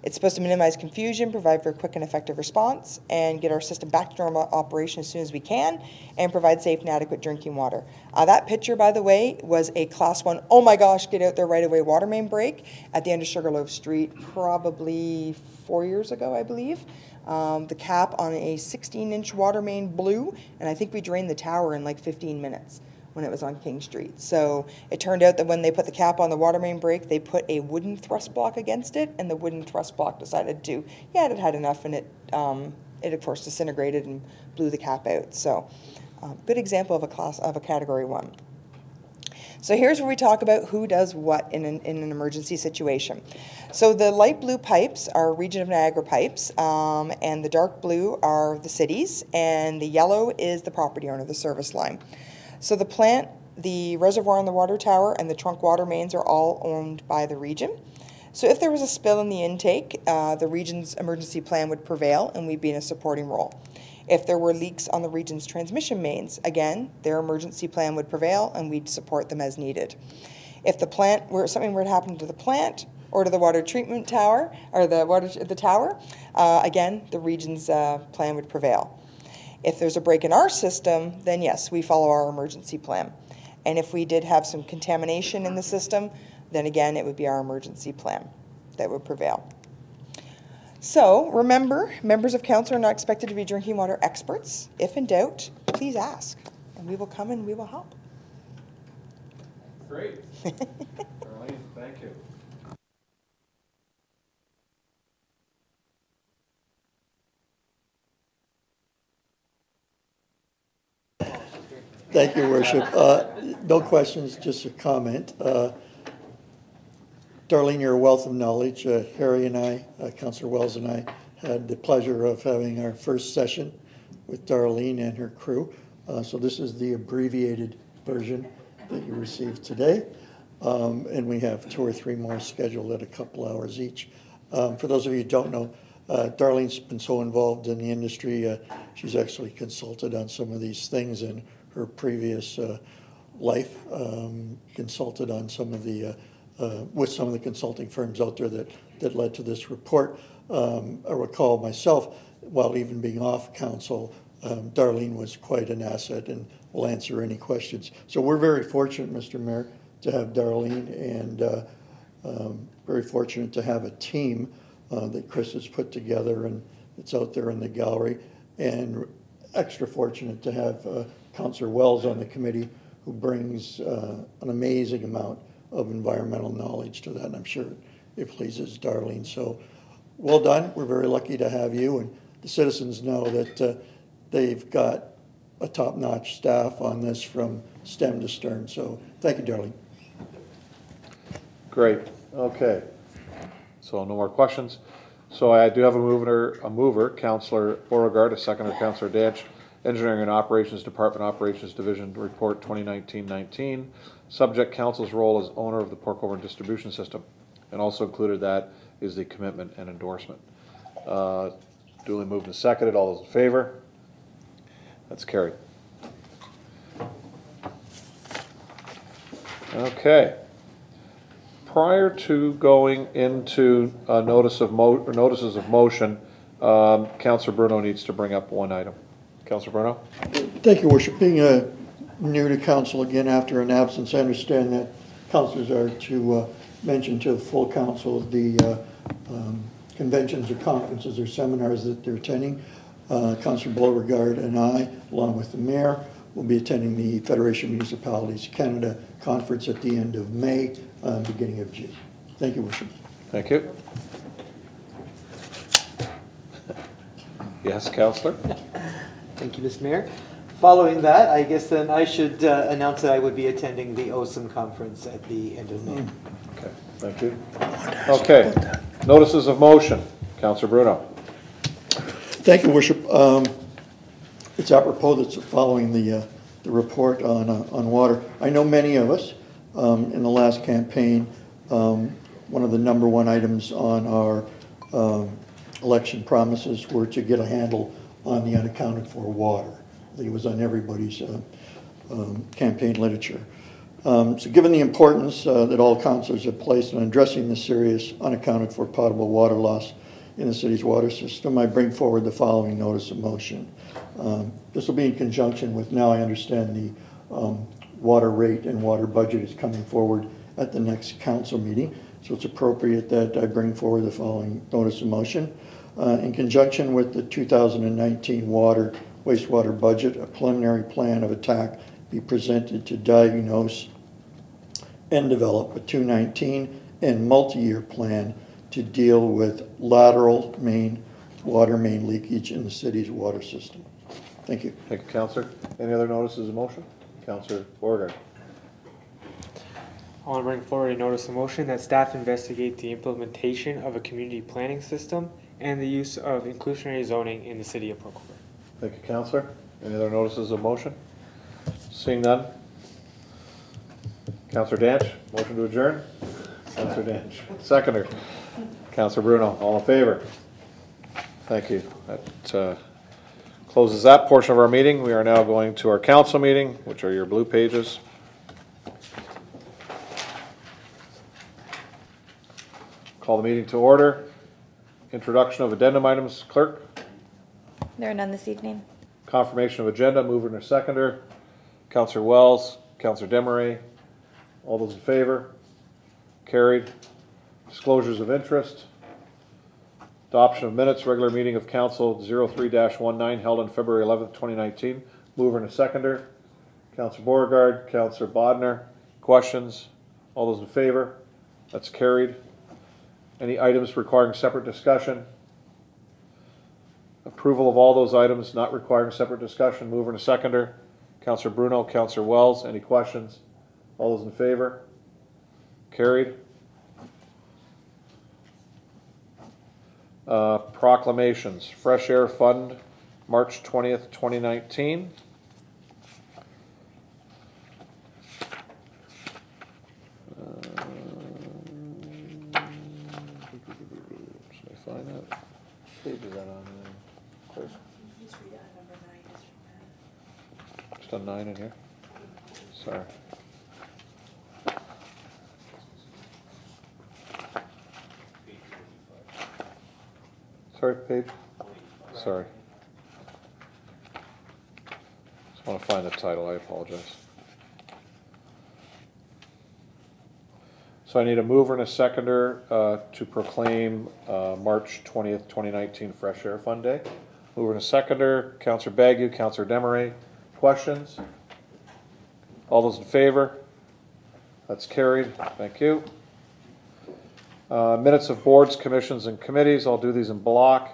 Speaker 19: It's supposed to minimize confusion, provide for a quick and effective response, and get our system back to normal operation as soon as we can, and provide safe and adequate drinking water. That picture, by the way, was a Class 1, oh my gosh, get out there right away water main break at the end of Sugarloaf Street probably 4 years ago, I believe. The cap on a 16-inch water main blew, and I think we drained the tower in like 15 minutes when it was on King Street. So it turned out that when they put the cap on the water main break, they put a wooden thrust block against it, and the wooden thrust block decided to, it had enough, and it of course disintegrated and blew the cap out. So good example of a category 1. So here's where we talk about who does what in an emergency situation. So the light blue pipes are Region of Niagara pipes, and the dark blue are the cities, and the yellow is the property owner, the service line. So the plant, the reservoir and the water tower, and the trunk water mains are all owned by the region. So if there was a spill in the intake, the region's emergency plan would prevail, and we'd be in a supporting role. If there were leaks on the region's transmission mains, again, their emergency plan would prevail, and we'd support them as needed. If something were to happen to the plant or to the water treatment tower, or the tower, again, the region's plan would prevail. If there's a break in our system, then yes, we follow our emergency plan. And if we did have some contamination in the system, then again, it would be our emergency plan that would prevail. So remember, members of council are not expected to be drinking water experts. If in doubt, please ask, and we will come and we will help.
Speaker 1: Great. Darlene, thank you.
Speaker 10: Thank you, Worship. No questions, just a comment. Darlene, you're a wealth of knowledge. Harry and I, Councillor Wells and I, had the pleasure of having our first session with Darlene and her crew. So this is the abbreviated version that you received today. And we have 2 or 3 more scheduled at a couple hours each. For those of you who don't know, Darlene's been so involved in the industry, she's actually consulted on some of these things in her previous life, consulted on some of the, with some of the consulting firms out there that led to this report. I recall myself, while even being off council, Darlene was quite an asset and will answer any questions. So we're very fortunate, Mr. Mayor, to have Darlene, and very fortunate to have a team that Chris has put together, and it's out there in the gallery, and extra fortunate to have Councillor Wells on the committee, who brings an amazing amount of environmental knowledge to that, and I'm sure it pleases Darlene. So well done. We're very lucky to have you, and the citizens know that they've got a top-notch staff on this from stem to stern. So thank you, Darlene.
Speaker 1: Great. Okay. So no more questions. So I do have a mover, Councillor Beauregard, a seconder, Councillor Danch. Engineering and Operations Department, Operations Division Report 2019-19. Subject council's role as owner of the Port Colborne distribution system, and also included that is the commitment and endorsement. Duly moved and seconded. All those in favor? That's carried. Okay. prior to going into notices of motion, Councillor Bruno needs to bring up one item. Councillor Bruno?
Speaker 10: Thank you, Worship. Being new to council again after an absence, I understand that councillors are to mention to the full council the conventions or conferences or seminars that they're attending. Councillor Beauregard and I, along with the mayor, will be attending the Federation of Municipalities Canada conference at the end of May, beginning of June. Thank you, Worship.
Speaker 1: Thank you. Yes, Councillor?
Speaker 2: Thank you, Mr. Mayor. Following that, I guess then I should announce that I would be attending the OSIM conference at the end of May.
Speaker 1: Okay, thank you. Okay, notices of motion. Councillor Bruno.
Speaker 10: Thank you, Worship. It's apropos that's following the report on water. I know many of us in the last campaign, one of the #1 items on our election promises were to get a handle on the unaccounted for water. I think it was on everybody's campaign literature. So given the importance that all councillors have placed on addressing the serious unaccounted for potable water loss in the city's water system, I bring forward the following notice of motion. This will be in conjunction with, now I understand the water rate and water budget is coming forward at the next council meeting. So it's appropriate that I bring forward the following notice of motion. In conjunction with the 2019 wastewater budget, a preliminary plan of attack be presented to diagnose and develop a 2019 and multi-year plan to deal with lateral water main leakage in the city's water system. Thank you.
Speaker 1: Thank you, Councillor. Any other notices of motion? Councillor Beauregard.
Speaker 9: I want to bring forward a notice of motion that staff investigate the implementation of a community planning system and the use of inclusionary zoning in the city of Port Colborne.
Speaker 1: Thank you, Councillor. Any other notices of motion? Seeing none. Councillor Danch, motion to adjourn. Councillor Danch, seconder. Councillor Bruno, all in favor? Thank you. That closes that portion of our meeting. We are now going to our council meeting, which are your blue pages. Call the meeting to order. Introduction of addendum items. Clerk?
Speaker 17: There are none this evening.
Speaker 1: Confirmation of agenda. Mover and a seconder. Councillor Wells, Councillor Desmarais. All those in favor? Carried. Disclosures of interest. Adoption of minutes. Regular meeting of council 03-19 held on February 11th, 2019. Mover and a seconder. Councillor Beauregard, Councillor Bodnar. Questions? All those in favor? That's carried. Any items requiring separate discussion? Approval of all those items not requiring separate discussion. Mover and a seconder. Councillor Bruno, Councillor Wells. Any questions? All those in favor? Carried. Proclamations. Fresh Air Fund, March 20th, 2019. Should I find that? Page is that on there? Just on 9 in here? Sorry. Sorry, page? Sorry. Just want to find the title, I apologize. So I need a mover and a seconder to proclaim March 20th, 2019 Fresh Air Fund Day. Mover and a seconder, Councillor Bagu, Councillor Desmarais. Questions? All those in favor? That's carried. Thank you. Minutes of boards, commissions, and committees. I'll do these in block.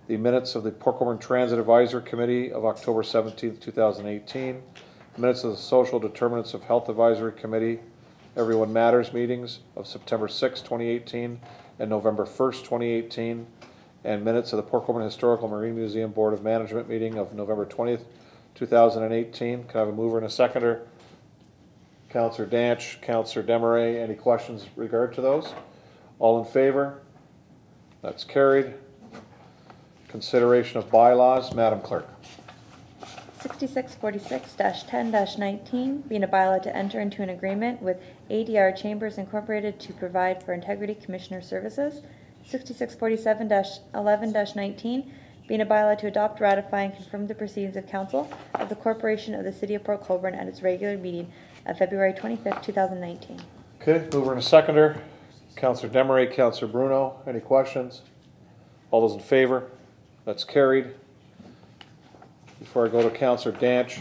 Speaker 1: The minutes of the Port Colborne Transit Advisory Committee of October 17th, 2018. Minutes of the Social Determinants of Health Advisory Committee, Everyone Matters meetings of September 6, 2018 and November 1st, 2018. And minutes of the Port Colborne Historical Marine Museum Board of Management meeting of November 20th, 2018. Can I have a mover and a seconder? Councillor Danch, Councillor Desmarais. Any questions in regard to those? All in favor? That's carried. Consideration of bylaws. Madam Clerk.
Speaker 17: 6646-10-19, being a bylaw to enter into an agreement with ADR Chambers Incorporated to provide for Integrity Commissioner Services. 6647-11-19, being a bylaw to adopt, ratify, and confirm the proceedings of Council of the Corporation of the City of Port Colborne at its regular meeting of February 25th, 2019.
Speaker 1: Okay, mover and a seconder. Councillor Demeray, Councillor Bruno. Any questions? All those in favor? That's carried. Before I go to Councillor Danch,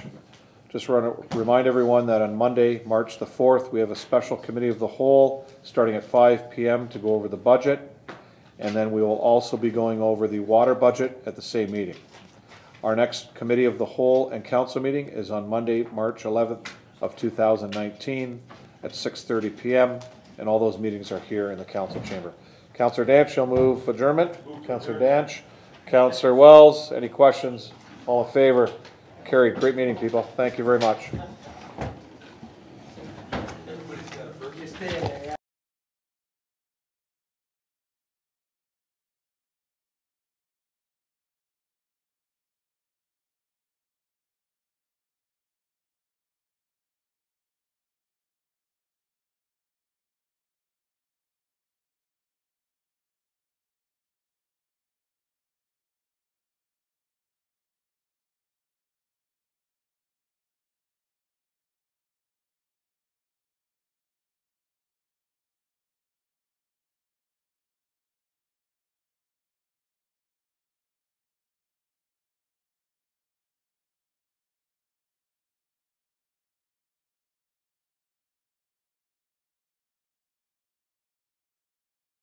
Speaker 1: just want to remind everyone that on Monday, March the 4th, we have a special committee of the whole starting at 5 p.m. to go over the budget. And then we will also be going over the water budget at the same meeting. Our next committee of the whole and council meeting is on Monday, March 11th of 2019 at 6:30 p.m. And all those meetings are here in the council chamber. Councillor Danch, you'll move adjournment. Councillor Danch. Councillor Wells, any questions? All in favor? Carried. Great meeting, people. Thank you very much.